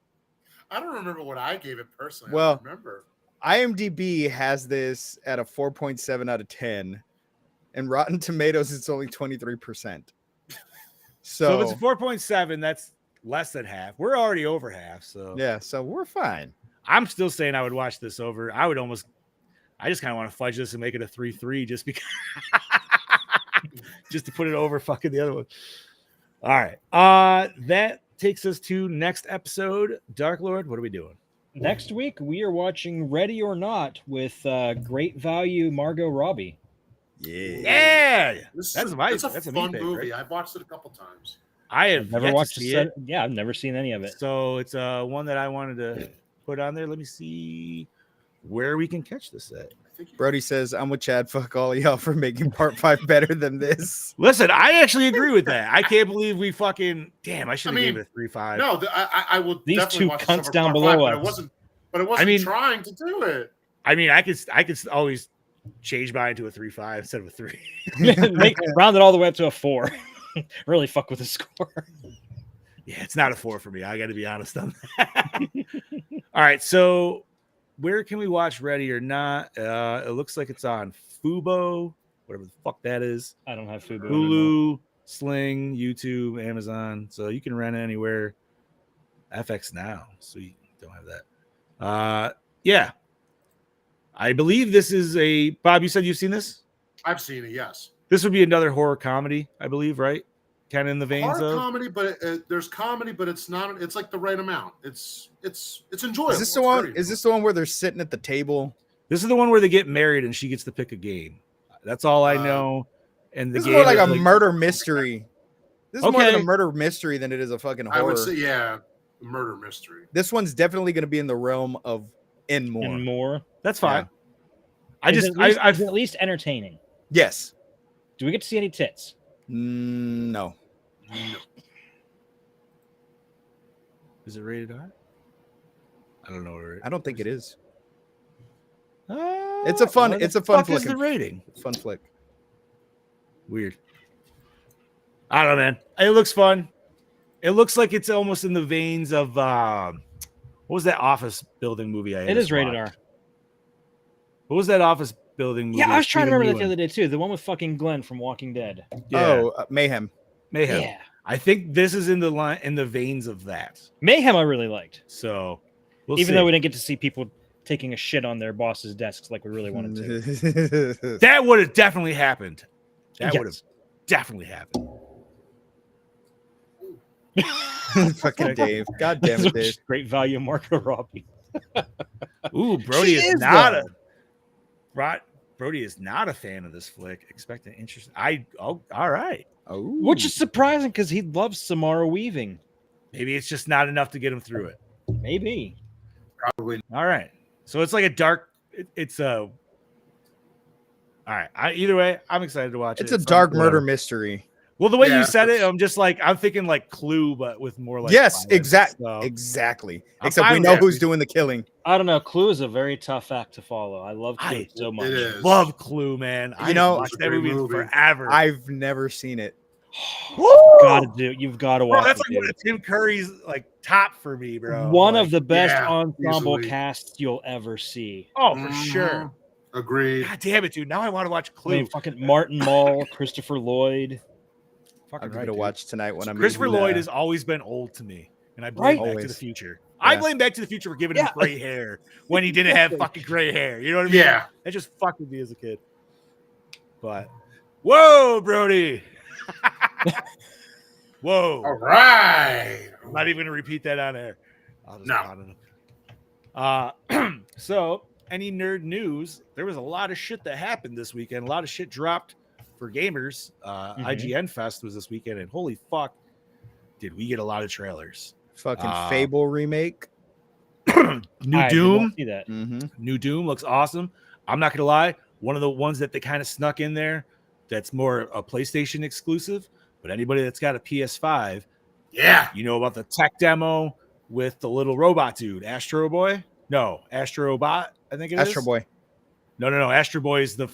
I don't remember what I gave it personally. I Well, don't remember. IMDb has this at a 4.7 out of 10, and Rotten Tomatoes it's only 23%. So if it's 4.7, that's less than half. We're already over half. So yeah, so we're fine. I'm still saying I would watch this over. I just kind of want to fudge this and make it a 3-3 just because just to put it over fucking the other one. All right. That takes us to next episode. Dark Lord, what are we doing? Next week we are watching Ready or Not with great value Margot Robbie. Yeah. It's That's a me fun pick, movie. right? I've watched it a couple times. I have I've never yet watched to see it. Yeah, I've never seen any of it. So it's one that I wanted to put on there. Let me see where we can catch this at. I think Brody says, I'm with Chad. Fuck all of y'all for making part 5 better than this. Listen, I actually agree with that. I can't believe we fucking damn. I should have I gave mean, it a 3-5. no, I will. These definitely two watch this cunts over down part below 5, but us. it wasn't mean- trying to do it. I mean, I could always change mine to a 3-5 instead of a 3. Round it all the way up to a 4. Really fuck with the score. Yeah, it's not a 4 for me. I got to be honest on that. All right, so where can we watch Ready or Not? It looks like it's on Fubo, whatever the fuck that is. I don't have Fubo. Hulu, Sling, YouTube, Amazon. So you can rent it anywhere. FX Now. Sweet. Don't have that. Yeah. I believe this is a Bob, you said you've seen this? I've seen it. Yes, This would be another horror comedy, I believe, right? Kind of in the veins horror of comedy, but there's comedy, but it's not. It's like the right amount. It's enjoyable. Is this the one? Is this the one where they're sitting at the table? This is the one where they get married and she gets to pick a game. That's all I know. And the This is game more like is a murder mystery. This is more like Okay. a murder mystery than it is a fucking I horror. would say, yeah, murder mystery. This one's definitely going to be in the realm of and more. And more. That's fine. Yeah. Is it at least entertaining. Yes. Do we get to see any tits? No. No. Is it rated R? I don't know what it I don't think it is. is. It's a fun. What It's the a fun fuck is flick. the rating? Fun flick. Weird. I don't know, man. It looks fun. It looks like it's almost in the veins of what was that office building movie? It is rated R. What was that office building movie? Yeah, I was trying to Stephen remember that the Yeun? other day too. The one with fucking Glenn from Walking Dead. Yeah. Oh, Mayhem. Mayhem. Yeah. I think this is in the veins of that. Mayhem I really liked. So we'll Even see. though we didn't get to see people taking a shit on their boss's desks like we really wanted to. That would have definitely happened. That would have Yes. definitely happened. Fucking Dave. God damn it, Dave. Great value, Margot Robbie. Ooh, Brody She is is, not though. a Brody is not a fan of this flick. Expect an interest. All right. Oh, Which is surprising because he loves Samara Weaving. Maybe it's just not enough to get him through it. Maybe. Probably. All right. So it's like a dark. It's a. All right. Either way, I'm excited to watch it's it. a dark whatever. murder mystery. Well, the way Yeah, you said it, it's- I'm thinking like Clue, but with more like. Yes, violence. exactly. So, Exactly. I'm Except fine we with know that. who's doing the killing. I don't know. Clue is a very tough act to follow. I love Clue so much. It is. love Clue, man. I know, watched it's a that great movie movie. forever. I've never seen it. You've got to Bro, watch that's it. like one dude. of Tim Curry's like top for me, bro. One Like, of the best yeah, ensemble easily. casts you'll ever see. Oh, for Mhm. sure. Agreed. God damn it, dude. Now I want to watch I Clue. mean, fucking Martin Mull, Christopher Lloyd. Fucking I'll give right, it a dude. watch tonight when I'm Christopher eating, Lloyd has always been old to me, and I blame Right? Back to the Always. Future. I Yeah. blame Back to the Future for giving him Yeah. gray hair when he didn't have fucking gray hair. You know what I mean? Yeah. That just fucked with me as a kid. But whoa, Brody. Whoa. All right. I'm not even gonna repeat that on air. I'll just No. count it. So, any nerd news? There was a lot of shit that happened this weekend. A lot of shit dropped for gamers. IGN Fest was this weekend, and holy fuck, did we get a lot of trailers. Fucking Fable remake. New I did Doom. not see that. New Doom looks awesome. I'm not gonna lie, one of the ones that they kind of snuck in there that's more a PlayStation exclusive, but anybody that's got a PS5, Yeah. you know about the tech demo with the little robot dude, Astro Boy? No, Astrobot, I think it is. Astro Boy. No. Astro Boy is that's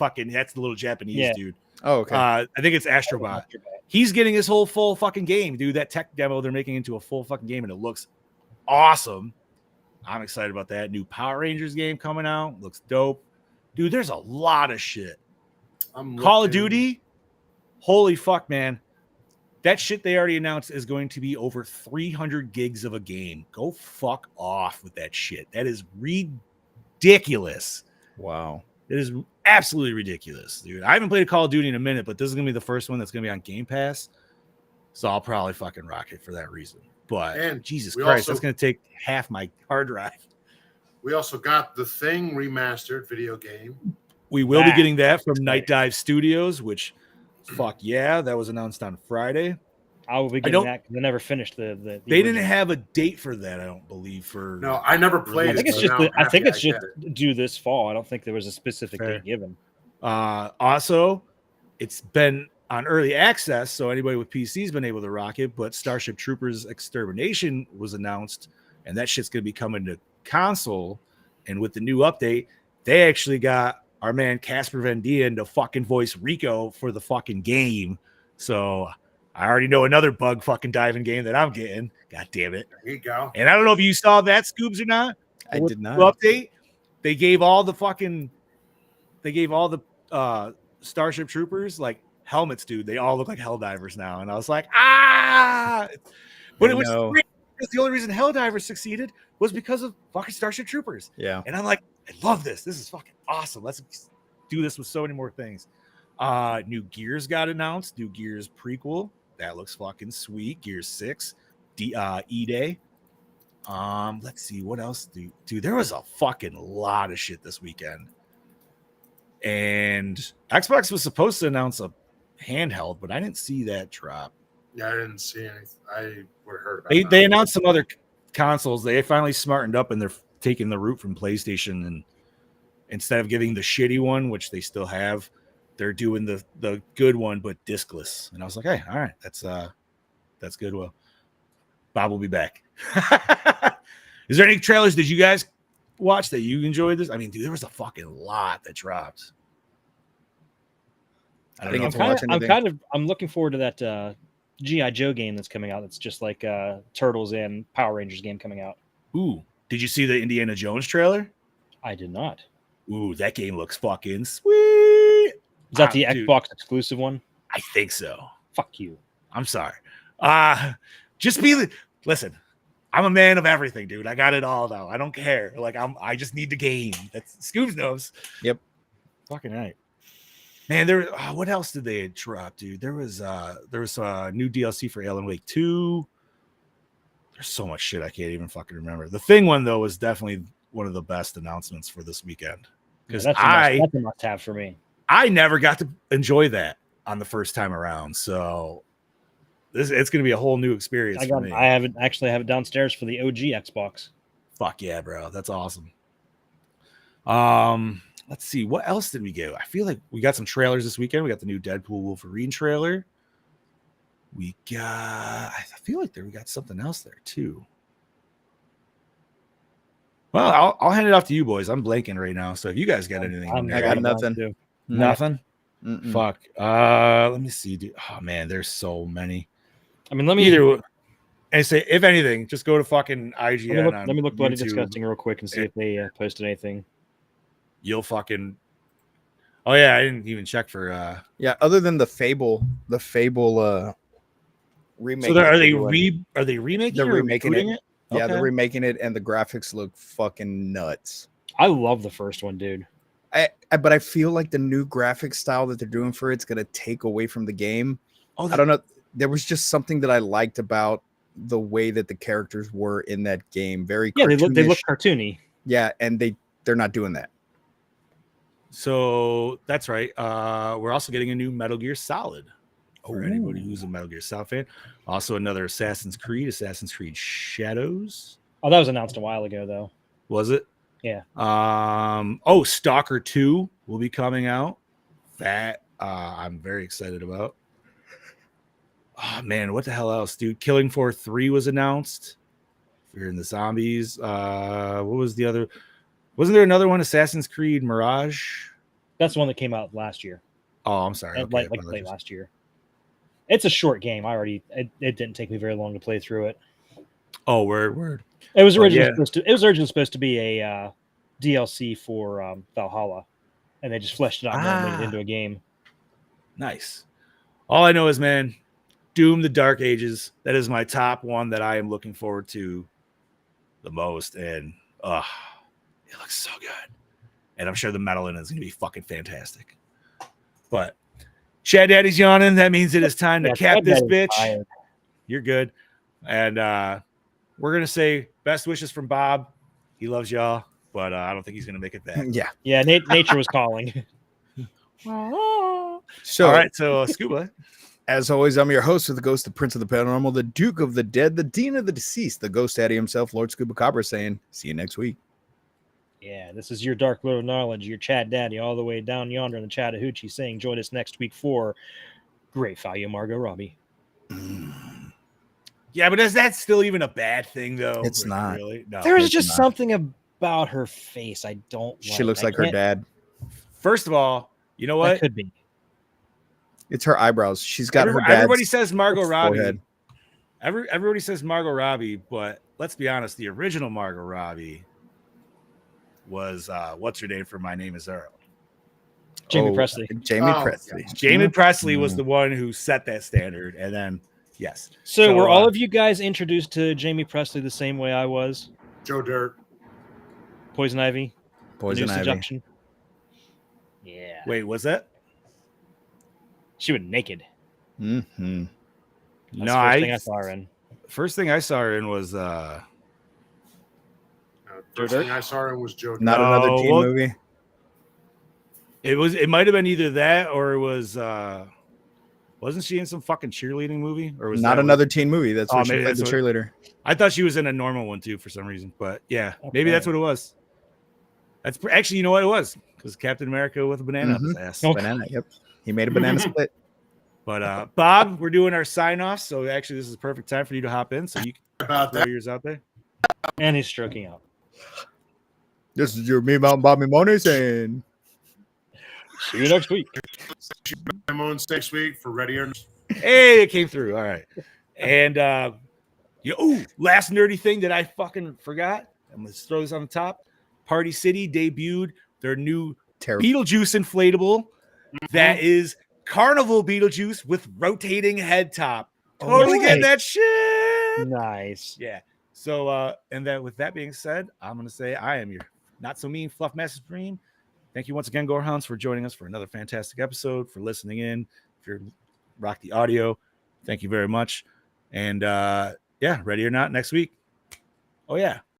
the little Japanese dude. Oh, okay. I think it's Astrobot. He's getting his whole full fucking game, dude. That tech demo they're making into a full fucking game, and it looks awesome. I'm excited about that. New Power Rangers game coming out. Looks dope. Dude, there's a lot of shit. Call of Duty. Holy fuck, man. That shit they already announced is going to be over 300 gigs of a game. Go fuck off with that shit. That is ridiculous. Wow. It is absolutely ridiculous, dude. I haven't played a Call of Duty in a minute, but this is going to be the first one that's going to be on Game Pass. So I'll probably fucking rock it for that reason. But And Jesus we Christ, also- that's going to take half my hard drive. We also got The Thing remastered video game. We will be That getting that from is Night Dive Studios, which, fuck yeah, that was announced on Friday. I will be getting that because I never finished the They didn't original. have a date for that, I don't believe. For No, I never played I it. think it's so just. now I'm I think happy it's I just get it. due this fall. I don't think there was a specific Fair. date given. Also, it's been on early access, so anybody with PC's been able to rock it. But Starship Troopers Extermination was announced, and that shit's gonna be coming to console. And with the new update, they actually got our man Casper Van Dien to fucking voice Rico for the fucking game. So I already know another bug fucking diving game that I'm getting. God damn it. There you go. And I don't know if you saw that, Scoobs, or not. I With did the not. update. They gave all the Starship Troopers like helmets, dude. They all look like Helldivers now. And I was like, but it was great because the only reason Helldivers succeeded was because of fucking Starship Troopers. Yeah. And I'm like, I love this. This is fucking awesome. Let's do this with so many more things. New Gears got announced. New Gears prequel. That looks fucking sweet. Gears 6. E-Day. Let's see what else. Dude, there was a fucking lot of shit this weekend. And Xbox was supposed to announce a handheld, but I didn't see that drop. Yeah, I didn't see anything. I would have heard about that. They announced some other consoles. They finally smartened up and they're taking the route from PlayStation, and instead of giving the shitty one, which they still have, they're doing the good one but discless. And I was like, hey, all right, that's good. Well, Bob will be back. Is there any trailers did you guys watch that you enjoyed this? I mean, dude, there was a fucking lot that dropped. I don't know. I'm looking forward to that G.I. Joe game that's coming out. That's just like Turtles and Power Rangers game coming out. Ooh, did you see the Indiana Jones trailer? I did not. Ooh, that game looks fucking sweet. Is that the dude, Xbox exclusive one? I think so. Fuck you. I'm sorry. Listen. I'm a man of everything, dude. I got it all though. I don't care. Like I just need the game. That's Scoobs knows. Yep. Fucking right. Man, what else did they drop, dude? There was a new DLC for Alan Wake 2. There's so much shit I can't even fucking remember. The Thing one though was definitely one of the best announcements for this weekend. Because that's a must-have for me. I never got to enjoy that on the first time around. So it's going to be a whole new experience for me. I have it downstairs for the OG Xbox. Fuck yeah, bro. That's awesome. Let's see. What else did we get? I feel like we got some trailers this weekend. We got the new Deadpool Wolverine trailer. I feel like we got something else there too. Well, I'll hand it off to you boys. I'm blanking right now. So if you guys got anything, I got nothing. Nothing. Mm-mm. Fuck. Let me see, dude. Oh man, there's so many. I mean, let me and say if anything, just go to fucking IGN. Let me look Bloody YouTube. Disgusting real quick and see if they posted anything. You'll fucking. Oh yeah, I didn't even check for. Yeah, other than the Fable remake. So are they remaking? They're remaking it. Yeah, Okay. they're remaking it, and the graphics look fucking nuts. I love the first one, dude. But I feel like the new graphic style that they're doing for it's gonna take away from the game. Oh, I don't know. There was just something that I liked about the way that the characters were in that game. Very they look cartoony. Yeah, and they're not doing that. So that's right. We're also getting a new Metal Gear Solid for anybody Ooh. who's a Metal Gear Solid fan. Also another Assassin's Creed Shadows. Oh, that was announced a while ago, though. Was it? Yeah. Stalker 2 will be coming out. That I'm very excited about. Oh man, what the hell else, dude? Killing Floor 3 was announced. Fear in the Zombies. What was the other? Wasn't there another one? Assassin's Creed Mirage? That's the one that came out last year. Oh, I'm sorry. Okay, like late last year. It's a short game. It didn't take me very long to play through it. Oh, word. It was originally supposed to be a DLC for Valhalla, and they just fleshed it out and made it into a game. Nice. All I know is, man, Doom: The Dark Ages. That is my top one that I am looking forward to the most, and it looks so good. And I'm sure the metal in it is going to be fucking fantastic. But Chad Daddy's yawning. That means it is time to cap this bitch. Tired. You're good. And we're going to say best wishes from Bob. He loves y'all, but I don't think he's going to make it back. Yeah. Nature was calling. So, all right. So, Scuba. As always, I'm your host of the Ghost, the Prince of the Paranormal, the Duke of the Dead, the Dean of the Deceased, the Ghost Daddy himself, Lord Scuba Cabra, saying, see you next week. Yeah, this is your Dark Lord of Knowledge, your Chad Daddy, all the way down yonder in the Chattahoochee, saying, join us next week for Great Value Margot Robbie. Yeah, but is that still even a bad thing, though? It's not. Really? No. There's just something about her face I don't like. She looks like her dad. First of all, you know what? That could be. It's her eyebrows. She's got her dad's everybody says Margot Robbie. forehead. Everybody says Margot Robbie, but let's be honest, the original Margot Robbie was what's her name for My Name Is Earl? Jamie Presley. Jamie Presley. Yeah. Jamie Presley was the one who set that standard, and then yes. So were all of you guys introduced to Jamie Presley the same way I was? Joe Dirt. Poison Ivy. Poison Ivy. Seduction. Yeah. Wait, was that? She went naked. Mm-hmm. That's the first thing I saw her in. First thing I saw her in was First thing I saw her in was Joe Dirt. Not another teen movie. It might have been either that or it was wasn't she in some fucking cheerleading movie? Or was not another teen movie? That's where she played the cheerleader. I thought she was in a normal one too for some reason, but yeah, maybe that's what it was. That's actually, you know what it was? Because Captain America with a banana up his ass. Banana, yep. He made a banana split. But Bob, we're doing our sign off, so actually this is the perfect time for you to hop in, so you can throw yours out there. And he's stroking out. This is your Me Mountain Bobby Moniz, and see you next week. Next week for Ready or Not. Hey, it came through. All right. And last nerdy thing that I fucking forgot. I'm gonna throw this on the top. Party City debuted their new Beetlejuice inflatable that is Carnival Beetlejuice with rotating head top. Totally getting that shit. Nice. Yeah. So and then with that being said, I'm gonna say I am your not so mean Fluff Master Supreme. Thank you once again, Gorehounds, for joining us for another fantastic episode, for listening in. If you're rock the audio, thank you very much. And Ready or Not next week. Oh yeah.